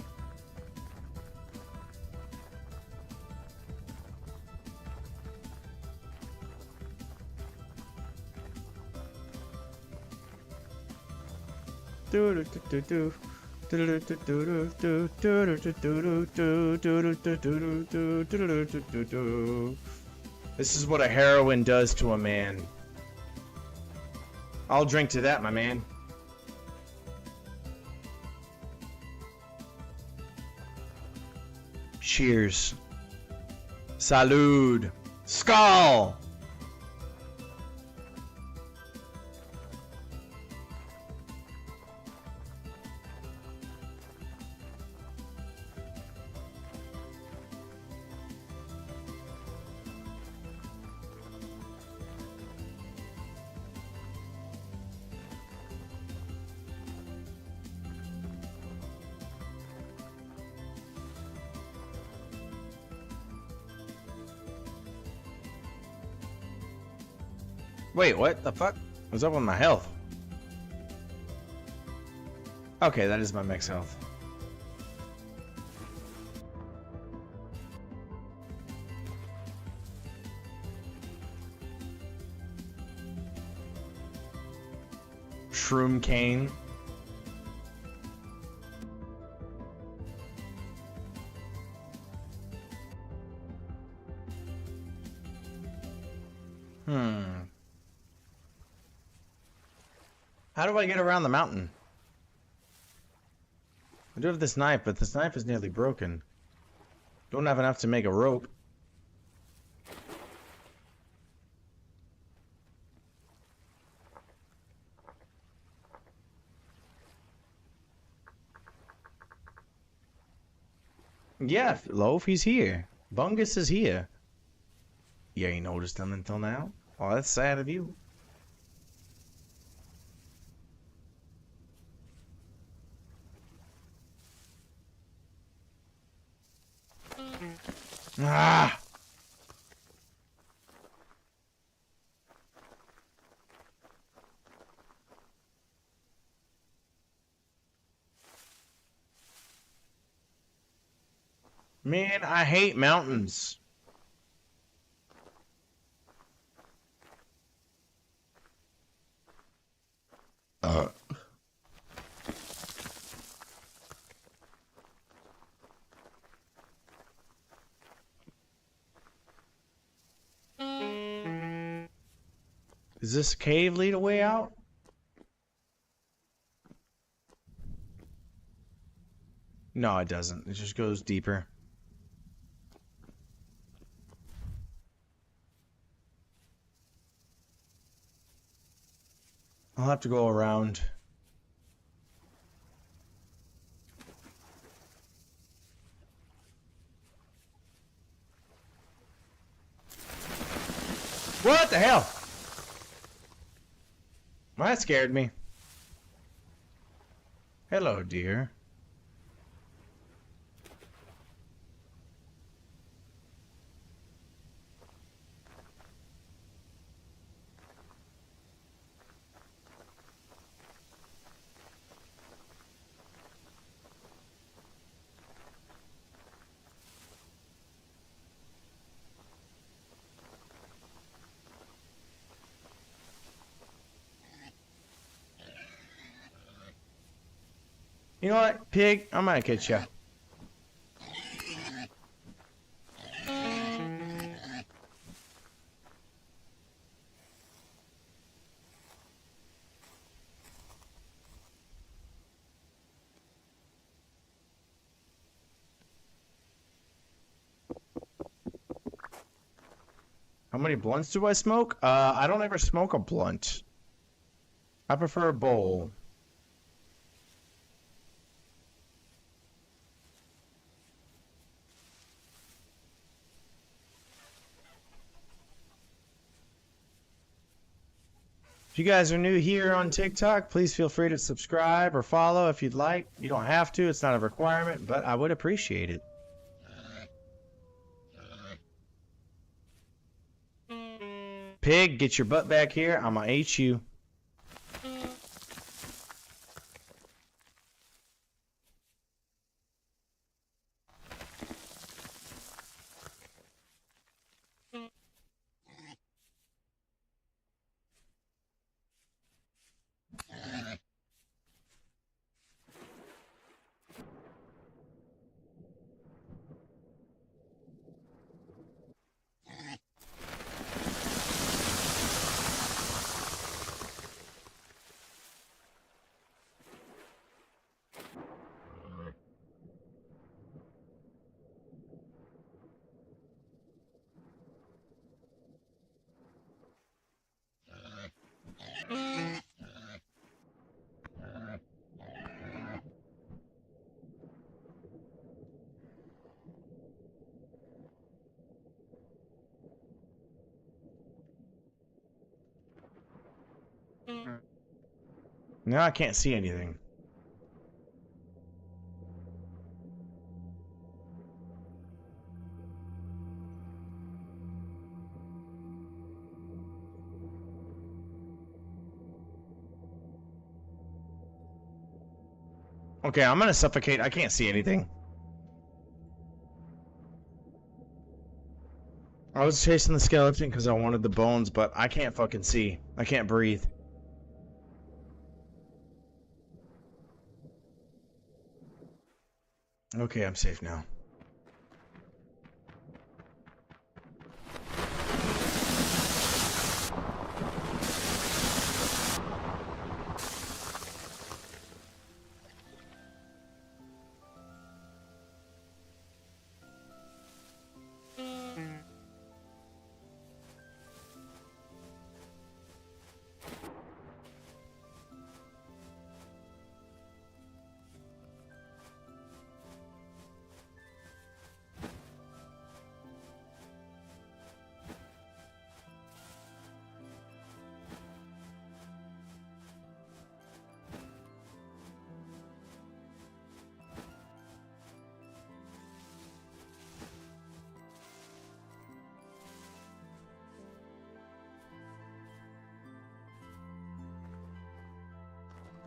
This is what a heroin does to a man. I'll drink to that, my man. Cheers. Salud. Skull. Wait, what the fuck? What's up with my health? Okay, that is my max health. Shroom cane. How do I get around the mountain? I do have this knife, but this knife is nearly broken. Don't have enough to make a rope. Yeah, Loaf, he's here. Bungus is here. You ain't noticed him until now? Oh, that's sad of you. Ah! Man, I hate mountains. Does this cave lead a way out? No, it doesn't. It just goes deeper. I'll have to go around. What the hell? Well, that scared me. Hello, dear. You know what, pig? I'm gonna catch you. How many blunts do I smoke? I don't ever smoke a blunt. I prefer a bowl. If you guys are new here on TikTok, please feel free to subscribe or follow if you'd like. You don't have to, it's not a requirement, but I would appreciate it. Pig, get your butt back here. I'm gonna eat you. Now I can't see anything. Okay, I'm gonna suffocate. I can't see anything. I was chasing the skeleton because I wanted the bones, but I can't fucking see. I can't breathe. Okay, I'm safe now.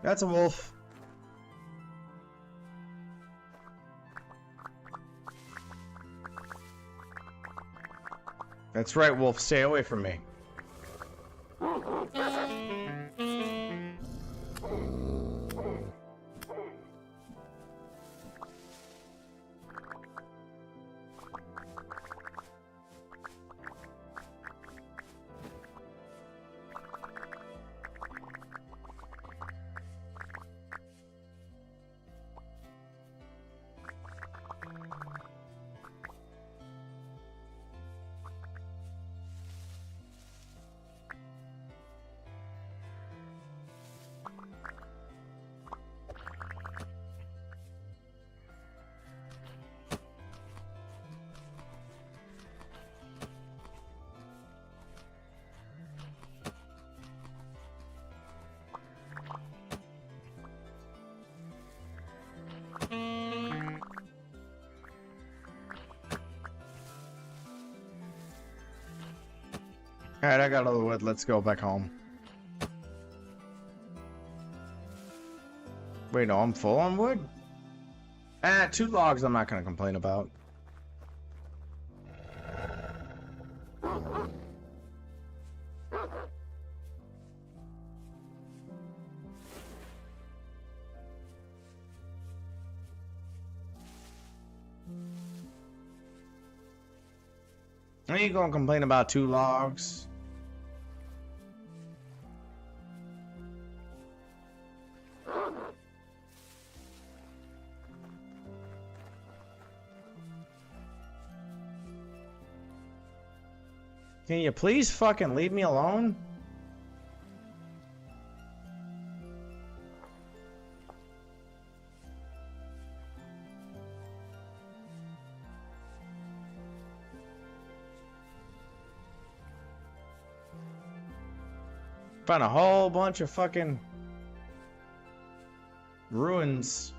That's a wolf. That's right, Wolf. Stay away from me. Alright, I got all the wood. Let's go back home. Wait, no, I'm full on wood? 2 logs I'm not gonna complain about. Are you gonna complain about 2 logs? Can you please fucking leave me alone? Found a whole bunch of fucking ruins.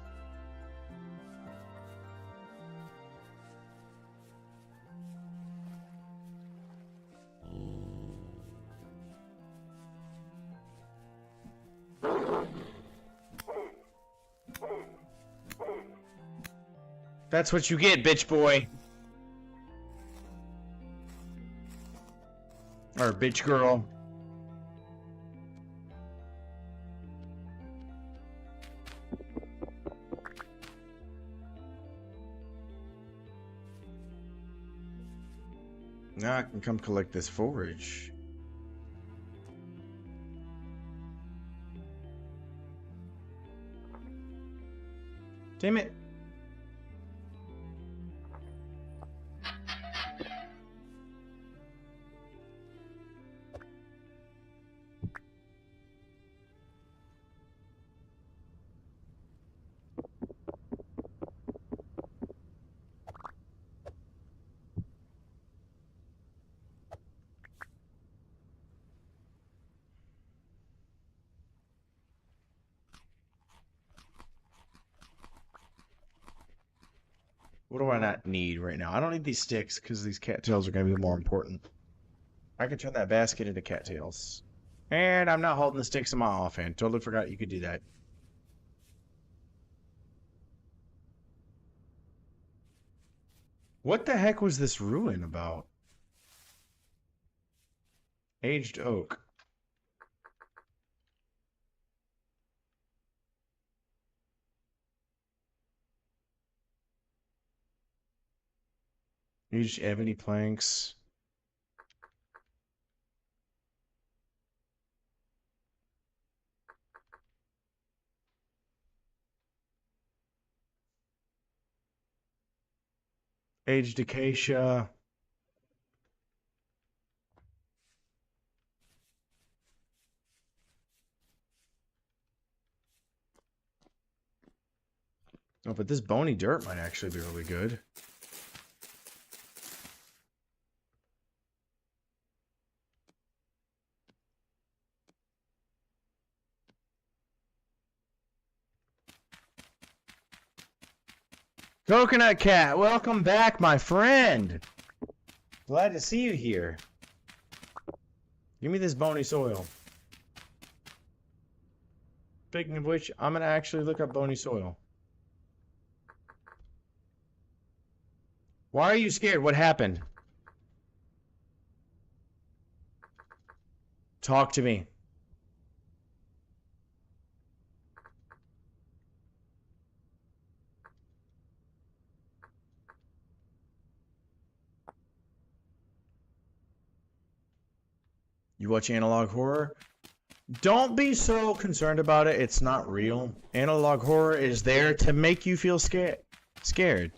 That's what you get, bitch boy. Or bitch girl. Now I can come collect this forage. Damn it. What do I not need right now? I don't need these sticks because these cattails are going to be more important. I can turn that basket into cattails. And I'm not holding the sticks in my offhand. Totally forgot you could do that. What the heck was this ruin about? Aged oak. Aged ebony planks. Aged acacia. Oh, but this bony dirt might actually be really good. Coconut Cat, welcome back, my friend. Glad to see you here. Give me this bony soil. Speaking of which, I'm gonna actually look up bony soil. Why are you scared? What happened? Talk to me. You watch analog horror? Don't be so concerned about it. It's not real. Analog horror is there to make you feel scared.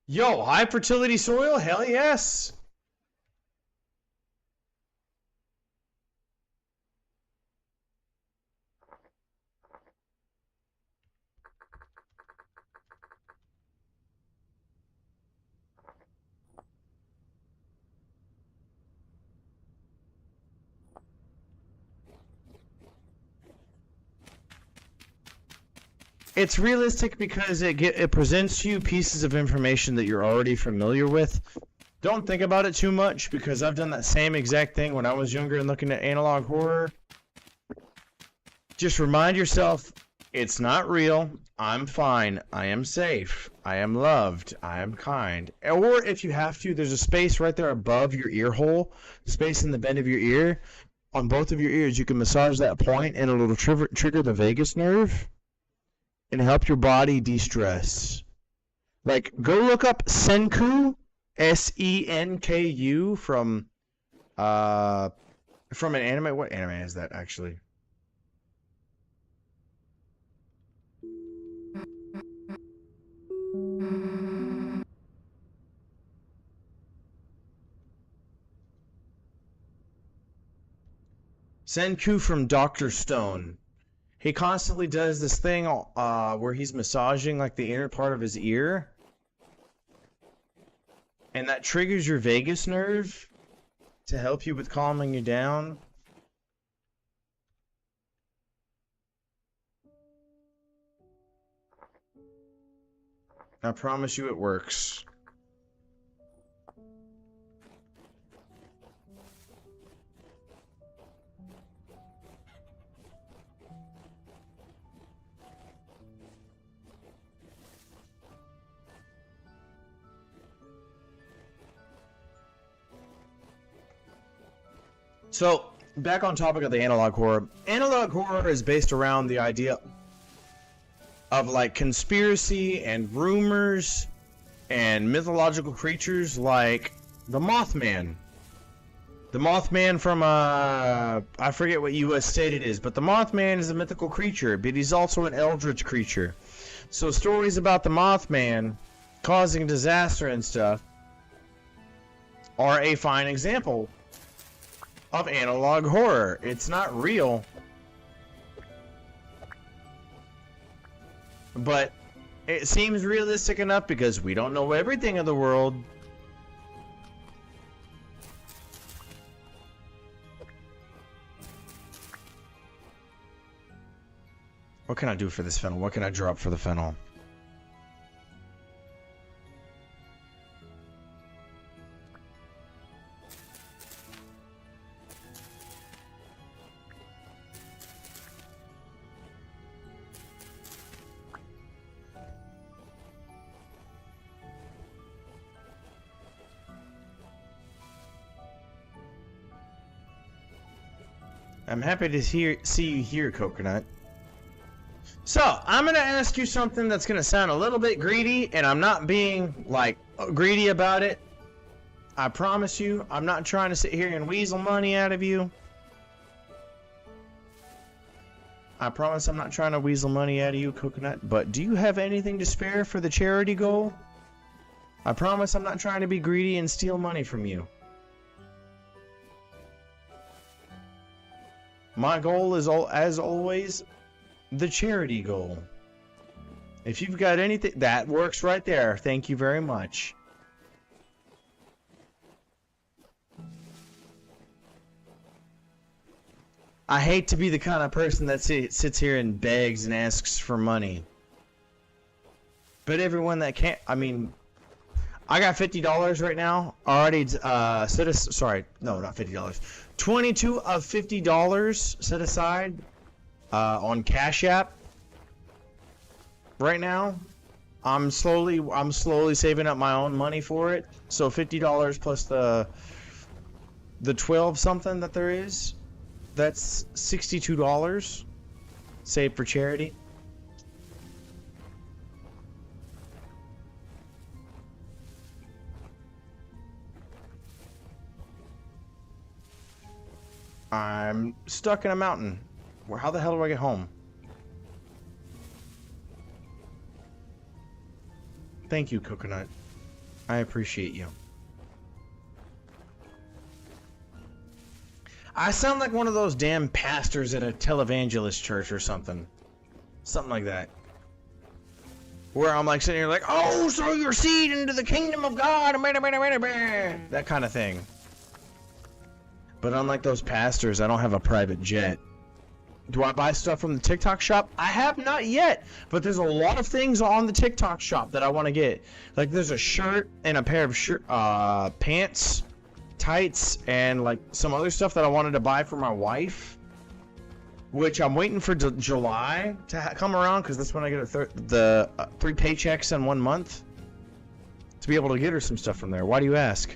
Yo, high fertility soil? Hell yes. It's realistic because it presents you pieces of information that you're already familiar with. Don't think about it too much because I've done that same exact thing when I was younger and looking at analog horror. Just remind yourself, it's not real. I'm fine. I am safe. I am loved. I am kind. Or if you have to, there's a space right there above your ear hole, space in the bend of your ear. On both of your ears, you can massage that point and it'll trigger the vagus nerve and help your body de-stress. Like, go look up Senku, Senku, from an anime. What anime is that, actually? Senku from Dr. Stone. He constantly does this thing where he's massaging like the inner part of his ear. And that triggers your vagus nerve to help you with calming you down. I promise you it works. So, back on topic of the analog horror. Analog horror is based around the idea of like conspiracy and rumors and mythological creatures like the Mothman. The Mothman from, I forget what U.S. state it is, but the Mothman is a mythical creature, but he's also an eldritch creature. So stories about the Mothman causing disaster and stuff are a fine example of analog horror. It's not real, but it seems realistic enough because we don't know everything in the world. What can I do for this fennel? What can I drop for the fennel? I'm happy to see you here, Coconut. So, I'm going to ask you something that's going to sound a little bit greedy, and I'm not being, like, greedy about it. I promise you, I'm not trying to sit here and weasel money out of you. I promise I'm not trying to weasel money out of you, Coconut, but do you have anything to spare for the charity goal? I promise I'm not trying to be greedy and steal money from you. My goal is, as always, the charity goal. If you've got anything, that works right there. Thank you very much. I hate to be the kind of person that sits here and begs and asks for money. But everyone that can't, I mean, I got $50 right now already. Sorry, no, not $50. 22 of $50 set aside on Cash App right now. I'm slowly saving up my own money for it. So $50 plus the 12 something that there is, that's $62 saved for charity. I'm stuck in a mountain. How the hell do I get home? Thank you, Coconut. I appreciate you. I sound like one of those damn pastors at a televangelist church or something. Something like that. Where I'm like sitting here like, oh, sow your seed into the kingdom of God. That kind of thing. But unlike those pastors, I don't have a private jet. Do I buy stuff from the TikTok shop? I have not yet, but there's a lot of things on the TikTok shop that I want to get. Like there's a shirt and a pair of pants, tights, and like some other stuff that I wanted to buy for my wife, which I'm waiting for July to come around because that's when I get the 3 paychecks in 1 month to be able to get her some stuff from there. Why do you ask?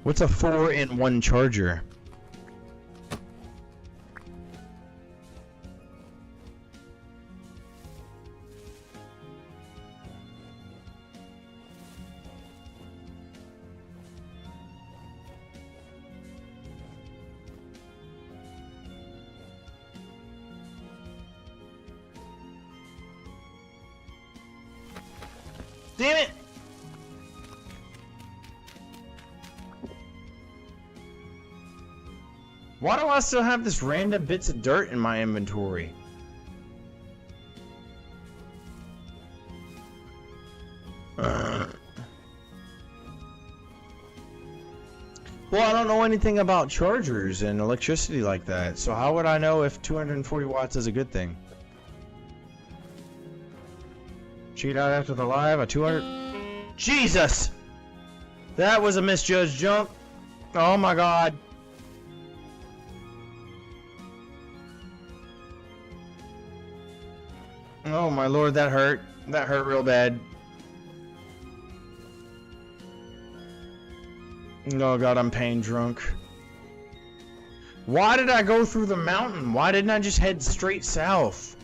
What's a 4-in-1 charger? Damn it! Why do I still have this random bits of dirt in my inventory? Well, I don't know anything about chargers and electricity like that, so how would I know if 240 watts is a good thing? Cheat out after the live, a 200... Jesus! That was a misjudged jump. Oh my god. Oh my lord, that hurt. That hurt real bad. Oh god, I'm pain drunk. Why did I go through the mountain? Why didn't I just head straight south?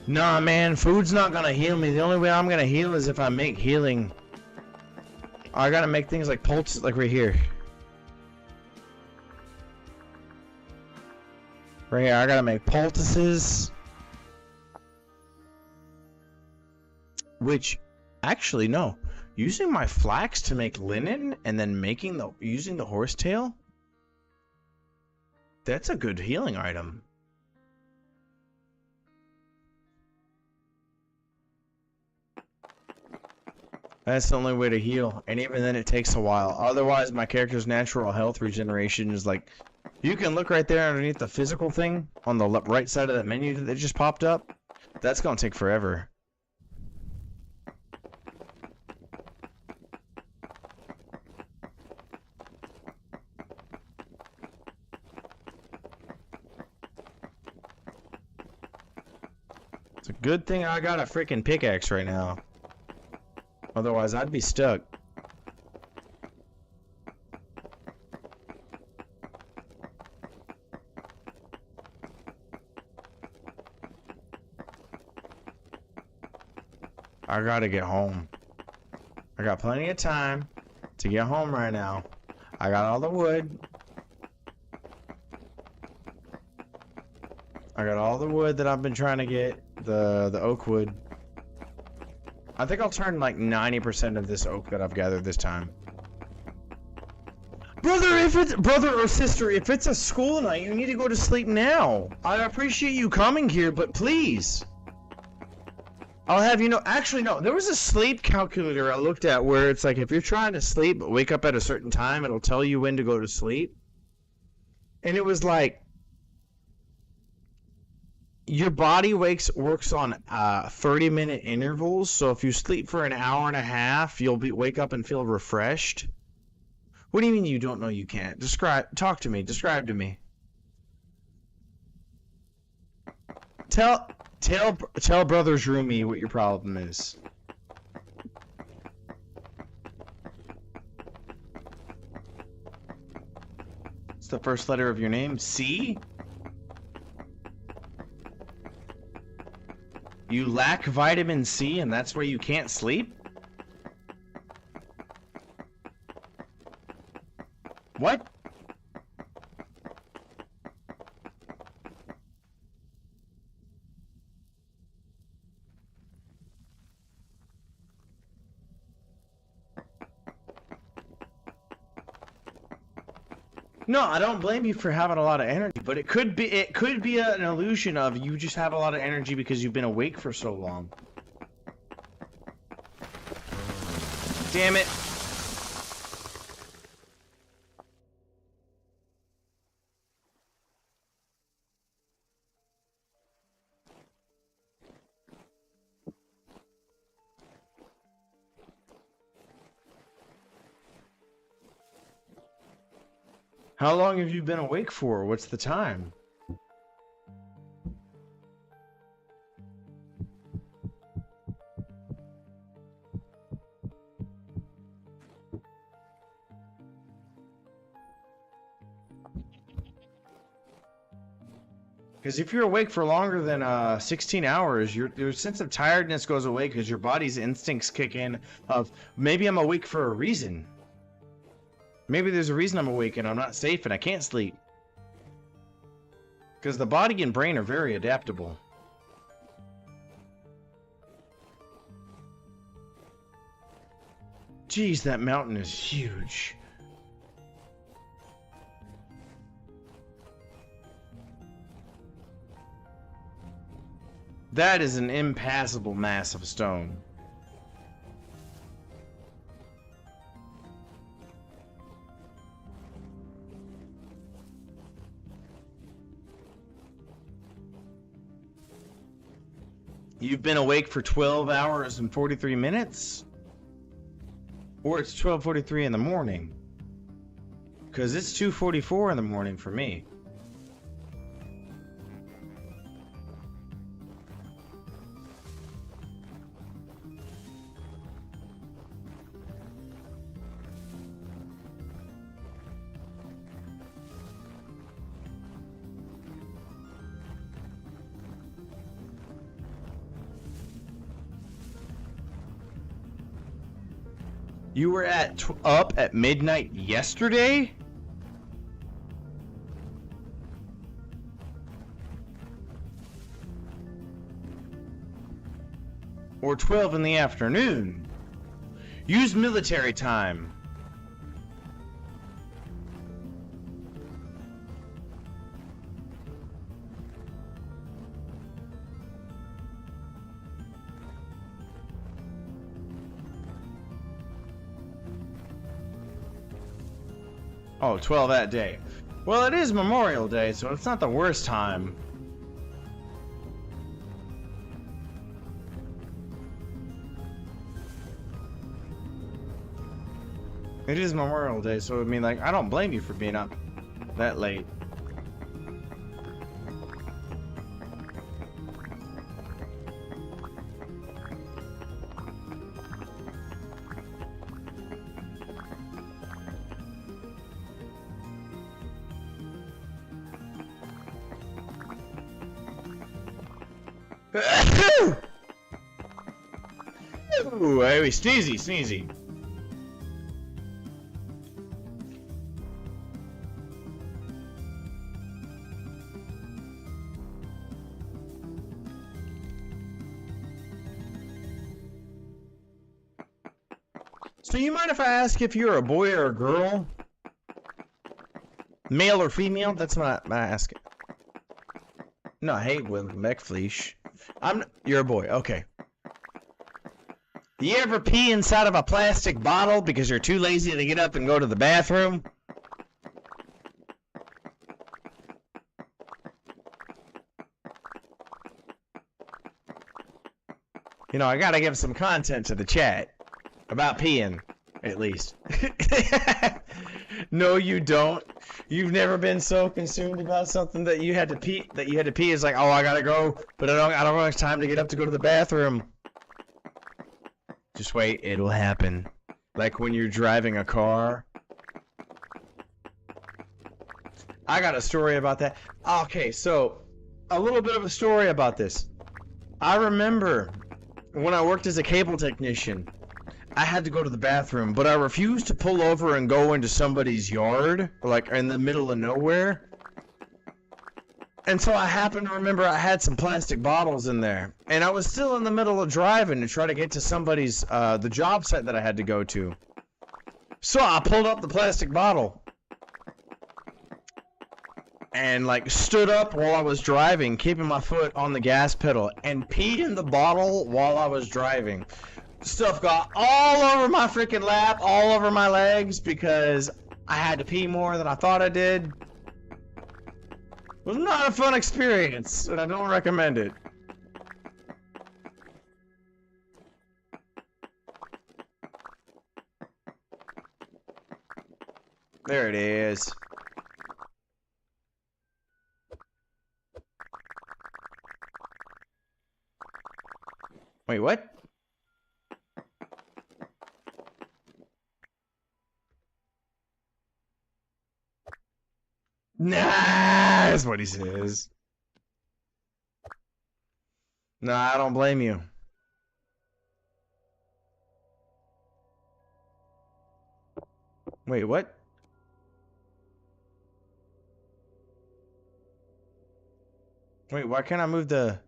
Nah, man, food's not gonna heal me. The only way I'm gonna heal is if I make healing. I gotta make things like poultices, like right here. Right here, I gotta make poultices. Which, actually, no. Using my flax to make linen and then using the horsetail? That's a good healing item. That's the only way to heal, and even then it takes a while. Otherwise, my character's natural health regeneration is like... You can look right there underneath the physical thing on the right side of that menu that just popped up. That's gonna take forever. It's a good thing I got a freaking pickaxe right now. Otherwise, I'd be stuck. I gotta get home. I got plenty of time to get home right now. I got all the wood. I got all the wood that I've been trying to get. The oak wood. I think I'll turn like 90% of this oak that I've gathered this time. Brother or sister, if it's a school night, you need to go to sleep now. I appreciate you coming here, but please. I'll have you know, actually no, there was a sleep calculator I looked at where it's like if you're trying to sleep but wake up at a certain time, it'll tell you when to go to sleep. And it was like your body works on 30-minute intervals, so if you sleep for an hour and a half, you'll wake up and feel refreshed. What do you mean you don't know you can't? Talk to me. Describe to me. Tell Brother Zhroomy what your problem is. It's the first letter of your name, C? You lack vitamin C and that's why you can't sleep? What? No, I don't blame you for having a lot of energy, but it could be an illusion of you just have a lot of energy because you've been awake for so long. Damn it. How long have you been awake for? What's the time? Because if you're awake for longer than 16 hours, your sense of tiredness goes away because your body's instincts kick in of, maybe I'm awake for a reason. Maybe there's a reason I'm awake and I'm not safe and I can't sleep. Because the body and brain are very adaptable. Jeez, that mountain is huge. That is an impassable mass of stone. You've been awake for 12 hours and 43 minutes? Or it's 12:43 in the morning? Because it's 2:44 in the morning for me. You were up at midnight yesterday? Or 12 in the afternoon? Use military time. Oh, 12 that day. Well, it is Memorial Day, so it's not the worst time. It is Memorial Day, so I mean, like, I don't blame you for being up that late. Ooh, hey, sneezy. So you mind if I ask if you're a boy or a girl? Male or female? That's what I ask. No, hey, Will McFleesh. You're a boy, okay. You ever pee inside of a plastic bottle because you're too lazy to get up and go to the bathroom? You know, I gotta give some content to the chat. About peeing, at least. No, you don't. You've never been so consumed about something that you had to pee. It's like, oh, I gotta go, but I don't have time to get up to go to the bathroom. Just wait, it'll happen. Like when you're driving a car. I got a story about that. Okay, so a little bit of a story about this. I remember when I worked as a cable technician, I had to go to the bathroom, but I refused to pull over and go into somebody's yard, like in the middle of nowhere. And so I happened to remember I had some plastic bottles in there, and I was still in the middle of driving to try to get to somebody's, the job site that I had to go to. So I pulled up the plastic bottle and like stood up while I was driving, keeping my foot on the gas pedal, and peed in the bottle while I was driving. Stuff got all over my freaking lap, all over my legs, because I had to pee more than I thought I did. It was not a fun experience, and I don't recommend it. There it is. Wait, what? Nah, that's what he says. Nah, I don't blame you. Wait, what? Wait, why can't I move the...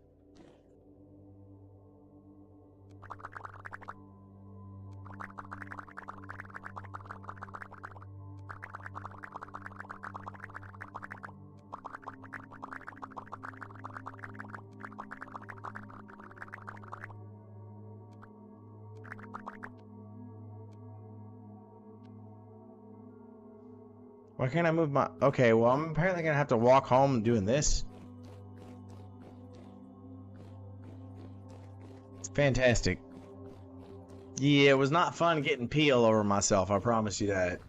Why can't I move my... Okay, well, I'm apparently gonna have to walk home doing this. Fantastic. Yeah, it was not fun getting pee all over myself, I promise you that.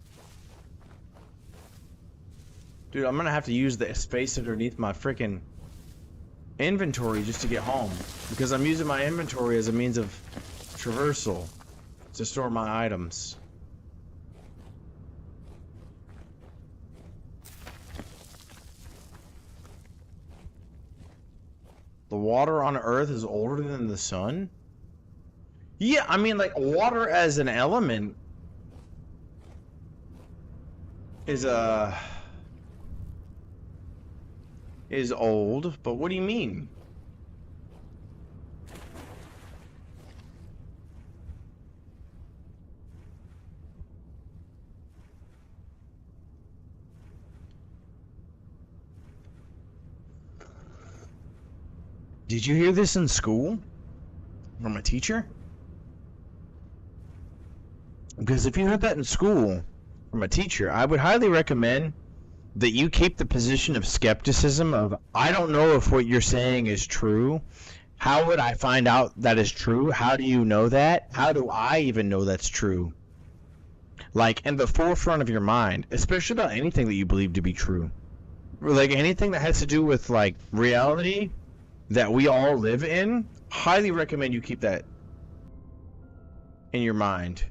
Dude, I'm gonna have to use the space underneath my freaking inventory just to get home. Because I'm using my inventory as a means of traversal to store my items. The water on Earth is older than the sun? Yeah, I mean, like, water as an element is old, but what do you mean? Did you hear this in school? From a teacher? Because if you heard that in school from a teacher, I would highly recommend that you keep the position of skepticism of, I don't know if what you're saying is true. How would I find out that is true? How do you know that? How do I even know that's true? Like, in the forefront of your mind, especially about anything that you believe to be true. Like, anything that has to do with, like, reality that we all live in, highly recommend you keep that in your mind.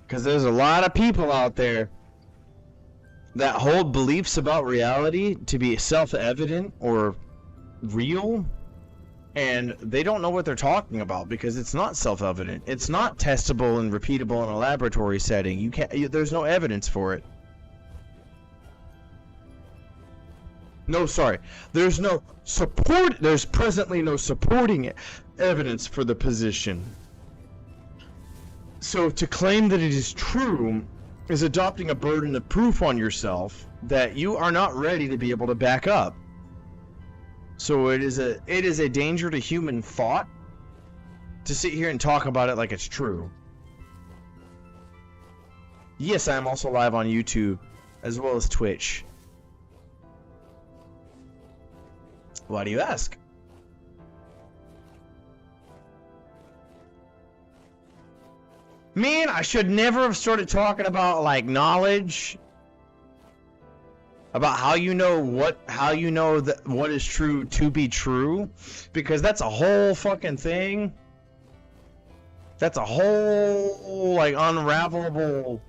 Because there's a lot of people out there that hold beliefs about reality to be self-evident or real, and they don't know what they're talking about because it's not self-evident. It's not testable and repeatable in a laboratory setting. You can't. There's no evidence for it. No, sorry. There's presently no supporting evidence for the position. So to claim that it is true is adopting a burden of proof on yourself that you are not ready to be able to back up. So it is a danger to human thought to sit here and talk about it like it's true. Yes, I am also live on YouTube as well as Twitch. Why do you ask? Man, I should never have started talking about like knowledge, about how you know what is true to be true, because that's a whole fucking thing. That's a whole like unravelable,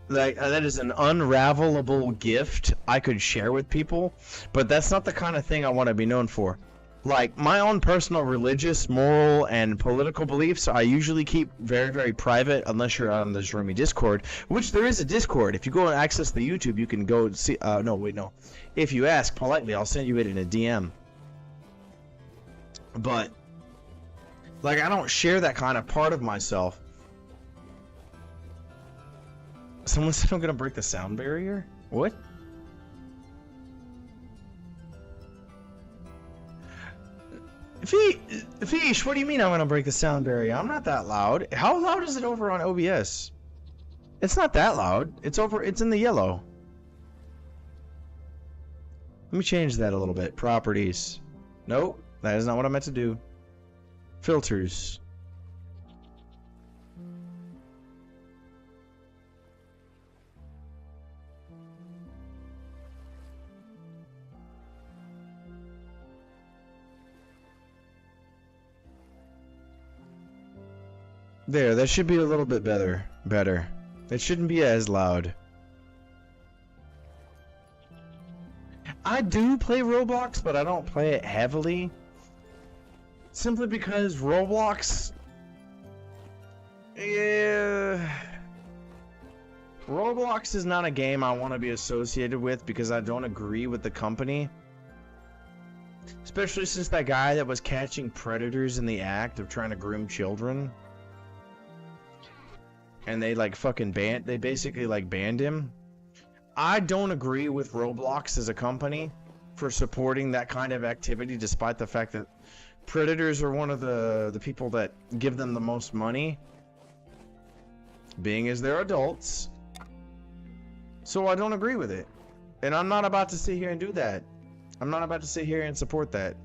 like that is an unravelable gift I could share with people, but that's not the kind of thing I want to be known for. Like, my own personal religious, moral, and political beliefs, I usually keep very, very private unless you're on the Zhroomy Discord, which there is a Discord. If you go and access the YouTube, you can go see... no, wait, no. If you ask politely, I'll send you it in a DM. But, like, I don't share that kind of part of myself. Someone said I'm gonna break the sound barrier? What? Fish, what do you mean I'm gonna break the sound barrier? I'm not that loud. How loud is it over on OBS? It's not that loud. It's in the yellow. Let me change that a little bit. Properties. Nope, that is not what I meant to do. Filters. There, that should be a little bit better. It shouldn't be as loud. I do play Roblox, but I don't play it heavily. Simply because Roblox... Yeah... Roblox is not a game I want to be associated with because I don't agree with the company. Especially since that guy that was catching predators in the act of trying to groom children. And they like fucking they basically like banned him. I don't agree with Roblox as a company for supporting that kind of activity, despite the fact that predators are one of the people that give them the most money, being as they're adults. So I don't agree with it, and I'm not about to sit here and do that. I'm not about to sit here and support that.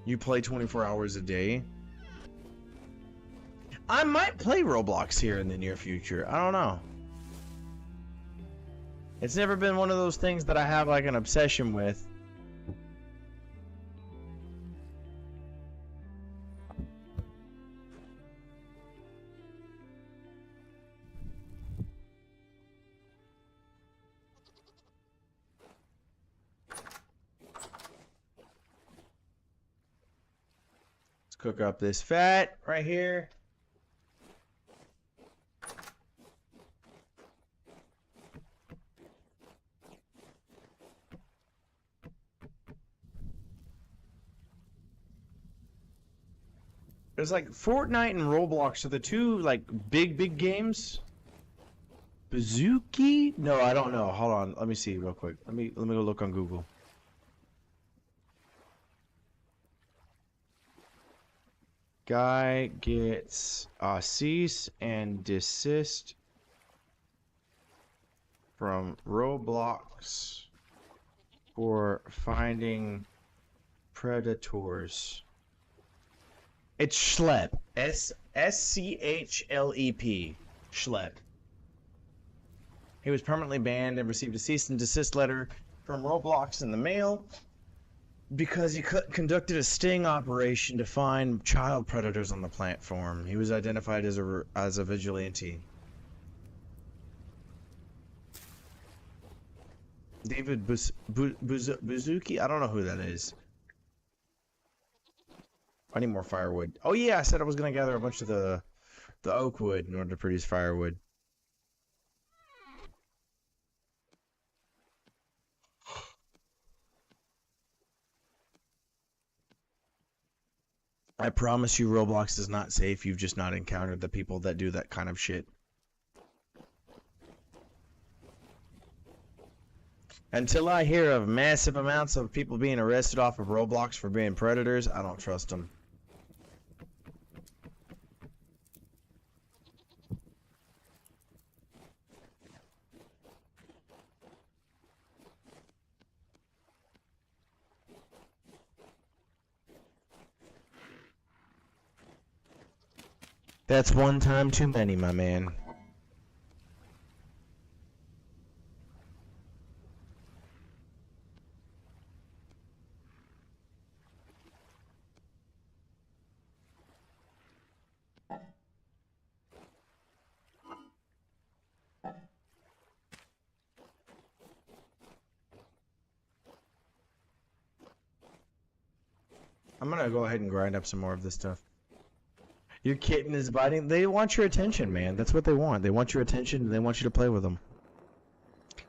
You play 24 hours a day? I might play Roblox here in the near future. I don't know. It's never been one of those things that I have like an obsession with. Cook up this fat right here. There's like Fortnite and Roblox are the two like big games. Bazooki? No, I don't know. Hold on. Let me see real quick. Let me go look on Google. Guy gets cease and desist from Roblox for finding predators. It's Schlep. S-C-H-L-E-P. Schlep. He was permanently banned and received a cease and desist letter from Roblox in the mail because he conducted a sting operation to find child predators on the platform. He was identified as a vigilante. David Buzuki? I don't know who that is. I need more firewood. Oh yeah, I said I was gonna gather a bunch of the oak wood in order to produce firewood. I promise you Roblox is not safe. You've just not encountered the people that do that kind of shit. Until I hear of massive amounts of people being arrested off of Roblox for being predators, I don't trust them. That's one time too many, my man. I'm gonna go ahead and grind up some more of this stuff. Your kitten is biting. They want your attention, man. That's what they want. They want your attention, and they want you to play with them.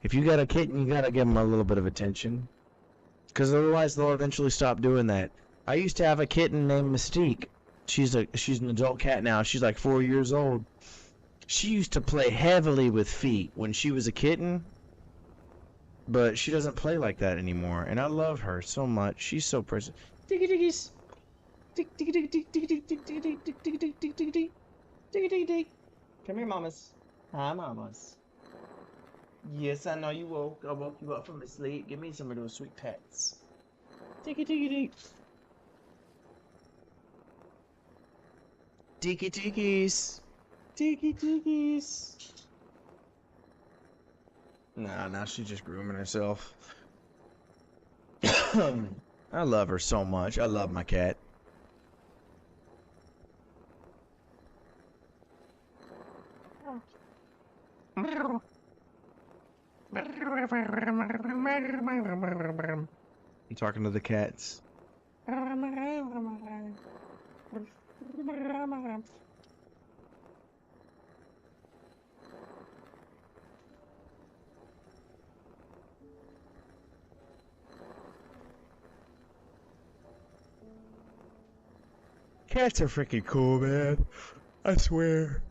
If you got a kitten, you gotta give them a little bit of attention. Because otherwise, they'll eventually stop doing that. I used to have a kitten named Mystique. She's an adult cat now. She's like 4 years old. She used to play heavily with feet when she was a kitten. But she doesn't play like that anymore. And I love her so much. She's so precious. Diggy diggies. Dig dig dig dig dig dig dig dig dig dig dig dig dig dig dig dig dig dig. Come here, mamas. Hi, mamas. Yes, I know you woke. I woke you up from the sleep. Give me some of those sweet pets. Diggy diggy dig. Diggy diggies. Diggy diggies. Nah, now she's just grooming herself. I love her so much. I love my cat. I'm talking to the cats. Cats are freaking cool, man. I swear.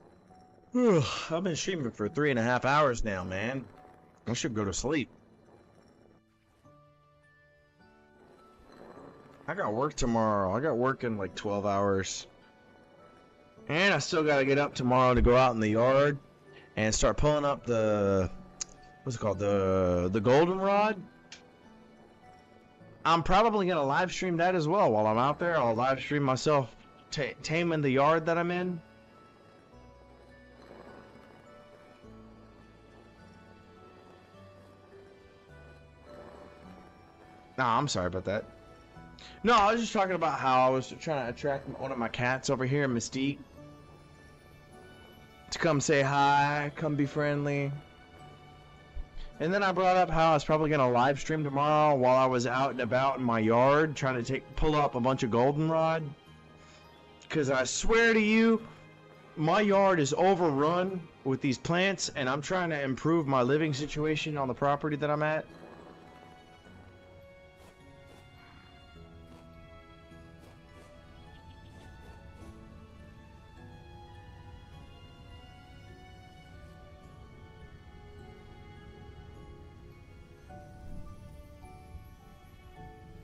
Ugh, I've been streaming for 3.5 hours now, man. I should go to sleep. I got work tomorrow. I got work in like 12 hours. And I still gotta get up tomorrow to go out in the yard and start pulling up the, what's it called? The goldenrod. I'm probably gonna live stream that as well while I'm out there. I'll live stream myself taming the yard that I'm in. Nah, I'm sorry about that. No, I was just talking about how I was trying to attract one of my cats over here, Mystique, to come say hi, come be friendly. And then I brought up how I was probably going to live stream tomorrow while I was out and about in my yard trying to pull up a bunch of goldenrod. Because I swear to you, my yard is overrun with these plants, and I'm trying to improve my living situation on the property that I'm at.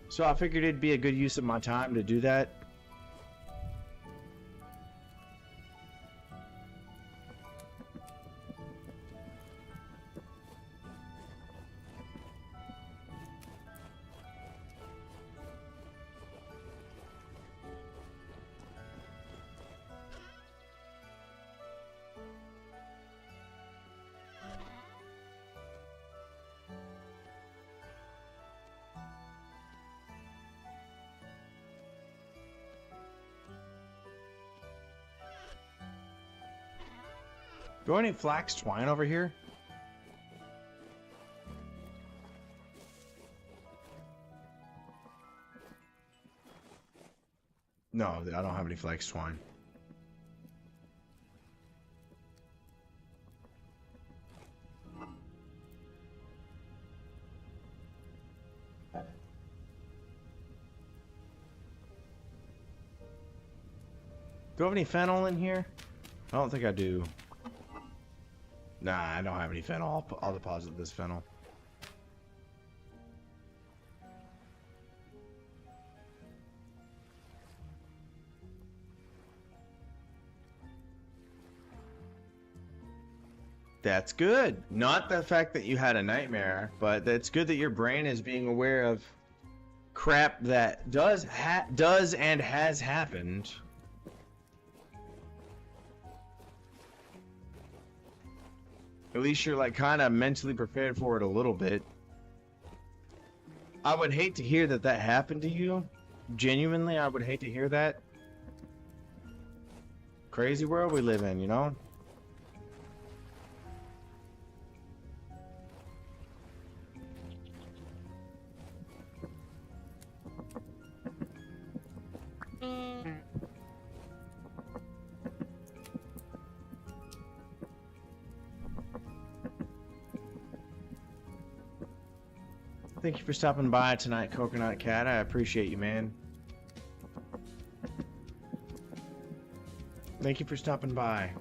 So I figured it'd be a good use of my time to do that. Do any flax twine over here? No, I don't have any flax twine. Do I have any fennel in here? I don't think I do. Nah, I don't have any fennel. I'll deposit this fennel. That's good. Not the fact that you had a nightmare, but it's good that your brain is being aware of crap that does and has happened. At least you're like kind of mentally prepared for it a little bit. I would hate to hear that that happened to you. Genuinely, I would hate to hear that. Crazy world we live in, you know? Thank you for stopping by tonight, Coconut Cat. I appreciate you, man. Thank you for stopping by.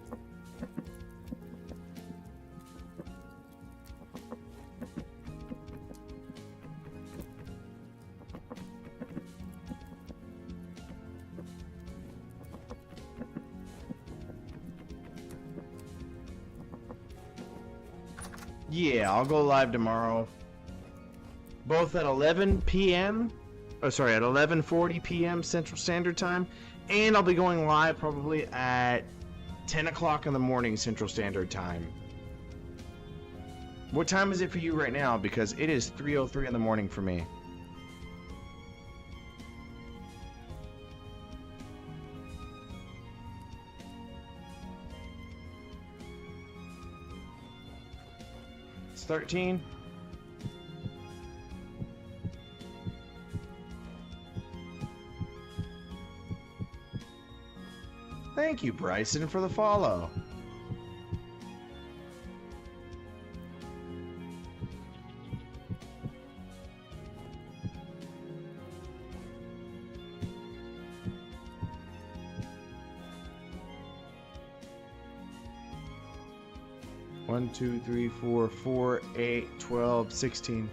Yeah, I'll go live tomorrow. Both at 11 p.m. Oh, sorry, at 11:40 p.m. Central Standard Time, and I'll be going live probably at 10 o'clock in the morning Central Standard Time. What time is it for you right now? Because it is 3:03 in the morning for me. It's 13. Thank you, Bryson, for the follow. One, 2, 3, 4, 4, 8, 12, 16,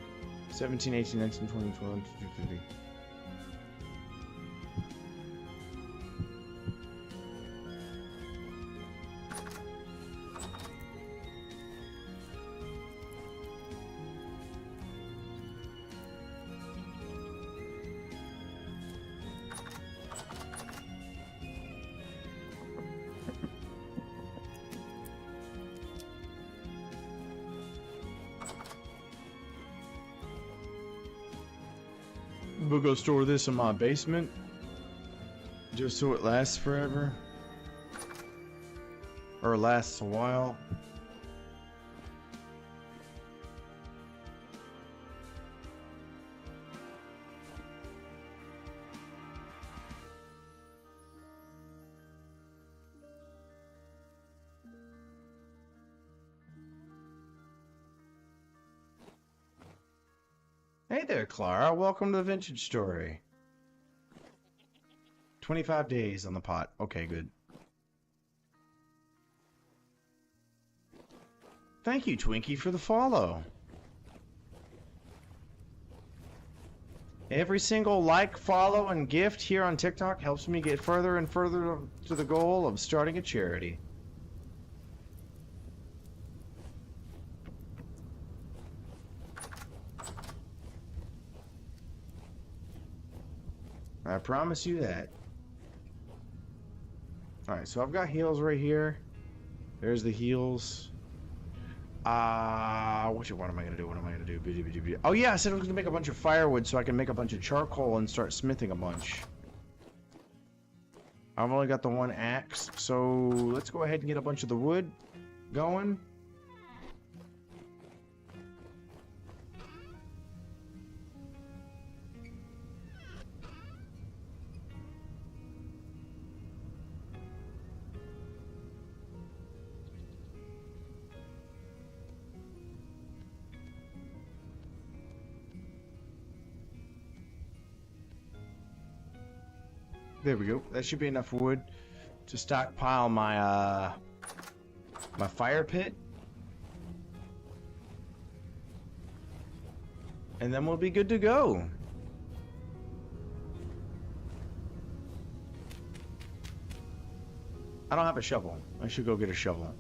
17, 18, 19, 20, 21, 22, 23. We'll go store this in my basement just so it lasts forever or lasts a while. Hey there, Clara. Welcome to the Vintage Story. 25 days on the pot. Okay, good. Thank you, Twinkie, for the follow. Every single like, follow, and gift here on TikTok helps me get further and further to the goal of starting a charity. I promise you that. Alright, so I've got heals right here. There's the heals. What am I gonna do? What am I gonna do? Oh yeah, I said I was gonna make a bunch of firewood so I can make a bunch of charcoal and start smithing a bunch. I've only got the one axe, so let's go ahead and get a bunch of the wood going. There we go. That should be enough wood. to stockpile my my fire pit. And then we'll be good to go. I don't have a shovel. I should go get a shovel.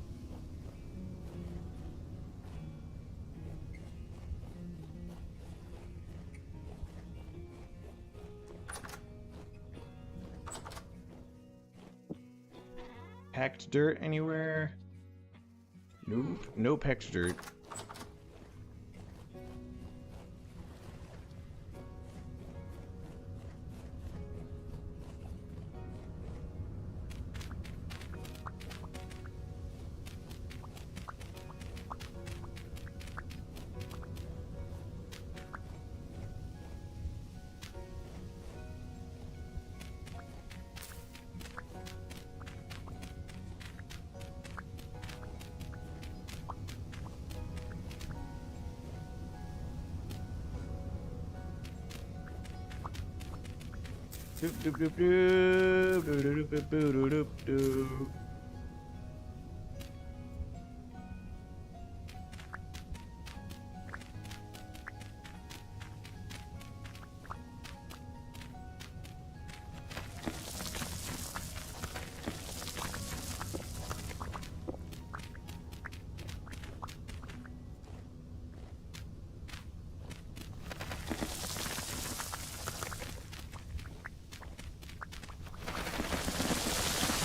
Packed dirt anywhere? Nope. No packed dirt. Doop doop doop doop doop doop doop doop doop doop.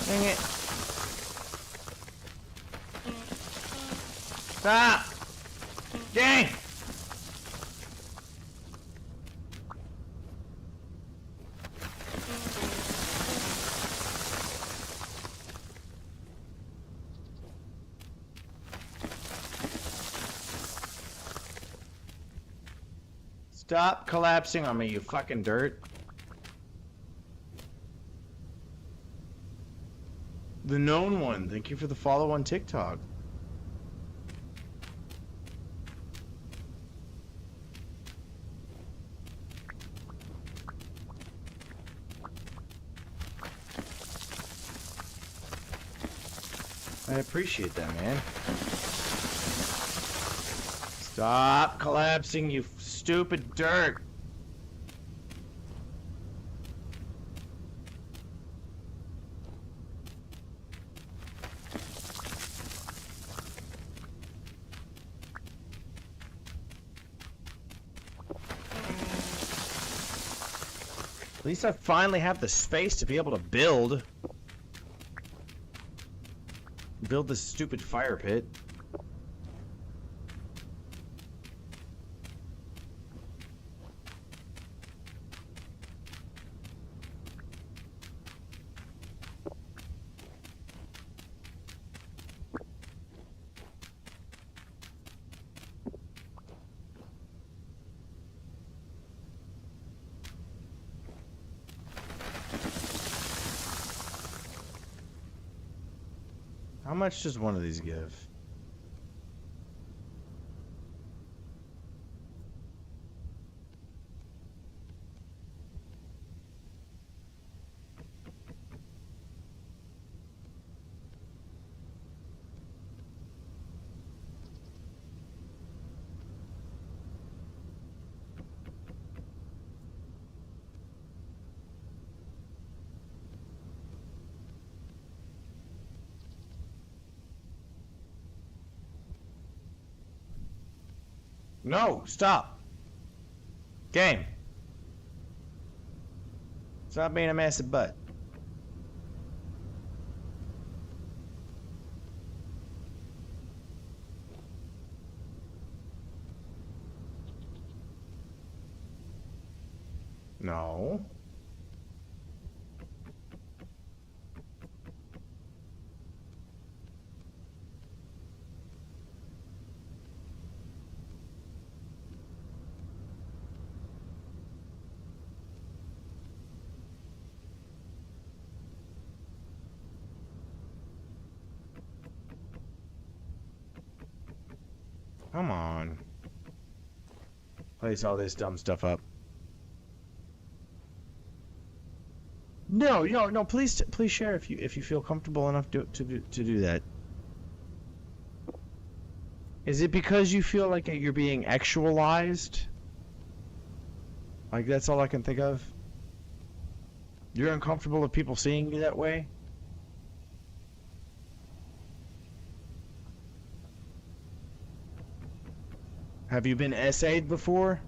Dang it. Stop! Dang! Stop collapsing on me, you fucking dirt. The known one, thank you for the follow on TikTok. I appreciate that, man. Stop collapsing, you stupid dirt. At least I finally have the space to be able to build this stupid fire pit. How much does one of these give? No, stop. Game. Stop being a massive butt. No. Come on. Place all this dumb stuff up. No. Please share if you feel comfortable enough to do that. Is it because you feel like you're being actualized? Like that's all I can think of. You're uncomfortable with people seeing you that way? Have you been essayed before?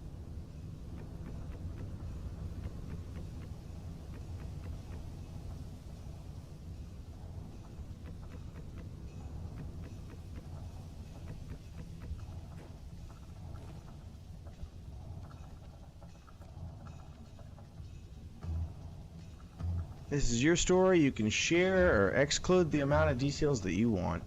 This is your story. You can share or exclude the amount of details that you want.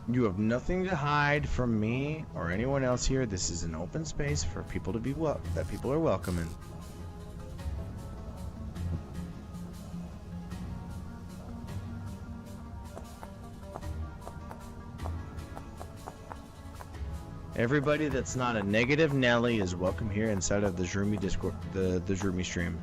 You have nothing to hide from me or anyone else here. This is an open space for people to be that people are welcoming. Everybody that's not a negative Nelly is welcome here inside of the Zhroomy Discord, the Zhroomy stream.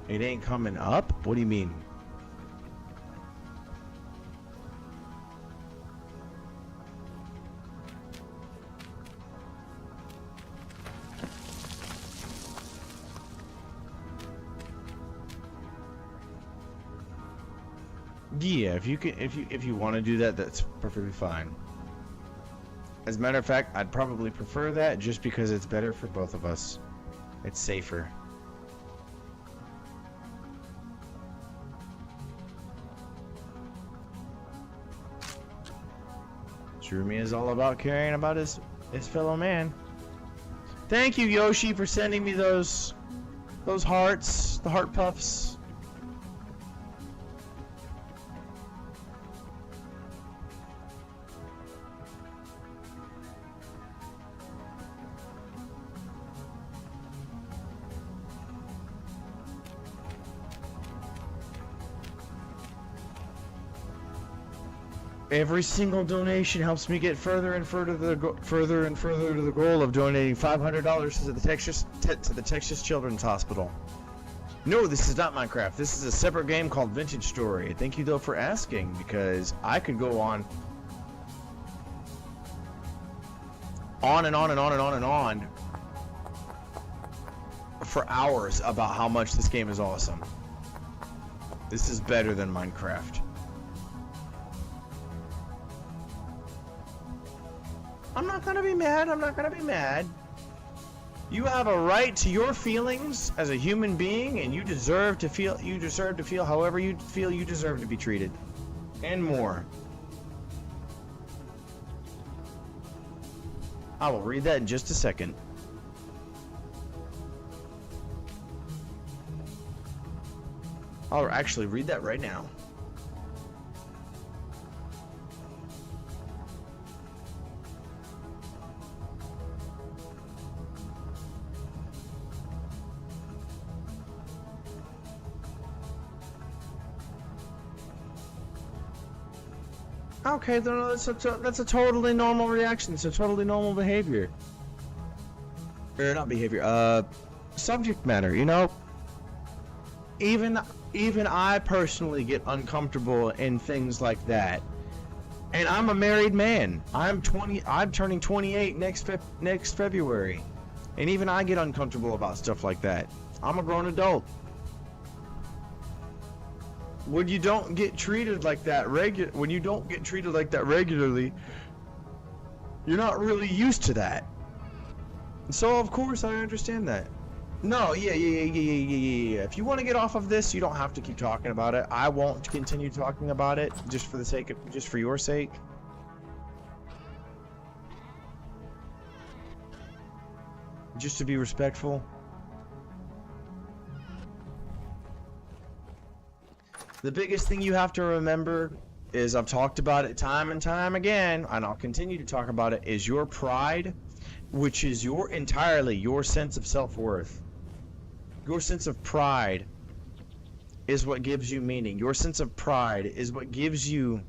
It ain't coming up? What do you mean? Yeah, if you want to do that, that's perfectly fine. As a matter of fact, I'd probably prefer that just because it's better for both of us. It's safer. Zhroomy is all about caring about his fellow man. Thank you, Yoshi, for sending me those hearts, the heart puffs. Every single donation helps me get further and further to the goal of donating $500 to the Texas Children's Hospital. No, this is not Minecraft. This is a separate game called Vintage Story. Thank you though for asking, because I could go on and on for hours about how much this game is awesome. This is better than Minecraft. I'm not gonna be mad. You have a right to your feelings as a human being, and you deserve to feel however you feel you deserve to be treated. And more. I will read that in just a second. I'll actually read that right now. Okay, that's a totally normal reaction. It's a totally normal behavior. Or not behavior, subject matter, you know? Even I personally get uncomfortable in things like that. And I'm a married man. I'm turning 28 next February. And even I get uncomfortable about stuff like that. I'm a grown adult. when you don't get treated like that regularly, you're not really used to that. So of course I understand that. No, yeah. If you want to get off of this, you don't have to keep talking about it. I won't continue talking about it just for your sake. Just to be respectful. The biggest thing you have to remember is, I've talked about it time and time again, and I'll continue to talk about it, is your pride, which is entirely your sense of self-worth. Your sense of pride is what gives you meaning. Your sense of pride is what gives you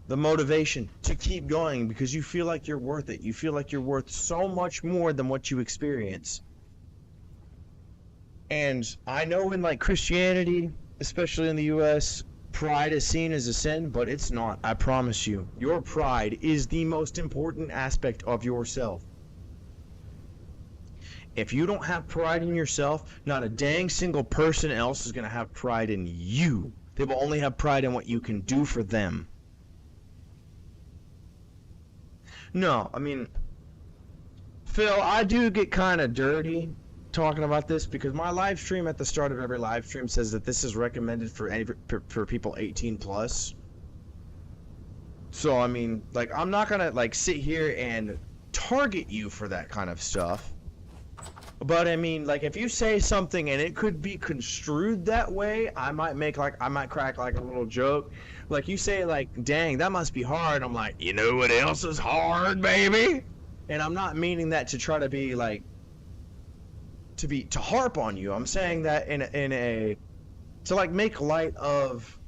the motivation to keep going, because you feel like you're worth it. You feel like you're worth so much more than what you experience. And I know in like Christianity, especially in the US, pride is seen as a sin, but it's not. I promise you. Your pride is the most important aspect of yourself. If you don't have pride in yourself, not a dang single person else is going to have pride in you. They will only have pride in what you can do for them. No, I mean, Phil, I do get kind of dirty talking about this, because my live stream at the start of every live stream says that this is recommended for people 18 plus. So, I mean, like, I'm not going to, like, sit here and target you for that kind of stuff. But I mean, like, if you say something and it could be construed that way, I might crack like a little joke. Like, you say like, dang, that must be hard. I'm like, you know what else is hard, baby? And I'm not meaning that to try to be like, to harp on you. I'm saying that to like make light of,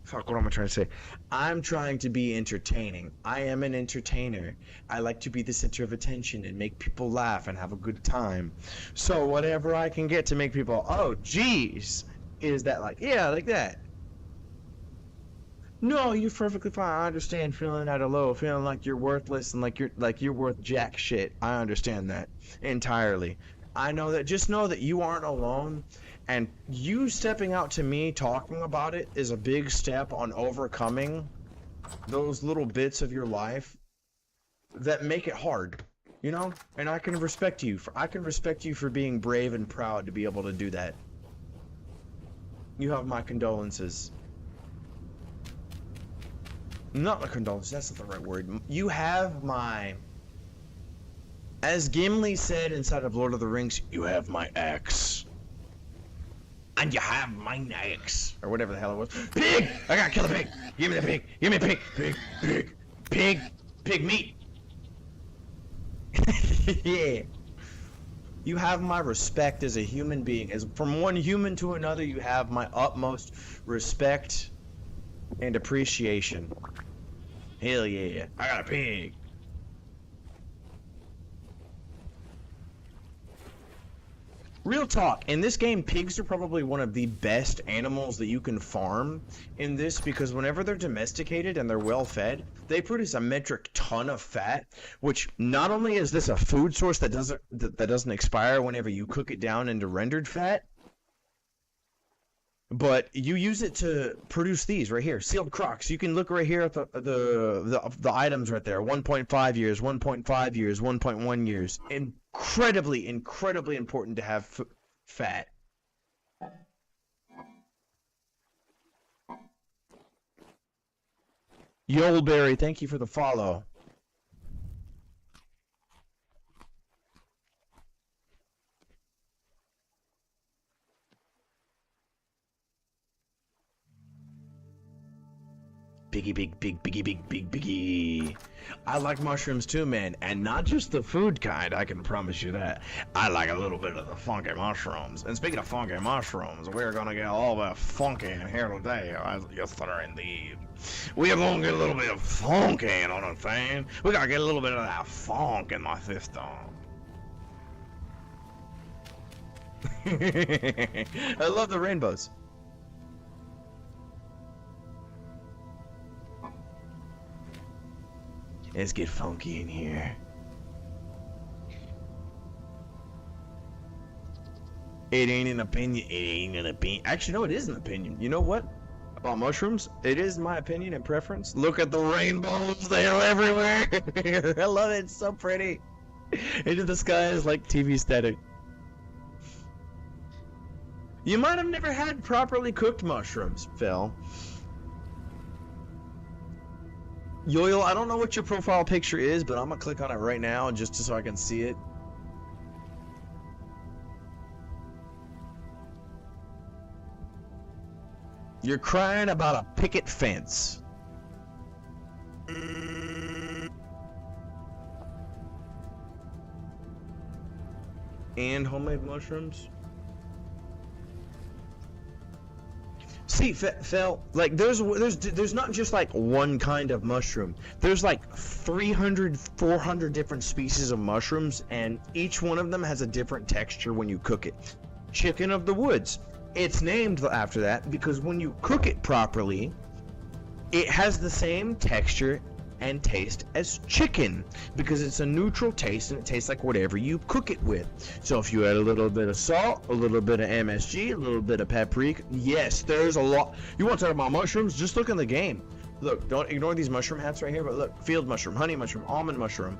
fuck, what am I trying to say? I'm trying to be entertaining. I am an entertainer. I like to be the center of attention and make people laugh and have a good time. So whatever I can get to make people, oh geez, is that like, yeah, like that. No, you're perfectly fine. I understand feeling at a low, feeling like you're worthless and like you're worth jack shit. I understand that entirely. I know that. Just know that you aren't alone. And you stepping out to me talking about it is a big step on overcoming those little bits of your life that make it hard, you know? And I can respect you for being brave and proud to be able to do that. You have my condolences. Not my condolences, that's not the right word. You have my... As Gimli said inside of Lord of the Rings, you have my axe. And you have my axe. Or whatever the hell it was. Pig! I gotta kill the pig! Give me the pig! Give me a pig! Pig meat! Yeah. You have my respect as a human being. As from one human to another, you have my utmost respect and appreciation. Hell yeah. I got a pig. Real talk, in this game, pigs are probably one of the best animals that you can farm in this, because whenever they're domesticated and they're well fed, they produce a metric ton of fat, which not only is this a food source that doesn't expire whenever you cook it down into rendered fat, but you use it to produce these right here, sealed crocs. You can look right here at the items right there, 1.5 years, 1.5 years, 1.1 years. Incredibly important to have fat. Yoleberry, thank you for the follow. Biggie. I like mushrooms too, man, and not just the food kind, I can promise you that. I like a little bit of the funky mushrooms. And speaking of funky mushrooms, we're gonna get all that funky in here today. Yes, sir, indeed. We're gonna get a little bit of funky, you know what I'm saying? We gotta get a little bit of that funk in my system. I love the rainbows. Let's get funky in here. It ain't an opinion. It ain't an opinion. Actually, no, it is an opinion. You know what? About mushrooms, it is my opinion and preference. Look at the rainbows. They are everywhere. I love it. It's so pretty. Into the sky is like TV static. You might have never had properly cooked mushrooms, Phil. Yo, I don't know what your profile picture is, but I'm gonna click on it right now just so I can see it. You're crying about a picket fence. And homemade mushrooms? See, Phil, like there's not just like one kind of mushroom. There's like 300, 400 different species of mushrooms, and each one of them has a different texture when you cook it. Chicken of the woods. It's named after that because when you cook it properly, it has the same texture and taste as chicken because it's a neutral taste and it tastes like whatever you cook it with. So if you add a little bit of salt, a little bit of MSG, a little bit of paprika, yes, there's a lot. You want to talk about mushrooms? Just look in the game. Look, don't ignore these mushroom hats right here, but look, field mushroom, honey mushroom, almond mushroom,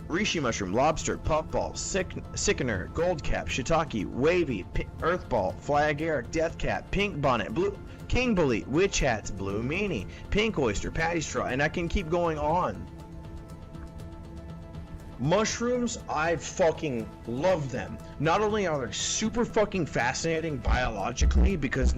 reishi mushroom, lobster, puffball, sickener, goldcap, shiitake, wavy, earthball, fly agaric, deathcap, pink bonnet, blue king bolete, witch hats, blue meanie, pink oyster, patty straw, and I can keep going on. Mushrooms, I fucking love them. Not only are they super fucking fascinating biologically because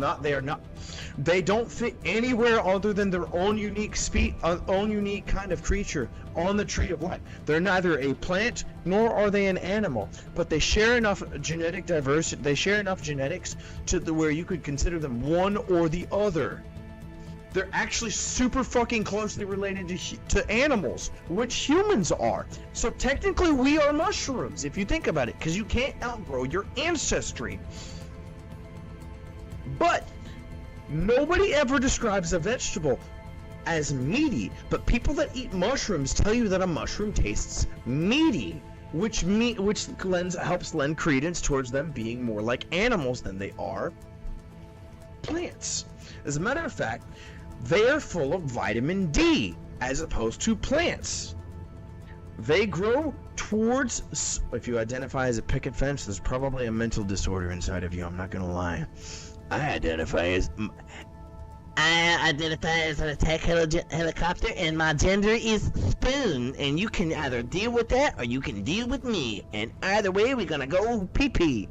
they don't fit anywhere other than their own unique own unique kind of creature on the tree of life. They're neither a plant nor are they an animal, but they share enough genetic diversity. They share enough genetics to where you could consider them one or the other. They're actually super fucking closely related to animals, which humans are. So technically we are mushrooms, if you think about it, because you can't outgrow your ancestry. But nobody ever describes a vegetable as meaty, but people that eat mushrooms tell you that a mushroom tastes meaty, which helps lend credence towards them being more like animals than they are plants. As a matter of fact, they are full of vitamin D, as opposed to plants. They grow towards, if you identify as a picket fence, there's probably a mental disorder inside of you, I'm not gonna lie. I identify as an attack helicopter, and my gender is spoon, and you can either deal with that, or you can deal with me, and either way, we're gonna go pee-pee.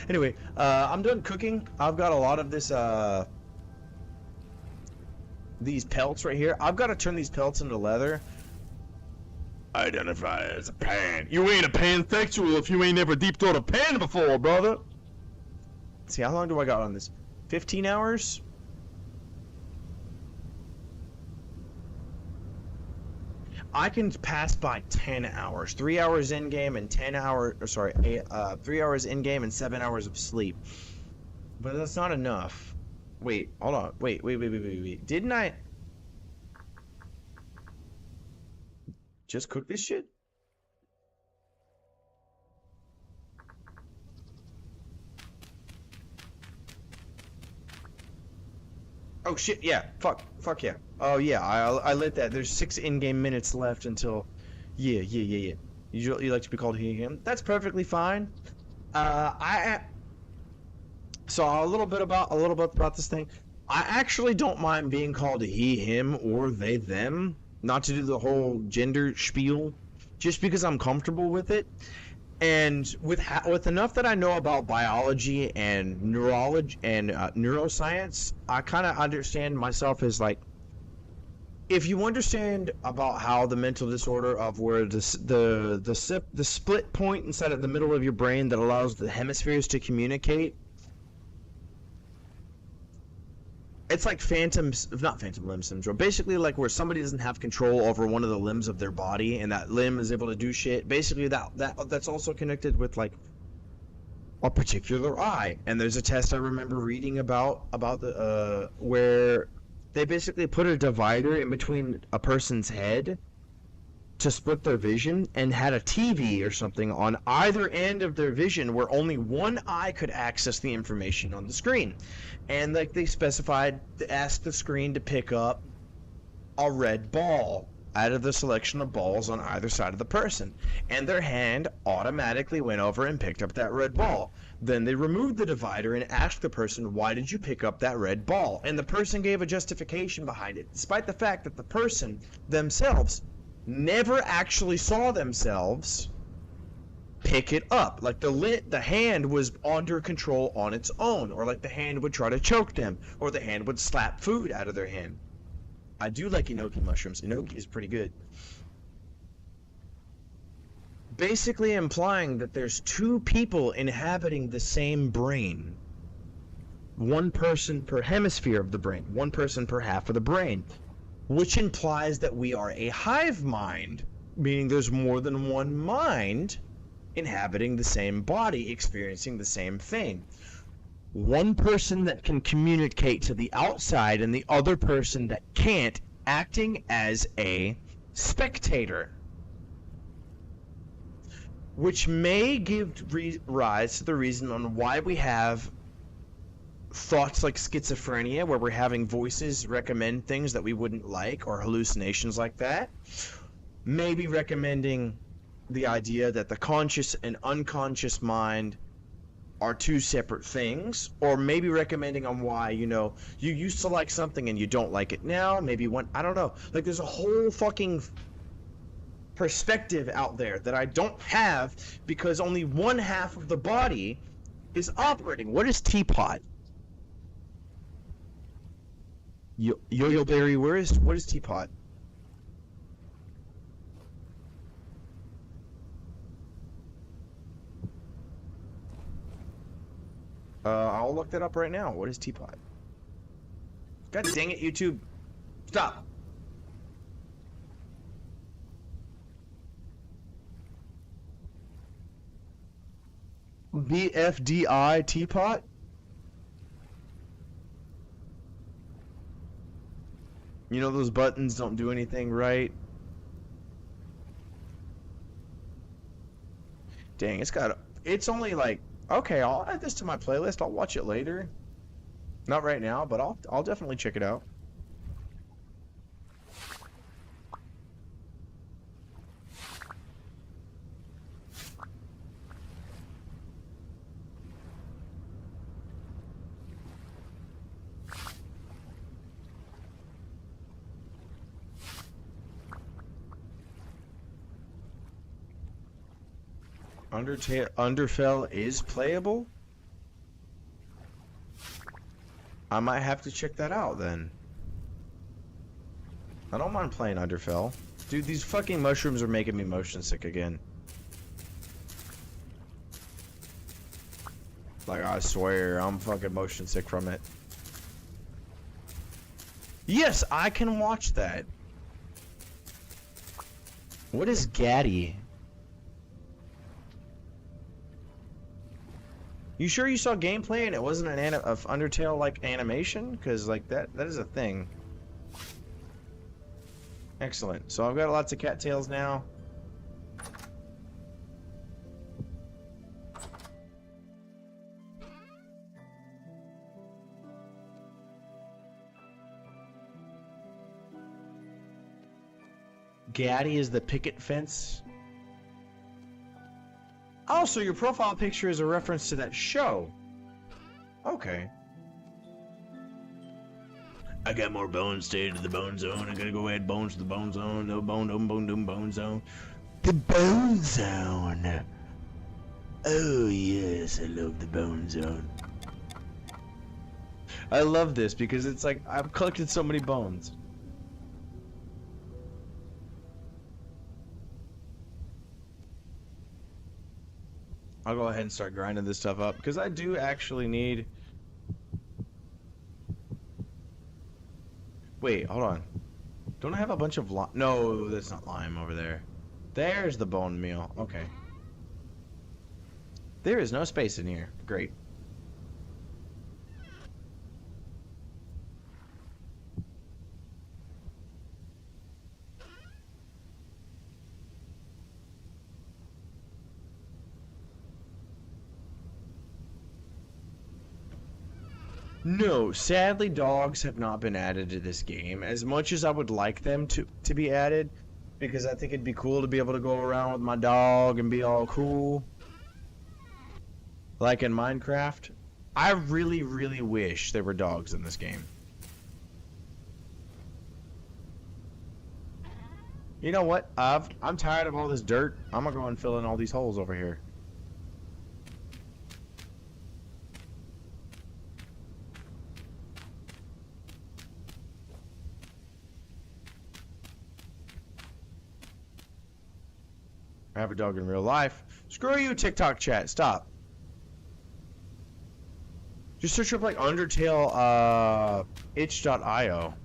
Anyway, I'm done cooking. I've got a lot of these pelts right here. I've got to turn these pelts into leather. Identify as a pan. You ain't a pansexual if you ain't never deep throat a pan before, brother. Let's see, how long do I got on this? 15 hours? I can pass by 10 hours. 3 hours in game and 3 hours in game and 7 hours of sleep. But that's not enough. Wait, hold on. Wait. Didn't I just cook this shit? Oh shit, yeah. Fuck yeah. Oh yeah, I lit that. There's 6 in-game minutes left until... Yeah. You like to be called he, him? That's perfectly fine. So a little bit about this thing. I actually don't mind being called he, him, or they, them. Not to do the whole gender spiel. Just because I'm comfortable with it. And with enough that I know about biology and neurology and neuroscience, I kind of understand myself as like, if you understand about how the mental disorder of where the split point inside of the middle of your brain that allows the hemispheres to communicate, it's like not phantom limb syndrome. Basically, like where somebody doesn't have control over one of the limbs of their body, and that limb is able to do shit. Basically, that's also connected with like a particular eye. And there's a test I remember reading about the where they basically put a divider in between a person's head to split their vision and had a TV or something on either end of their vision where only one eye could access the information on the screen. And like they specified, asked the screen to pick up a red ball out of the selection of balls on either side of the person, and their hand automatically went over and picked up that red ball. Then they removed the divider and asked the person, why did you pick up that red ball? And the person gave a justification behind it, despite the fact that the person themselves never actually saw themselves pick it up. Like the hand was under control on its own, or like the hand would try to choke them, or the hand would slap food out of their hand. I do like enoki mushrooms. Enoki is pretty good. Basically implying that there's two people inhabiting the same brain. One person per hemisphere of the brain. One person per half of the brain. Which implies that we are a hive mind, meaning there's more than one mind inhabiting the same body, experiencing the same thing. One person that can communicate to the outside and the other person that can't, acting as a spectator. Which may give rise to the reason on why we have thoughts like schizophrenia, where we're having voices recommend things that we wouldn't like, or hallucinations like that. Maybe recommending the idea that the conscious and unconscious mind are two separate things, or maybe recommending on why, you know, you used to like something and you don't like it now, maybe when, I don't know, like there's a whole fucking perspective out there that I don't have because only one half of the body is operating. What is teapot? Yo-Yo Berry, what is teapot? I'll look that up right now. What is teapot? God dang it, YouTube. Stop. BFDI teapot? You know those buttons don't do anything right? Dang, it's only like, okay, I'll add this to my playlist. I'll watch it later. Not right now, but I'll definitely check it out. Underfell is playable? I might have to check that out then. I don't mind playing Underfell. Dude, these fucking mushrooms are making me motion sick again. Like, I swear, I'm fucking motion sick from it. Yes, I can watch that. What is Gaddy? You sure you saw gameplay and it wasn't an Undertale-like animation? Because, like, that is a thing. Excellent. So I've got lots of cattails now. Gaddy is the picket fence. Oh, so your profile picture is a reference to that show. Okay. I got more bones staying to the bone zone. I gotta go add bones to the bone zone. No bone zone. The bone zone. Oh yes, I love the bone zone. I love this because it's like I've collected so many bones. I'll go ahead and start grinding this stuff up because I do actually need. Wait, hold on. Don't I have a bunch of lime? No, that's not lime over there. There's the bone meal. Okay. There is no space in here. Great. No, sadly, dogs have not been added to this game. As much as I would like them to be added, because I think it'd be cool to be able to go around with my dog and be all cool. Like in Minecraft. I really, really wish there were dogs in this game. You know what? I'm tired of all this dirt. I'm gonna go and fill in all these holes over here. I have a dog in real life. Screw you, TikTok chat. Stop. Just search up like Undertale itch.io.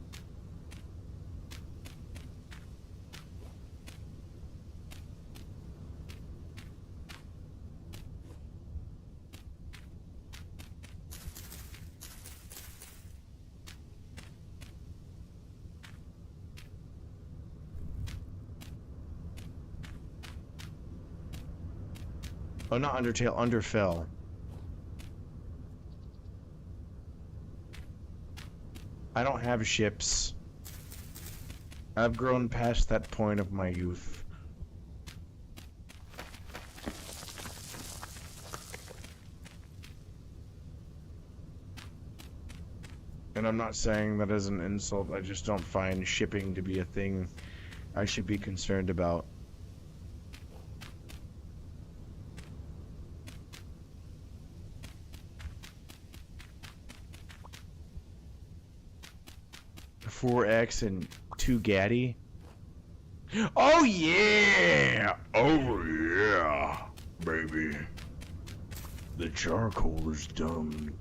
Oh, not Undertale, Underfell. I don't have ships. I've grown past that point of my youth. And I'm not saying that as an insult, I just don't find shipping to be a thing I should be concerned about. $4X and 2 Gaddy. Oh yeah! Oh yeah, baby. The charcoal is dumb.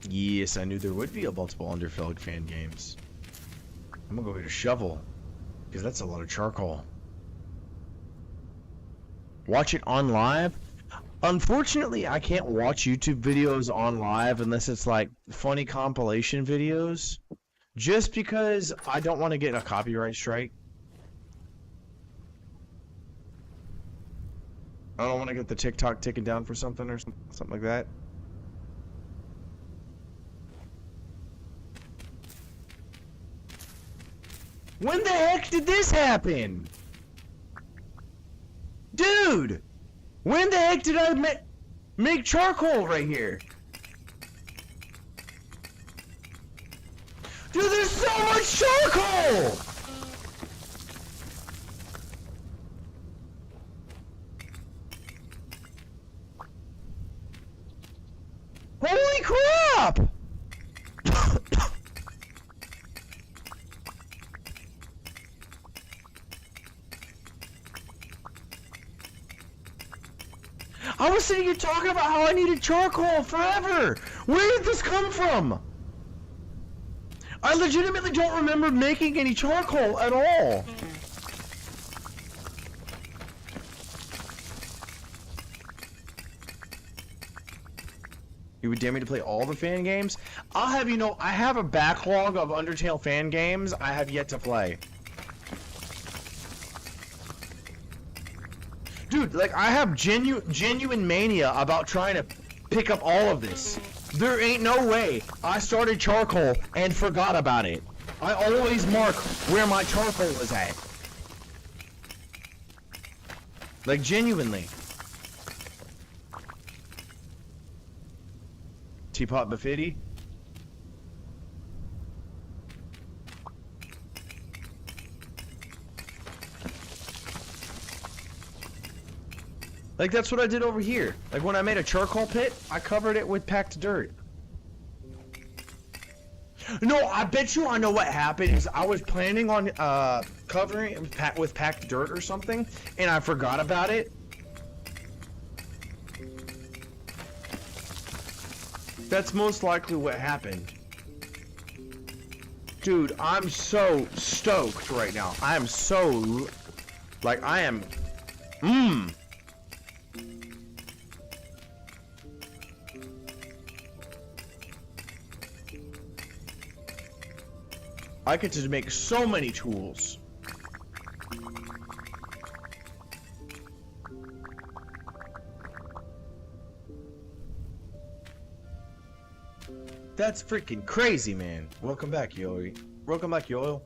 Yes, I knew there would be a multiple Underfell fan games. I'm gonna go get a shovel, because that's a lot of charcoal. Watch it on live? Unfortunately, I can't watch YouTube videos on live unless it's like funny compilation videos. Just because I don't want to get a copyright strike. I don't want to get the TikTok taken down for something or something like that. When the heck did this happen? Dude! When the heck did I make charcoal right here? Dude, there's so much charcoal! Holy crap! I was sitting here talking about how I needed charcoal forever! Where did this come from? I legitimately don't remember making any charcoal at all! You would dare me to play all the fan games? I'll have you know, I have a backlog of Undertale fan games I have yet to play. Dude, like, I have genuine mania about trying to pick up all of this. There ain't no way I started charcoal and forgot about it. I always mark where my charcoal is at. Like, genuinely. Teapot Buffetti? Like, that's what I did over here. Like, when I made a charcoal pit, I covered it with packed dirt. No, I bet you I know what happened is I was planning on covering it with packed dirt or something, and I forgot about it. That's most likely what happened. Dude, I'm so stoked right now. I am so... Like, I am... I get to make so many tools. That's freaking crazy, man. Welcome back, Yoy. Welcome back, Yoil.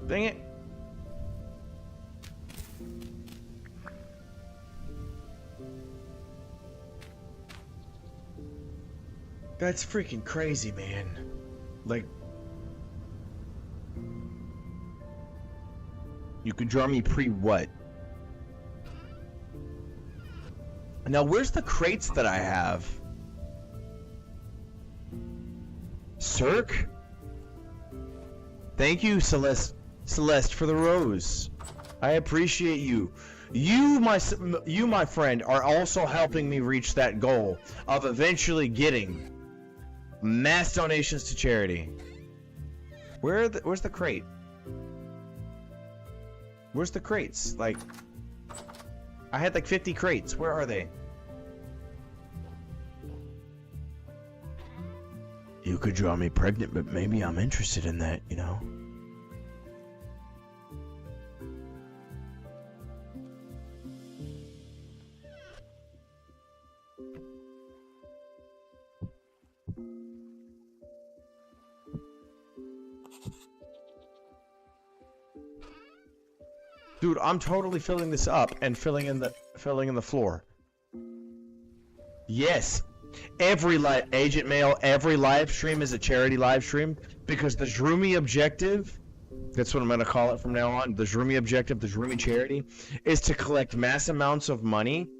Dang it. That's freaking crazy, man. Like, you could draw me pre-what? Now, where's the crates that I have? Cirque? Thank you, Celeste, for the rose. I appreciate you. You, my friend, are also helping me reach that goal of eventually getting mass donations to charity. Where's the crate? Where's the crates? Like, I had like 50 crates. Where are they? You could draw me pregnant, but maybe I'm interested in that, you know? Dude, I'm totally filling this up and filling in the floor. Yes. Every Agent Mail, every live stream is a charity live stream because the Zhroomy objective, that's what I'm going to call it from now on, the Zhroomy objective, the Zhroomy charity, is to collect mass amounts of money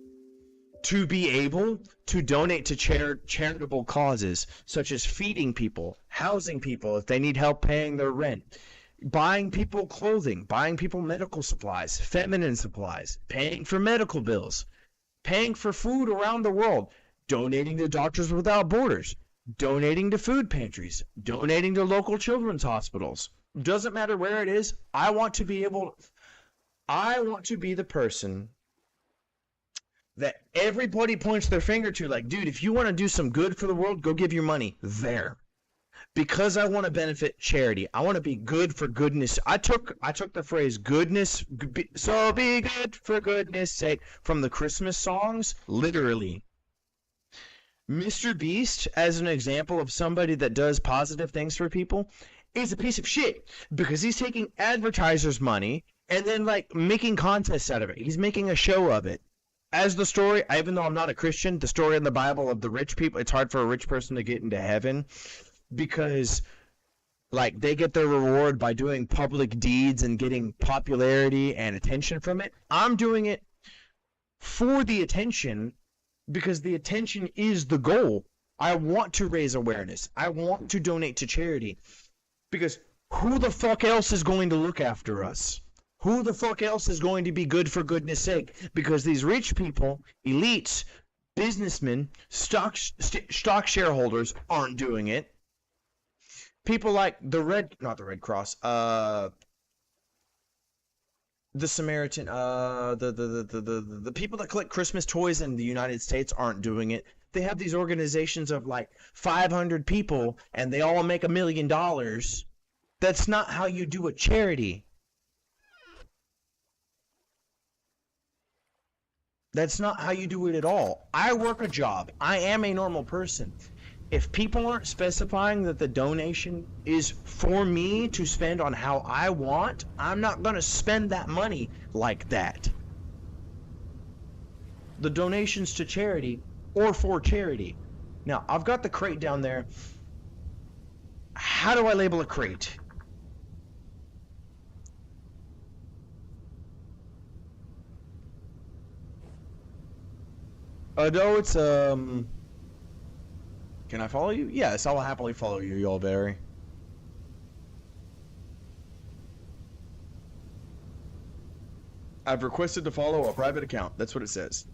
to be able to donate to charitable causes, such as feeding people, housing people if they need help paying their rent, buying people clothing, buying people medical supplies, feminine supplies, paying for medical bills, paying for food around the world, donating to Doctors Without Borders, donating to food pantries, donating to local children's hospitals. Doesn't matter where it is. I want to be the person that everybody points their finger to, like, dude, if you want to do some good for the world, go give your money there. Because I want to benefit charity. I want to be good for goodness. I took the phrase goodness, so be good for goodness sake from the Christmas songs, literally. Mr. Beast, as an example of somebody that does positive things for people, is a piece of shit because he's taking advertisers' money and then, like, making contests out of it. He's making a show of it. As the story, even though I'm not a Christian, the story in the Bible of the rich people, it's hard for a rich person to get into heaven because, like, they get their reward by doing public deeds and getting popularity and attention from it. I'm doing it for the attention because the attention is the goal. I want to raise awareness. I want to donate to charity because who the fuck else is going to look after us? Who the fuck else is going to be good for goodness sake? Because these rich people, elites, businessmen, stock shareholders aren't doing it. People like not the Red Cross, the Samaritan, the people that collect Christmas toys in the United States aren't doing it. They have these organizations of like 500 people and they all make $1 million. That's not how you do a charity. That's not how you do it at all. I work a job. I am a normal person. If people aren't specifying that the donation is for me to spend on how I want, I'm not going to spend that money like that. The donations to charity or for charity. Now, I've got the crate down there. How do I label a crate? No, it's, can I follow you? Yes, I will happily follow you, Yulberry. I've requested to follow a private account. That's what it says.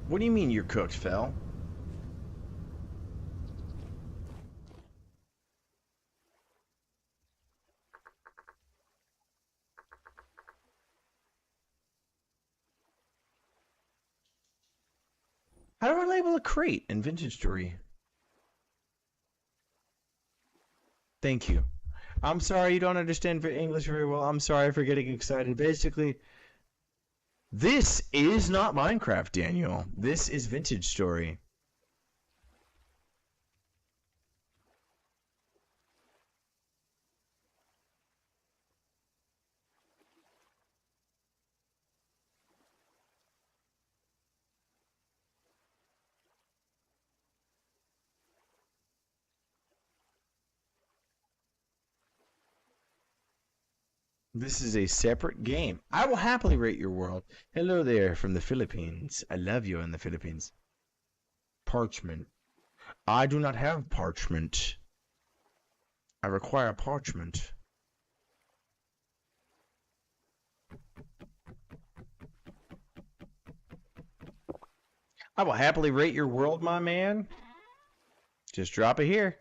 What do you mean you're cooked, Fel? How do I label a crate in Vintage Story? Thank you. I'm sorry you don't understand English very well. I'm sorry for getting excited. Basically, this is not Minecraft, Daniel. This is Vintage Story. This is a separate game. I will happily rate your world. Hello there from the Philippines. I love you in the Philippines. Parchment. I do not have parchment. I require parchment. I will happily rate your world, my man. Just drop it here.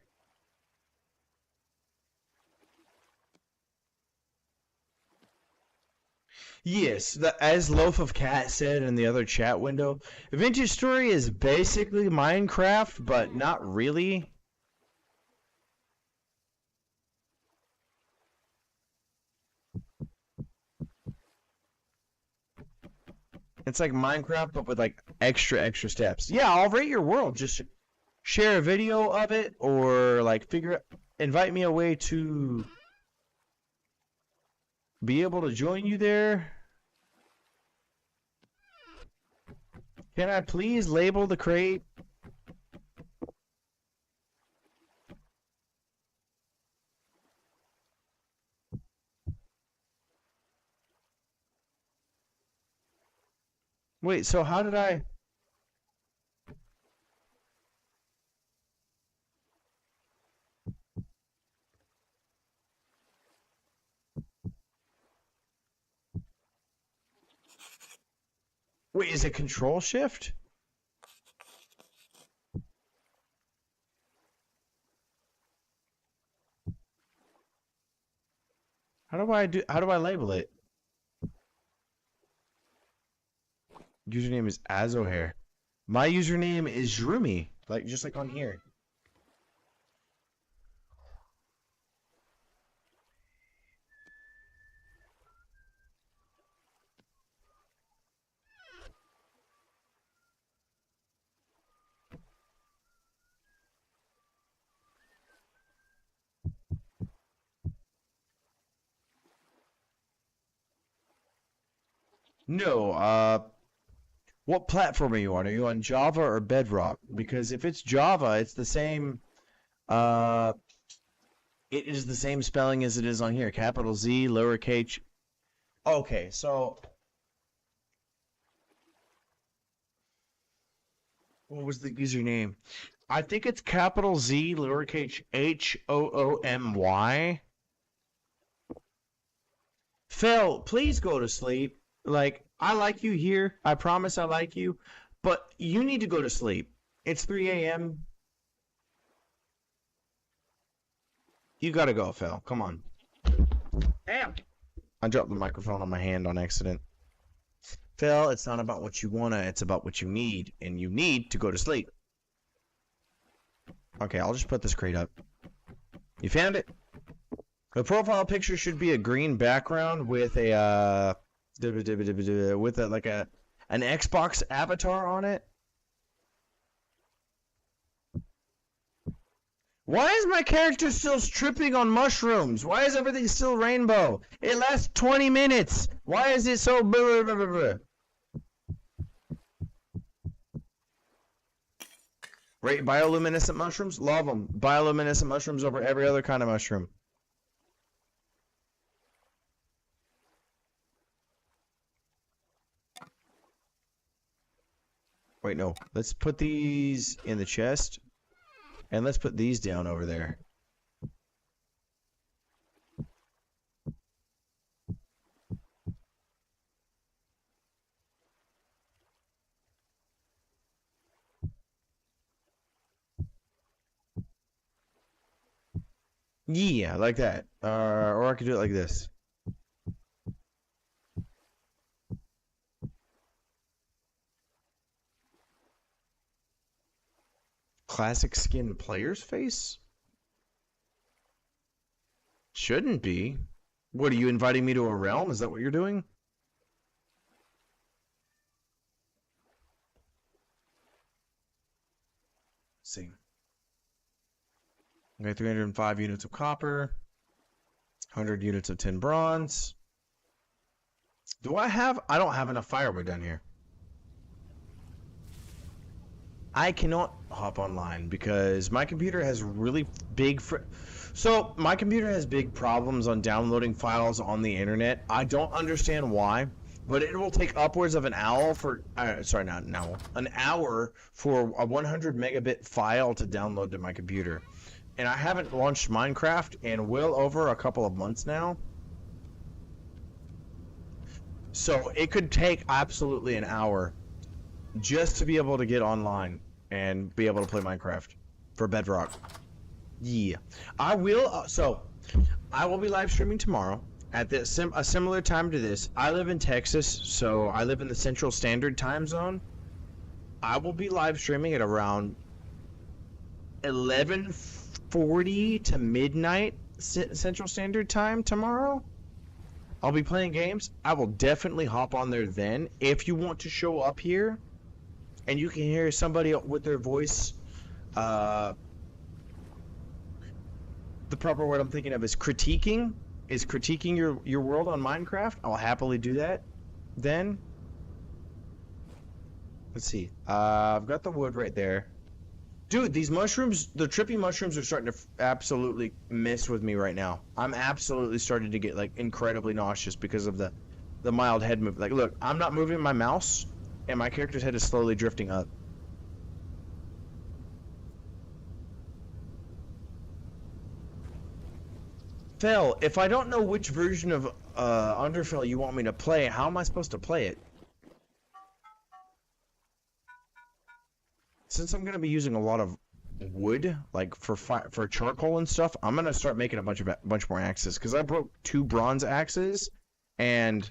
Yes, as Loaf of Cat said in the other chat window, Vintage Story is basically Minecraft, but not really. It's like Minecraft, but with like extra steps. Yeah, I'll rate your world. Just share a video of it, or like invite me a way to be able to join you there. Can I please label the crate? Wait, so how did I... Wait, is it Control Shift? How do I label it? Username is Azohair. My username is Zhroomy, just like on here. No, what platform are you on? Are you on Java or Bedrock? Because if it's Java, it's the same, uh, it is the same spelling as it is on here. Capital Z, lowercase. Okay, so what was the username? I think it's capital Z, lowercase HOOMY. Phil, please go to sleep. I like you here. I promise I like you. But you need to go to sleep. It's 3 a.m. You gotta go, Phil. Come on. Damn. I dropped the microphone on my hand on accident. Phil, it's not about what you wanna, it's about what you need. And you need to go to sleep. Okay, I'll just put this crate up. You found it? The profile picture should be a green background with a an Xbox avatar on it. Why is my character still tripping on mushrooms? Why is everything still rainbow? It lasts 20 minutes. Why is it so blah, blah, blah, blah? Right, bioluminescent mushrooms? Love them. Bioluminescent mushrooms over every other kind of mushroom. Wait, no. Let's put these in the chest. And let's put these down over there. Yeah, like that. Or I could do it like this. Classic skin player's face? Shouldn't be. What, are you inviting me to a realm? Is that what you're doing? Let's see. Okay, 305 units of copper. 100 units of tin bronze. Do I have... I don't have enough firewood down here. I cannot hop online because my computer has really big... So, my computer has big problems on downloading files on the internet. I don't understand why, but it will take upwards of an hour for... sorry, not an hour. An hour for a 100 megabit file to download to my computer. And I haven't launched Minecraft in well over a couple of months now. So, it could take absolutely an hour just to be able to get online and be able to play Minecraft for Bedrock. Yeah, I will. So, I will be live streaming tomorrow at a similar time to this. I live in Texas, so I live in the Central Standard Time Zone. I will be live streaming at around 11:40 to midnight Central Standard Time tomorrow. I'll be playing games. I will definitely hop on there then. If you want to show up here, and you can hear somebody with their voice, the proper word I'm thinking of is critiquing your world on Minecraft. I'll happily do that then. Let's see. I've got the wood right there. Dude, these mushrooms, the trippy mushrooms are starting to absolutely mess with me right now. I'm absolutely starting to get like incredibly nauseous because of the mild head move. Like, look, I'm not moving my mouse and my character's head is slowly drifting up. Fel, if I don't know which version of Underfell you want me to play, how am I supposed to play it? Since I'm gonna be using a lot of wood, like for charcoal and stuff, I'm gonna start making a bunch more axes because I broke 2 bronze axes, and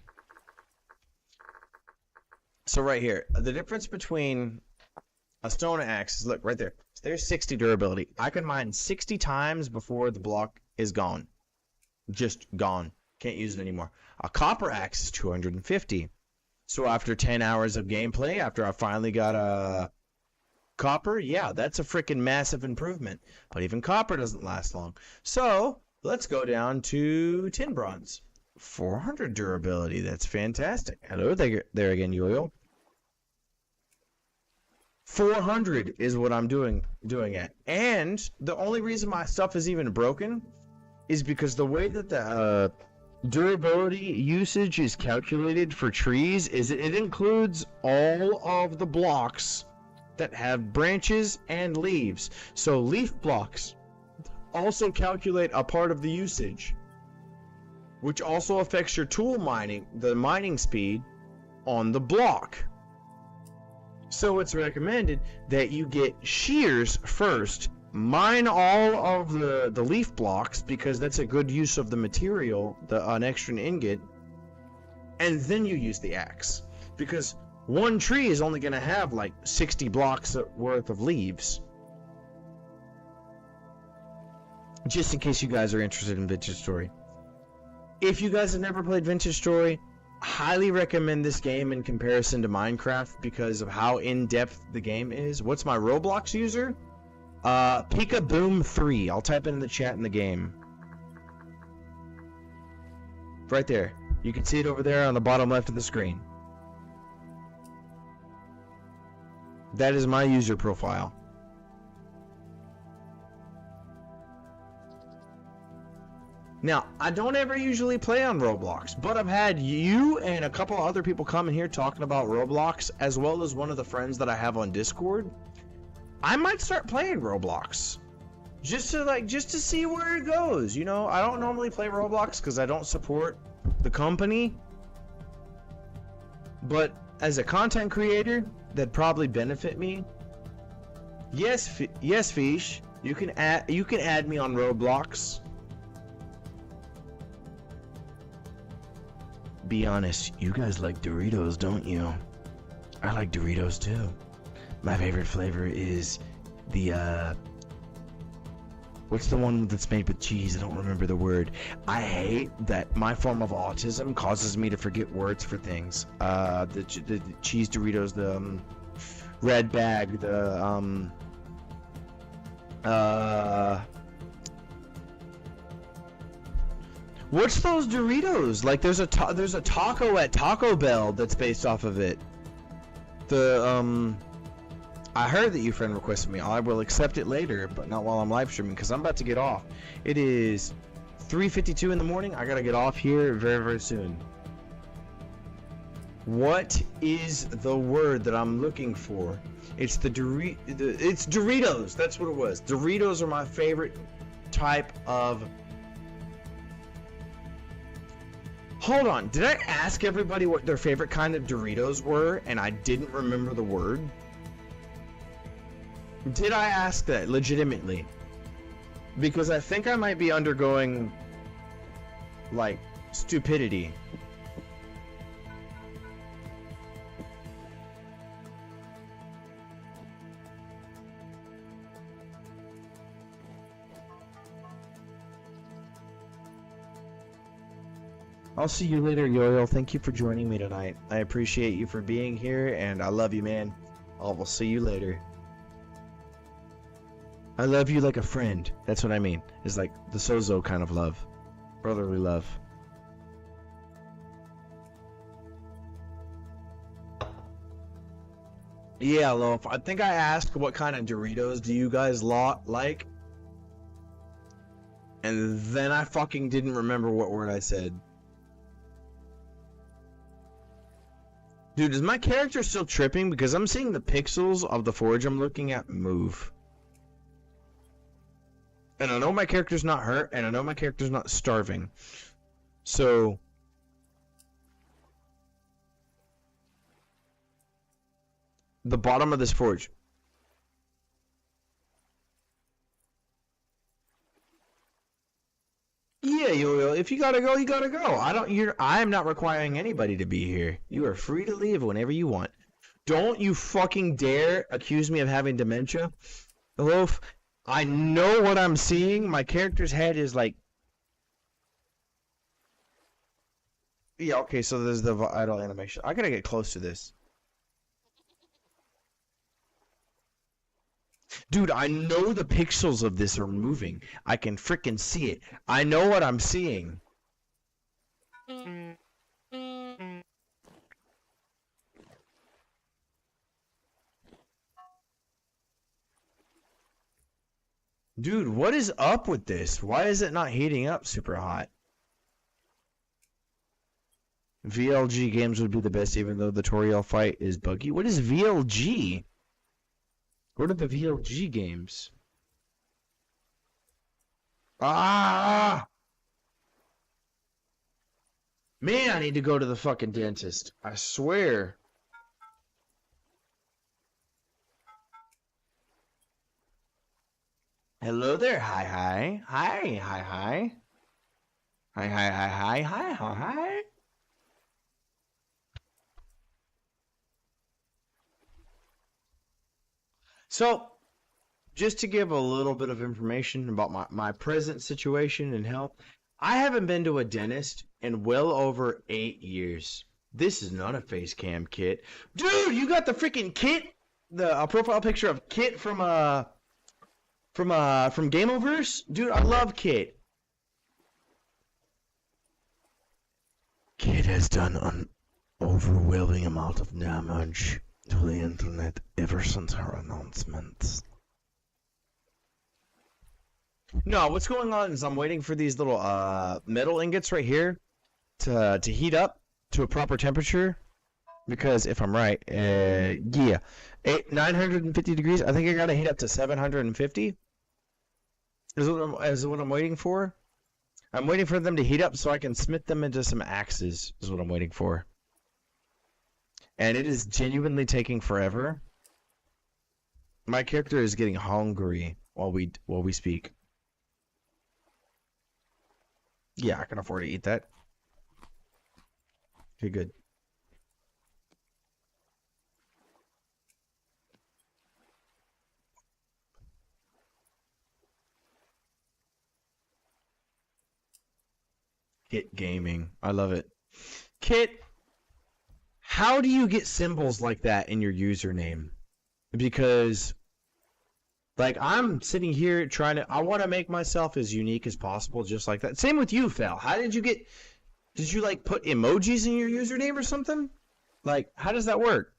so right here, the difference between a stone axe is, look right there. There's 60 durability. I can mine 60 times before the block is gone. Just gone. Can't use it anymore. A copper axe is 250. So after 10 hours of gameplay, after I finally got a copper, yeah, that's a freaking massive improvement. But even copper doesn't last long. So let's go down to tin bronze. 400 durability. That's fantastic. Hello there again, Yo-Yo. 400 is what I'm doing it. And the only reason my stuff is even broken is because the way that the durability usage is calculated for trees is it includes all of the blocks that have branches and leaves. So leaf blocks also calculate a part of the usage, which also affects your tool mining, the mining speed on the block. So it's recommended that you get shears first, mine all of the leaf blocks because that's a good use of the material, an extra ingot, and then you use the axe. Because one tree is only going to have like 60 blocks worth of leaves. Just in case you guys are interested in Vintage Story. If you guys have never played Vintage Story, highly recommend this game in comparison to Minecraft because of how in-depth the game is. What's my Roblox user? Peekaboom3. I'll type it in the chat in the game. Right there. You can see it over there on the bottom left of the screen. That is my user profile. Now, I don't ever usually play on Roblox, but I've had you and a couple other people come in here talking about Roblox, as well as one of the friends that I have on Discord. I might start playing Roblox. Just to see where it goes, you know? I don't normally play Roblox because I don't support the company. But as a content creator, that'd probably benefit me. Yes, Fish, you can add me on Roblox. be honest, you guys like Doritos, don't you? I like Doritos too. My favorite flavor is the what's the one that's made with cheese? I don't remember the word. I hate that my form of autism causes me to forget words for things. The cheese Doritos, the red bag, the what's those Doritos? Like there's a taco at Taco Bell that's based off of it. I heard that you friend requested me. I will accept it later, but not while I'm live streaming because I'm about to get off. It is 3:52 in the morning. I gotta get off here very, very soon. What is the word that I'm looking for? It's it's Doritos. That's what it was. Doritos are my favorite type of. Hold on. Did I ask everybody what their favorite kind of Doritos were and I didn't remember the word? Did I ask that legitimately? Because I think I might be undergoing, like, stupidity. I'll see you later, Yo-Yo. Thank you for joining me tonight. I appreciate you for being here, and I love you, man. I will see you later. I love you like a friend. That's what I mean. It's like the Sozo kind of love. Brotherly love. Yeah, Loaf. I think I asked what kind of Doritos do you guys like? And then I fucking didn't remember what word I said. Dude, is my character still tripping? Because I'm seeing the pixels of the forge I'm looking at move. And I know my character's not hurt, and I know my character's not starving. So... the bottom of this forge. Yeah, Yo-Yo, if you gotta go, you gotta go. I'm not requiring anybody to be here. You are free to leave whenever you want. Don't you fucking dare accuse me of having dementia. Loaf, I know what I'm seeing. My character's head is like... yeah, okay, so there's the idle animation. I gotta get close to this. Dude, I know the pixels of this are moving. I can frickin' see it. I know what I'm seeing. Dude, what is up with this? Why is it not heating up super hot? VLG games would be the best even though the Toriel fight is buggy. What is VLG? What are the VLG games? Ah! Man, I need to go to the fucking dentist. I swear. Hello there, hi hi. Hi, hi hi. Hi hi hi hi hi hi hi. So, just to give a little bit of information about my present situation and health, I haven't been to a dentist in well over 8 years. This is not a face cam kit. Dude, you got the freaking kit? The profile picture of Kit from Gameoverse? Dude, I love Kit. Kit has done an overwhelming amount of damage to the internet ever since her announcements. No, what's going on is I'm waiting for these little metal ingots right here to heat up to a proper temperature. Because if I'm right, yeah, 950 degrees. I think I gotta heat up to 750. Is what I'm waiting for. I'm waiting for them to heat up so I can smith them into some axes. Is what I'm waiting for. And it is genuinely taking forever. My character is getting hungry while we speak. Yeah, I can afford to eat that. Okay, good. Kit Gaming. I love it. Kit, how do you get symbols like that in your username? Because, like, I'm sitting here trying to, I want to make myself as unique as possible, just like that. Same with you, Fel. How did you get, did you, like, put emojis in your username or something? Like, how does that work?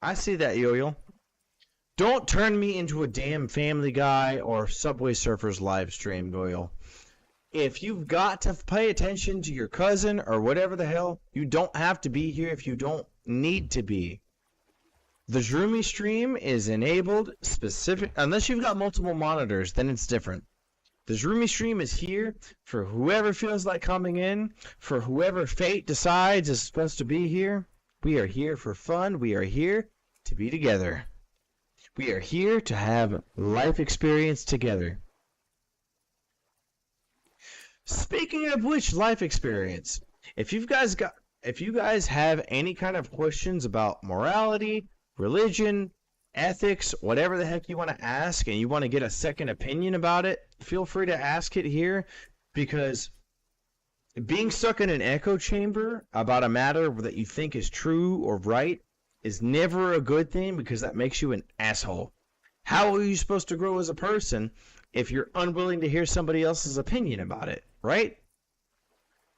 I see that, Yo-Yo. Don't turn me into a damn Family Guy or Subway Surfers live stream, Yo-Yo. If you've got to pay attention to your cousin or whatever the hell, you don't have to be here if you don't need to be. The Zhroomy stream is enabled specific, unless you've got multiple monitors, then it's different. The Zhroomy stream is here for whoever feels like coming in, for whoever fate decides is supposed to be here. We are here for fun. We are here to be together. We are here to have life experience together. Speaking of which, life experience. If you guys have any kind of questions about morality, religion, ethics, whatever the heck you want to ask, and you want to get a second opinion about it, feel free to ask it here, because being stuck in an echo chamber about a matter that you think is true or right is never a good thing, because that makes you an asshole. How are you supposed to grow as a person if you're unwilling to hear somebody else's opinion about it, right?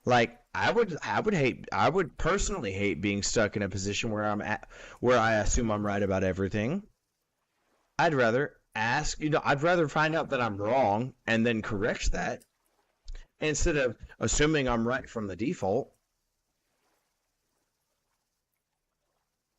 Like, I would personally hate being stuck in a position where where I assume I'm right about everything. I'd rather I'd rather find out that I'm wrong and then correct that instead of assuming I'm right from the default.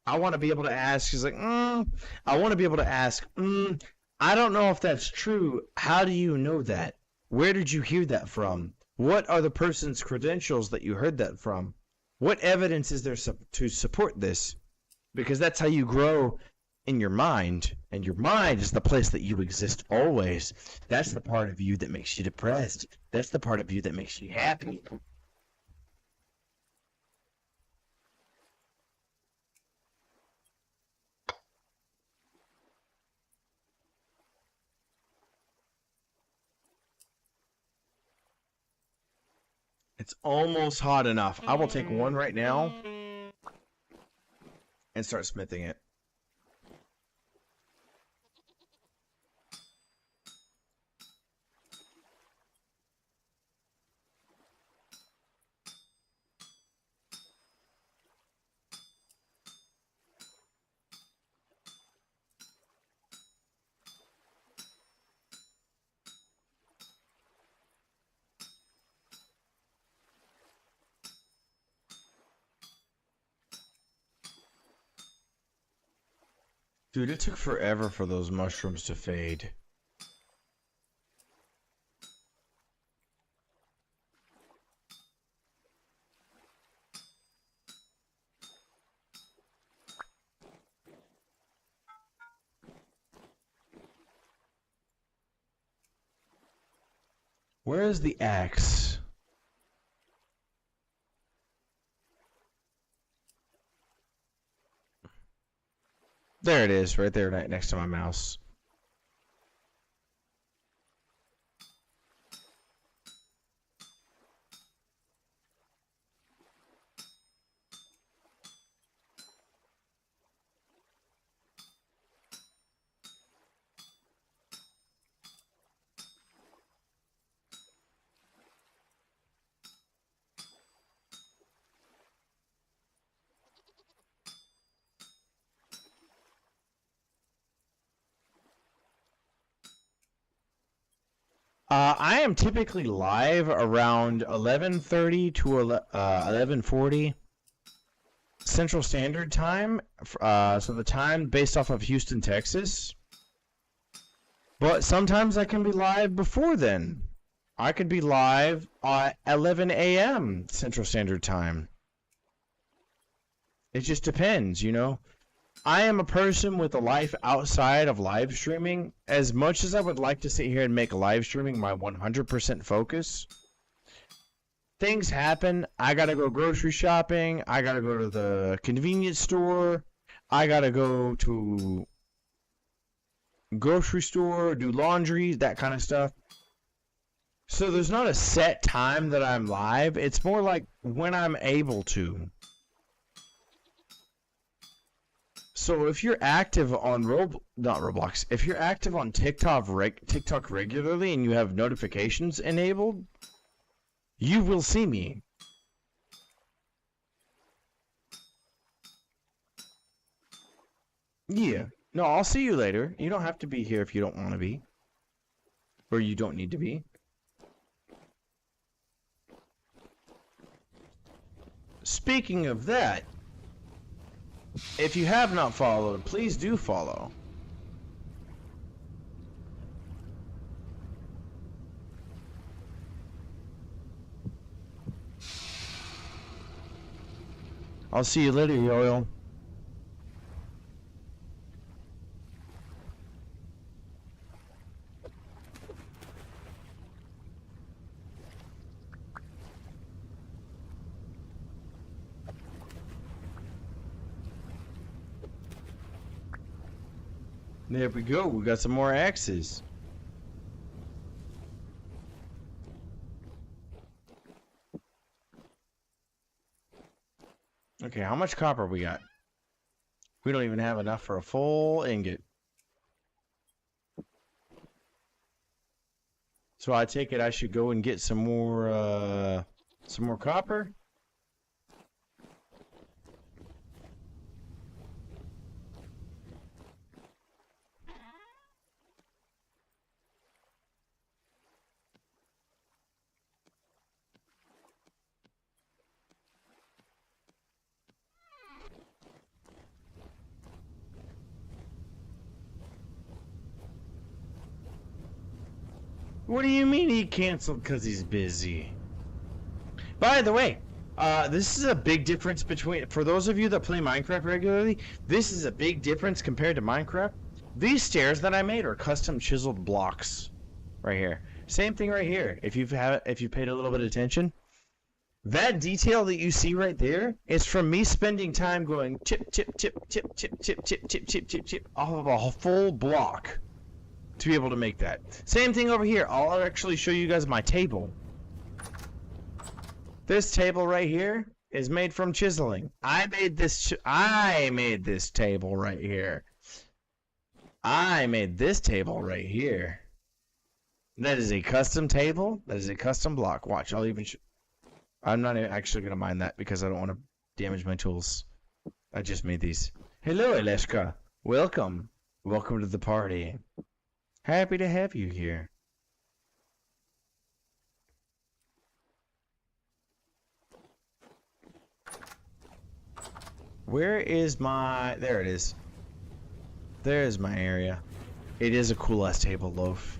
I want to be able to ask, he's like, I want to be able to ask, I don't know if that's true. How do you know that? Where did you hear that from? What are the person's credentials that you heard that from? What evidence is there to support this? Because that's how you grow in your mind. And your mind is the place that you exist always. That's the part of you that makes you depressed. That's the part of you that makes you happy. It's almost hot enough. I will take one right now and start smithing it. Dude, it took forever for those mushrooms to fade. Where is the axe? There it is, right there next to my mouse. I am typically live around 11:30 to 11:40 Central Standard Time. So the time based off of Houston, Texas. But sometimes I can be live before then. I could be live at 11 a.m. Central Standard Time. It just depends, you know. I am a person with a life outside of live streaming. As much as I would like to sit here and make live streaming my 100% focus, things happen. I gotta go grocery shopping. I gotta go to the convenience store. I gotta go to grocery store, do laundry, that kind of stuff. So there's not a set time that I'm live. It's more like when I'm able to. So if you're active on not Roblox, if you're active on TikTok regularly and you have notifications enabled, you will see me. Yeah. No, I'll see you later. You don't have to be here if you don't want to be. Or you don't need to be. Speaking of that, if you have not followed, please do follow. I'll see you later, Yo-Yo. There we go. We got some more axes. Okay, how much copper we got? We don't even have enough for a full ingot. So I take it I should go and get some more copper? What do you mean he canceled because he's busy? By the way, this is a big difference between, for those of you that play Minecraft regularly, this is a big difference compared to Minecraft. These stairs that I made are custom chiseled blocks right here. Same thing right here. If you paid a little bit of attention, that detail that you see right there is from me spending time going chip, chip, chip, chip, chip, chip, chip, chip, chip, chip, chip, off of a full block to be able to make that. Same thing over here. I'll actually show you guys my table. This table right here is made from chiseling. I made this table right here. I made this table right here. That is a custom table. That is a custom block. Watch, I'll even I'm not actually going to mine that because I don't want to damage my tools. I just made these. Hello, Eleshka. Welcome. Welcome to the party. Happy to have you here. Where is my... There it is. There's my area. It is a cool-ass table, loaf.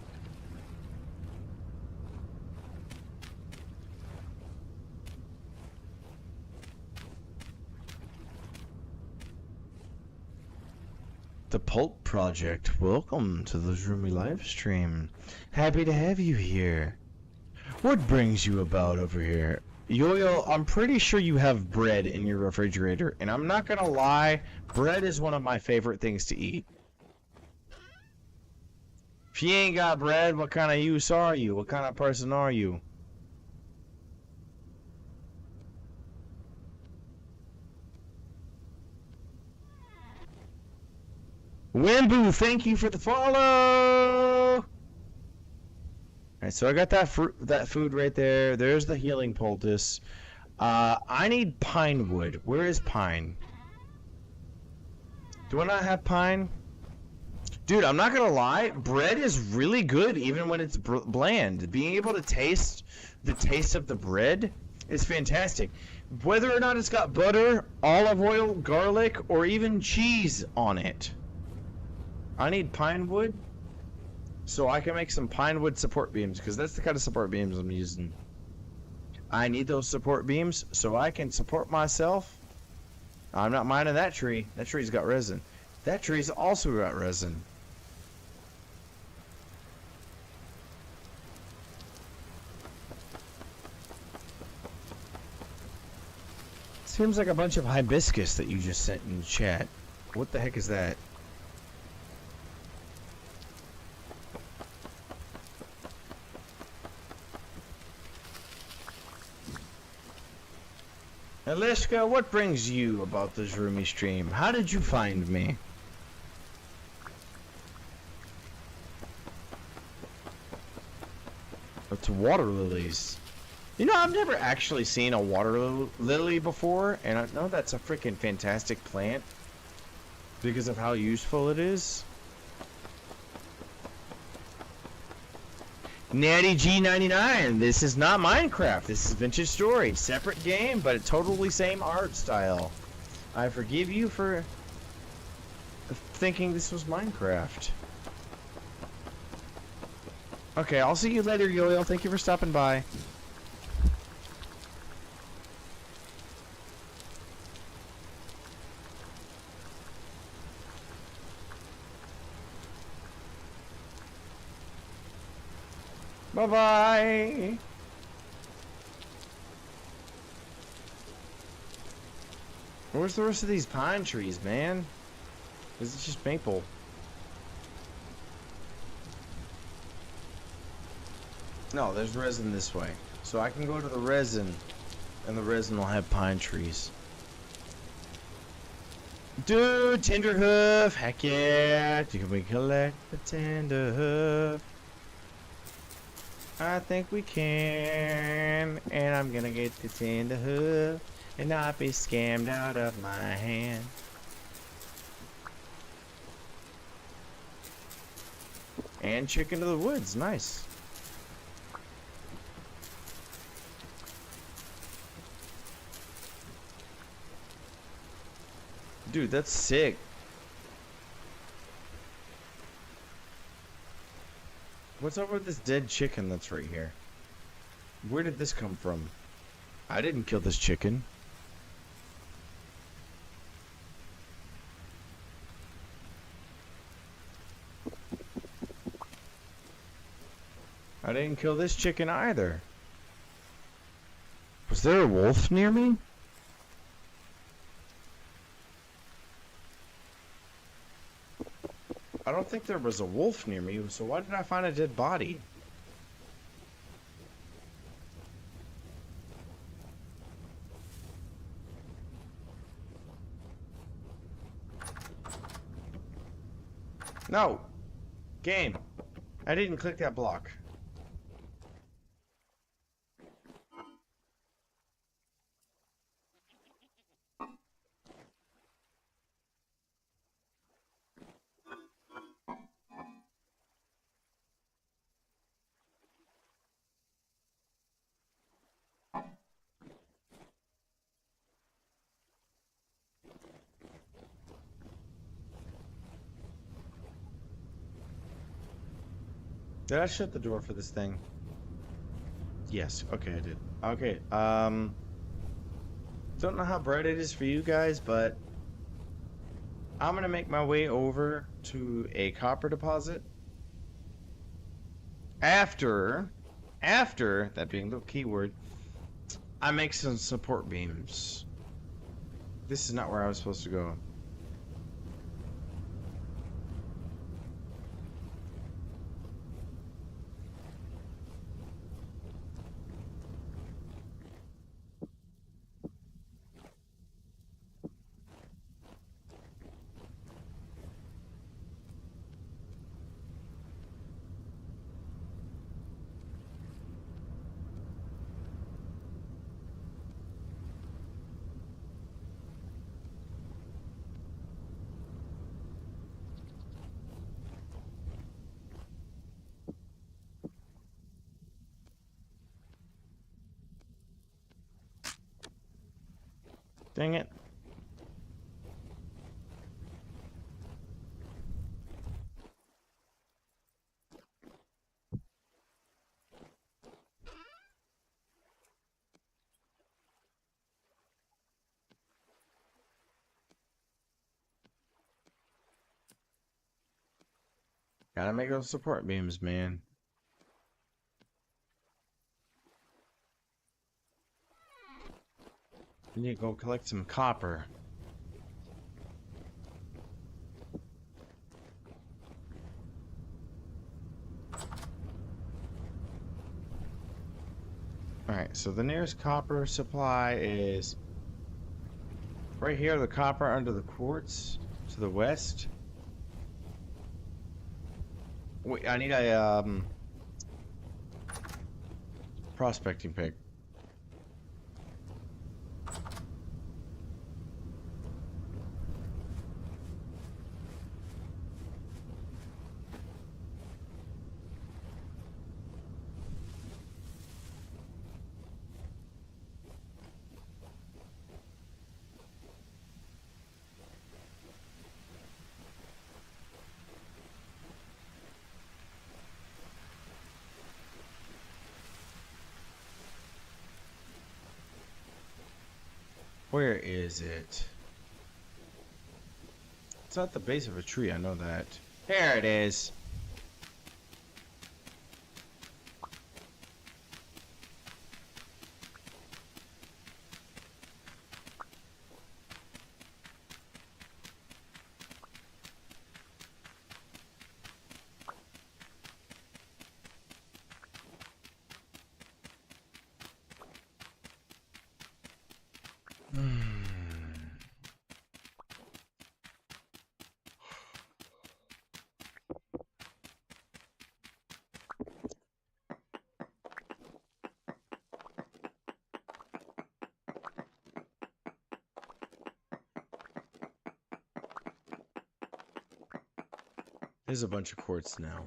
The Pulp Project, welcome to the Zhroomy live stream. Happy to have you here. What brings you about over here? Yo-Yo, I'm pretty sure you have bread in your refrigerator, and I'm not gonna lie, bread is one of my favorite things to eat. If you ain't got bread, what kind of use are you? What kind of person are you? Wimbu, thank you for the follow! Alright, so I got that food right there. There's the healing poultice. I need pine wood. Where is pine? Do I not have pine? Dude, I'm not gonna lie. Bread is really good even when it's bland. Being able to taste the taste of the bread is fantastic. Whether or not it's got butter, olive oil, garlic, or even cheese on it. I need pine wood so I can make some pine wood support beams, because that's the kind of support beams I'm using. I need those support beams so I can support myself I'm not minding that tree. That tree's got resin. That tree's also got resin. Seems like a bunch of hibiscus that you just sent in chat. What the heck is that? Alishka, what brings you about the Zhroomy stream? How did you find me? It's water lilies. You know, I've never actually seen a water lily before, and I know that's a freaking fantastic plant because of how useful it is. Natty G99, this is not Minecraft, this is Vintage Story. Separate game, but totally same art style. I forgive you for thinking this was Minecraft. Okay, I'll see you later, Yo-Yo. Thank you for stopping by. Bye-bye! Where's the rest of these pine trees, man? Is it just maple? No, there's resin this way. So I can go to the resin, and the resin will have pine trees. Dude, Tenderhoof! Heck yeah! Can we collect the Tenderhoof? I think we can, and I'm gonna get the Tenderhoof and not be scammed out of my hand. And Chicken to the Woods, nice. Dude, that's sick. What's up with this dead chicken that's right here? Where did this come from? I didn't kill this chicken. I didn't kill this chicken either. Was there a wolf near me? I don't think there was a wolf near me, so why did I find a dead body? No! Game! I didn't click that block. Did I shut the door for this thing? Yes, okay, I did. Okay, don't know how bright it is for you guys, but I'm gonna make my way over to a copper deposit. After, that being the keyword, I make some support beams. This is not where I was supposed to go. Dang it. Gotta make those support beams, man. We need to go collect some copper. Alright, so the nearest copper supply is right here, the copper under the quartz to the west. Wait, I need a prospecting pick. Where is it? It's at the base of a tree, I know that. Here it is. There's a bunch of quartz now.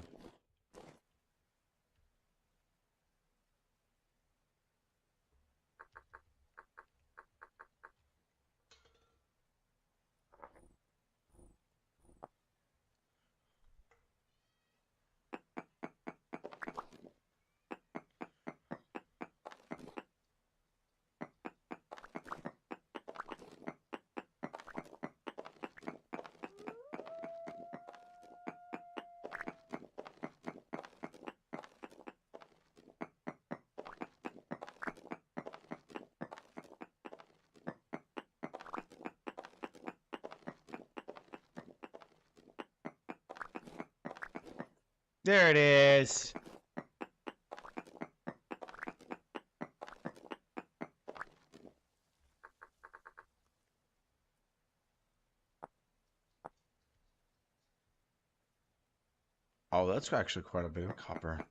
There it is. Oh, that's actually quite a bit of copper.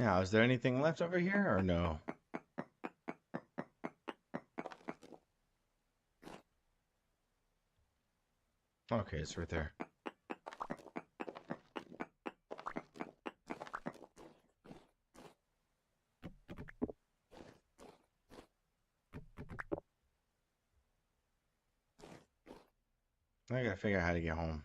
Now, is there anything left over here or no? Okay, it's right there. I gotta figure out how to get home.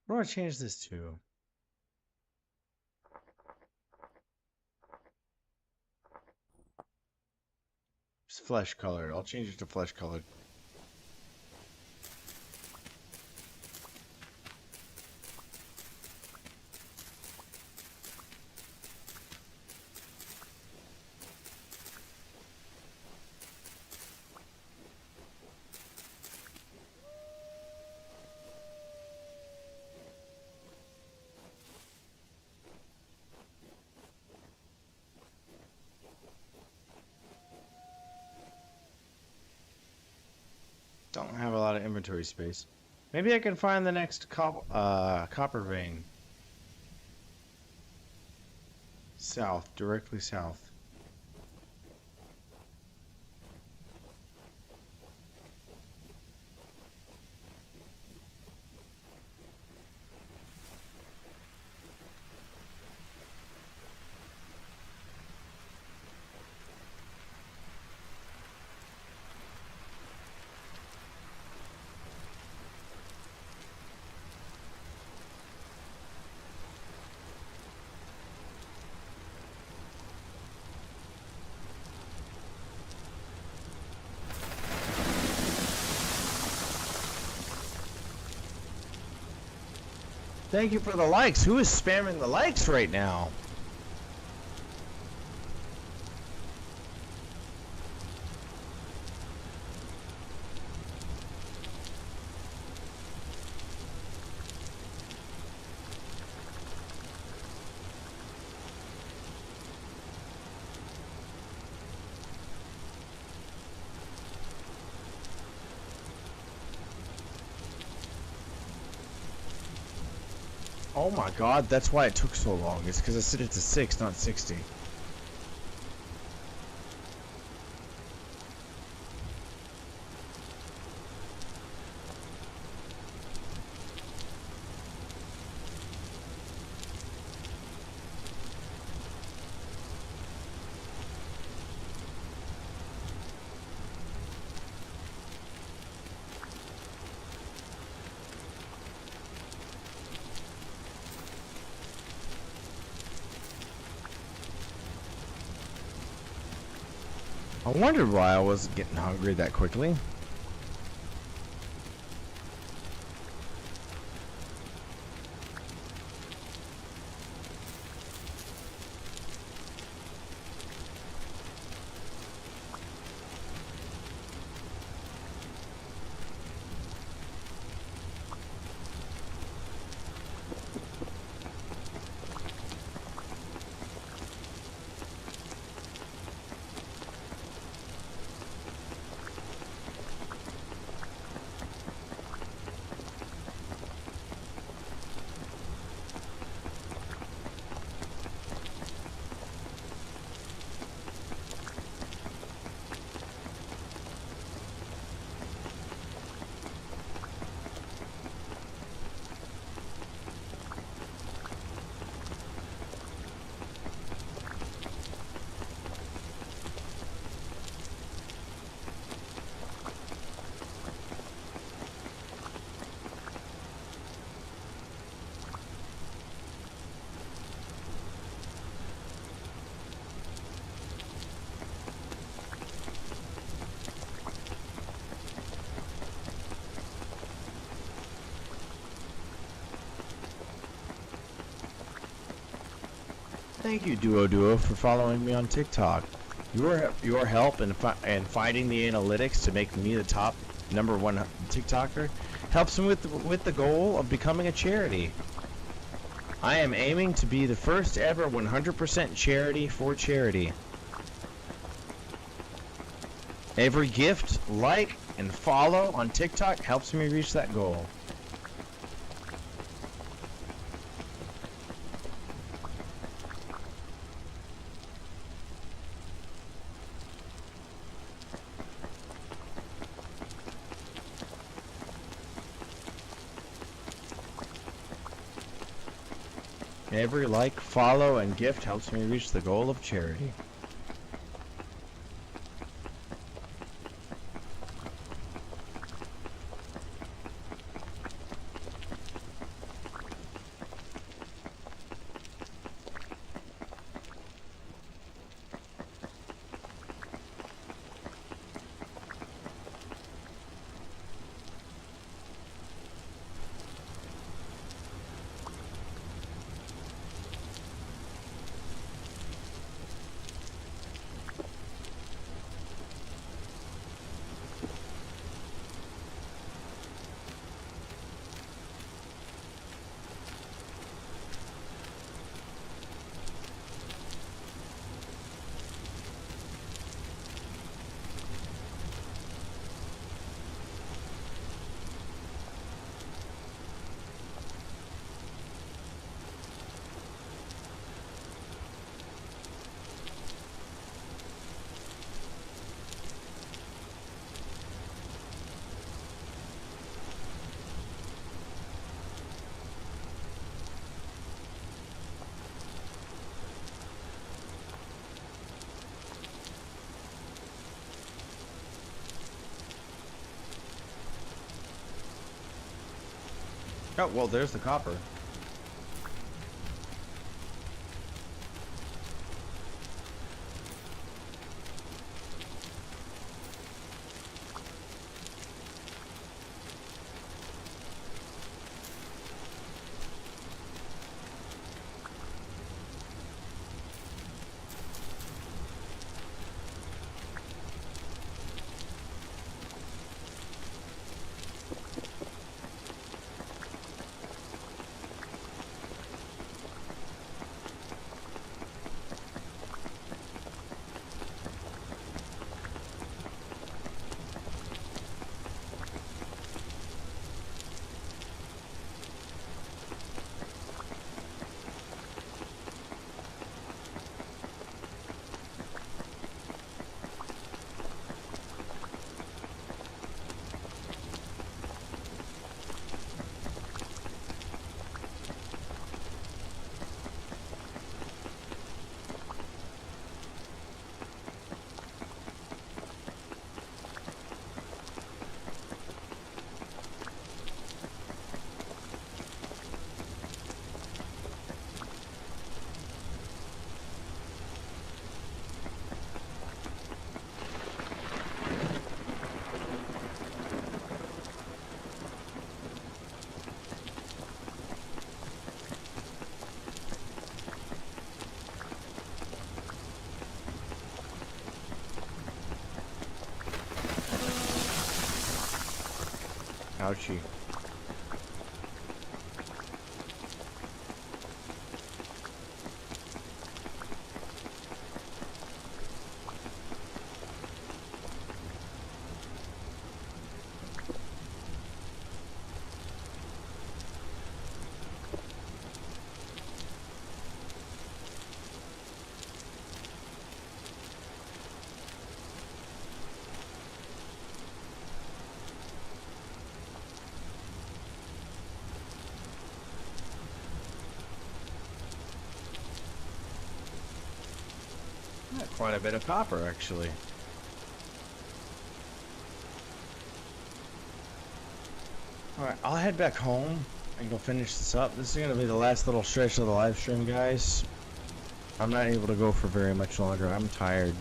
What do I change this to? It's flesh colored. I'll change it to flesh colored. Don't have a lot of inventory space. Maybe I can find the next copper vein. South, directly south. Thank you for the likes. Who is spamming the likes right now? Oh my god, that's why it took so long. It's because I set it to 6, not 60. I wondered why I wasn't getting hungry that quickly. Thank you, Duo, for following me on TikTok. Your help in fighting the analytics to make me the top #1 TikToker helps me with the goal of becoming a charity. I am aiming to be the first ever 100% charity for charity. Every gift, like, and follow on TikTok helps me reach that goal. Every like, follow, and gift helps me reach the goal of charity. Oh, well, there's the copper. Ouchie. Yeah, quite a bit of copper, actually. Alright, I'll head back home and go finish this up. This is going to be the last little stretch of the live stream, guys. I'm not able to go for very much longer. I'm tired.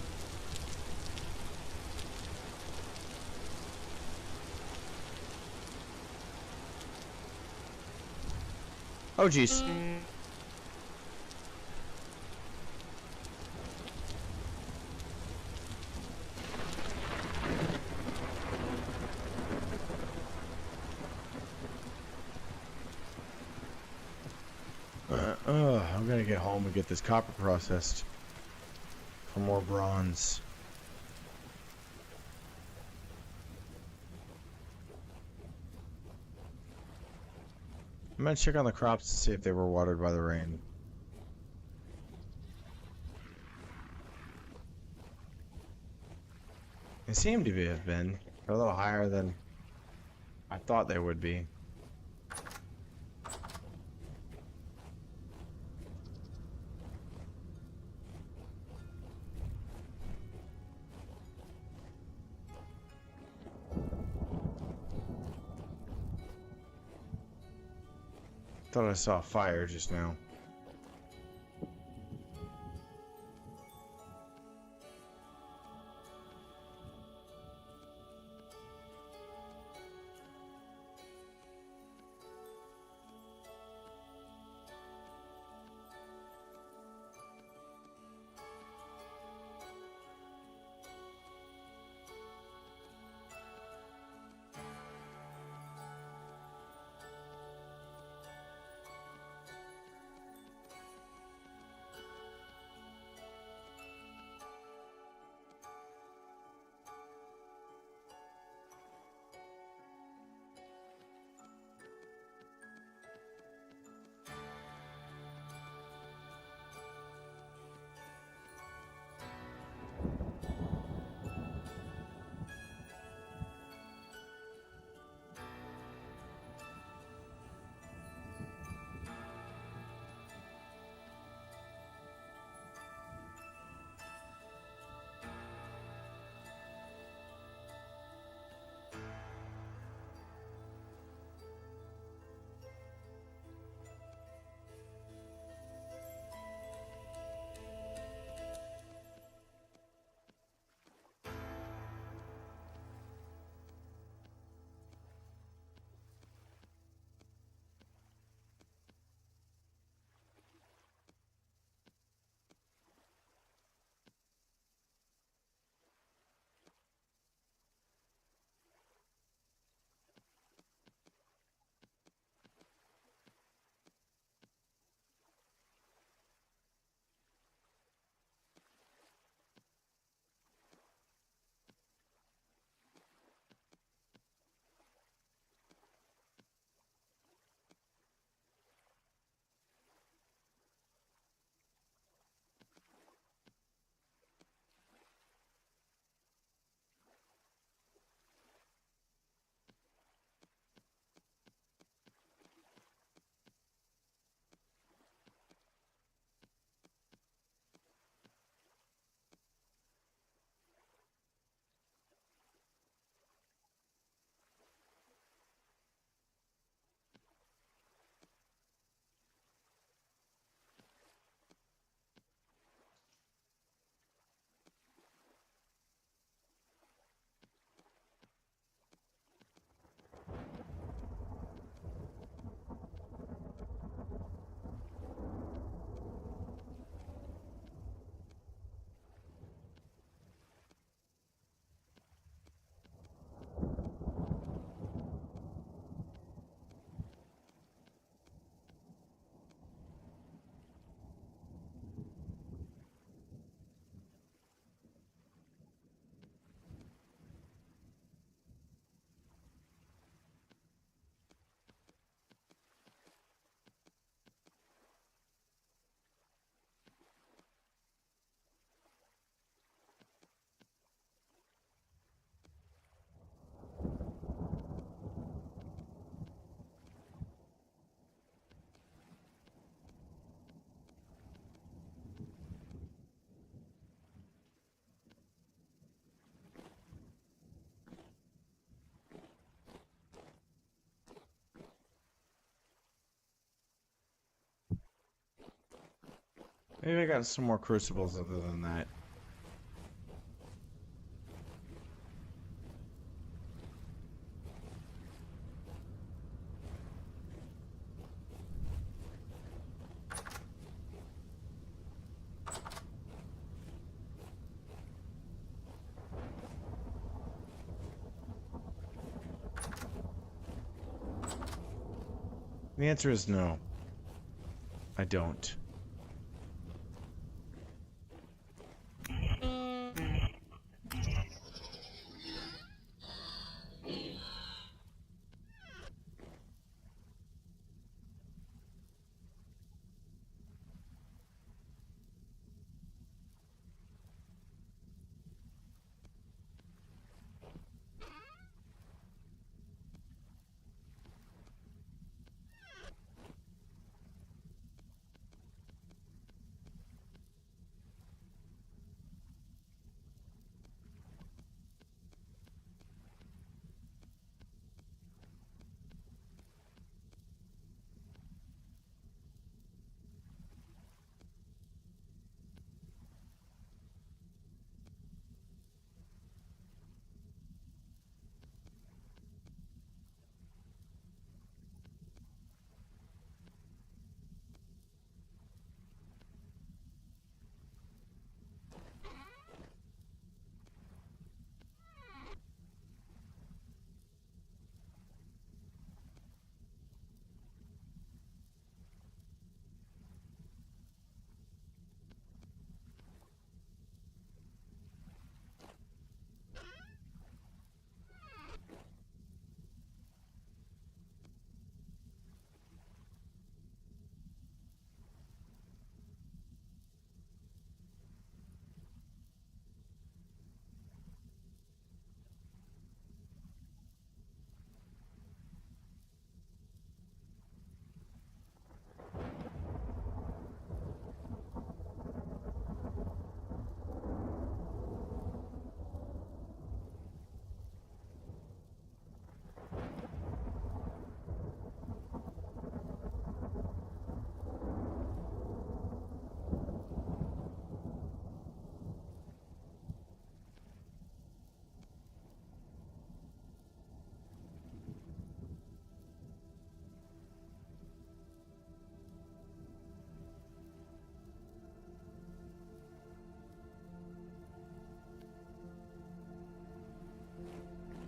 Oh, jeez. I'm gonna get home and get this copper processed for more bronze. I'm gonna check on the crops to see if they were watered by the rain. They seem to have been. They're a little higher than I thought they would be. Thought I saw a fire just now. Maybe I got some more crucibles other than that. The answer is no. I don't.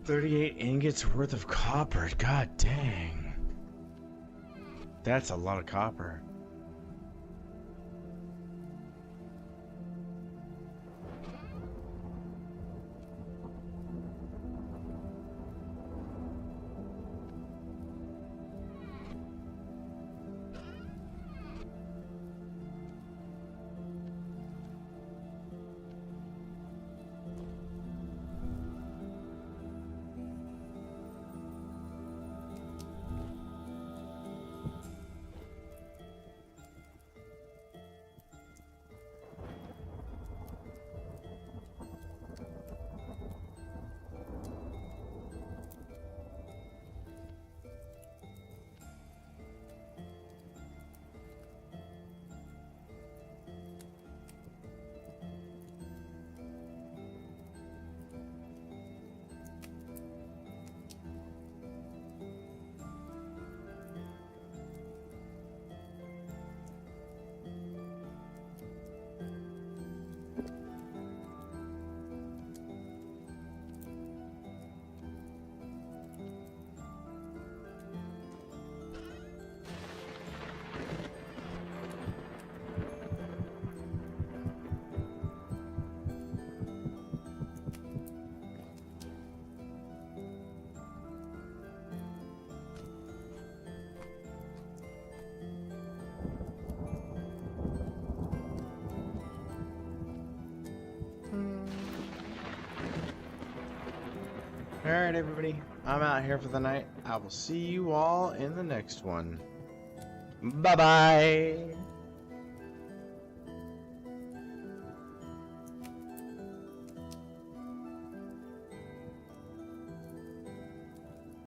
$38 ingots worth of copper. God dang. That's a lot of copper. Alright, everybody. I'm out here for the night. I will see you all in the next one. Bye-bye.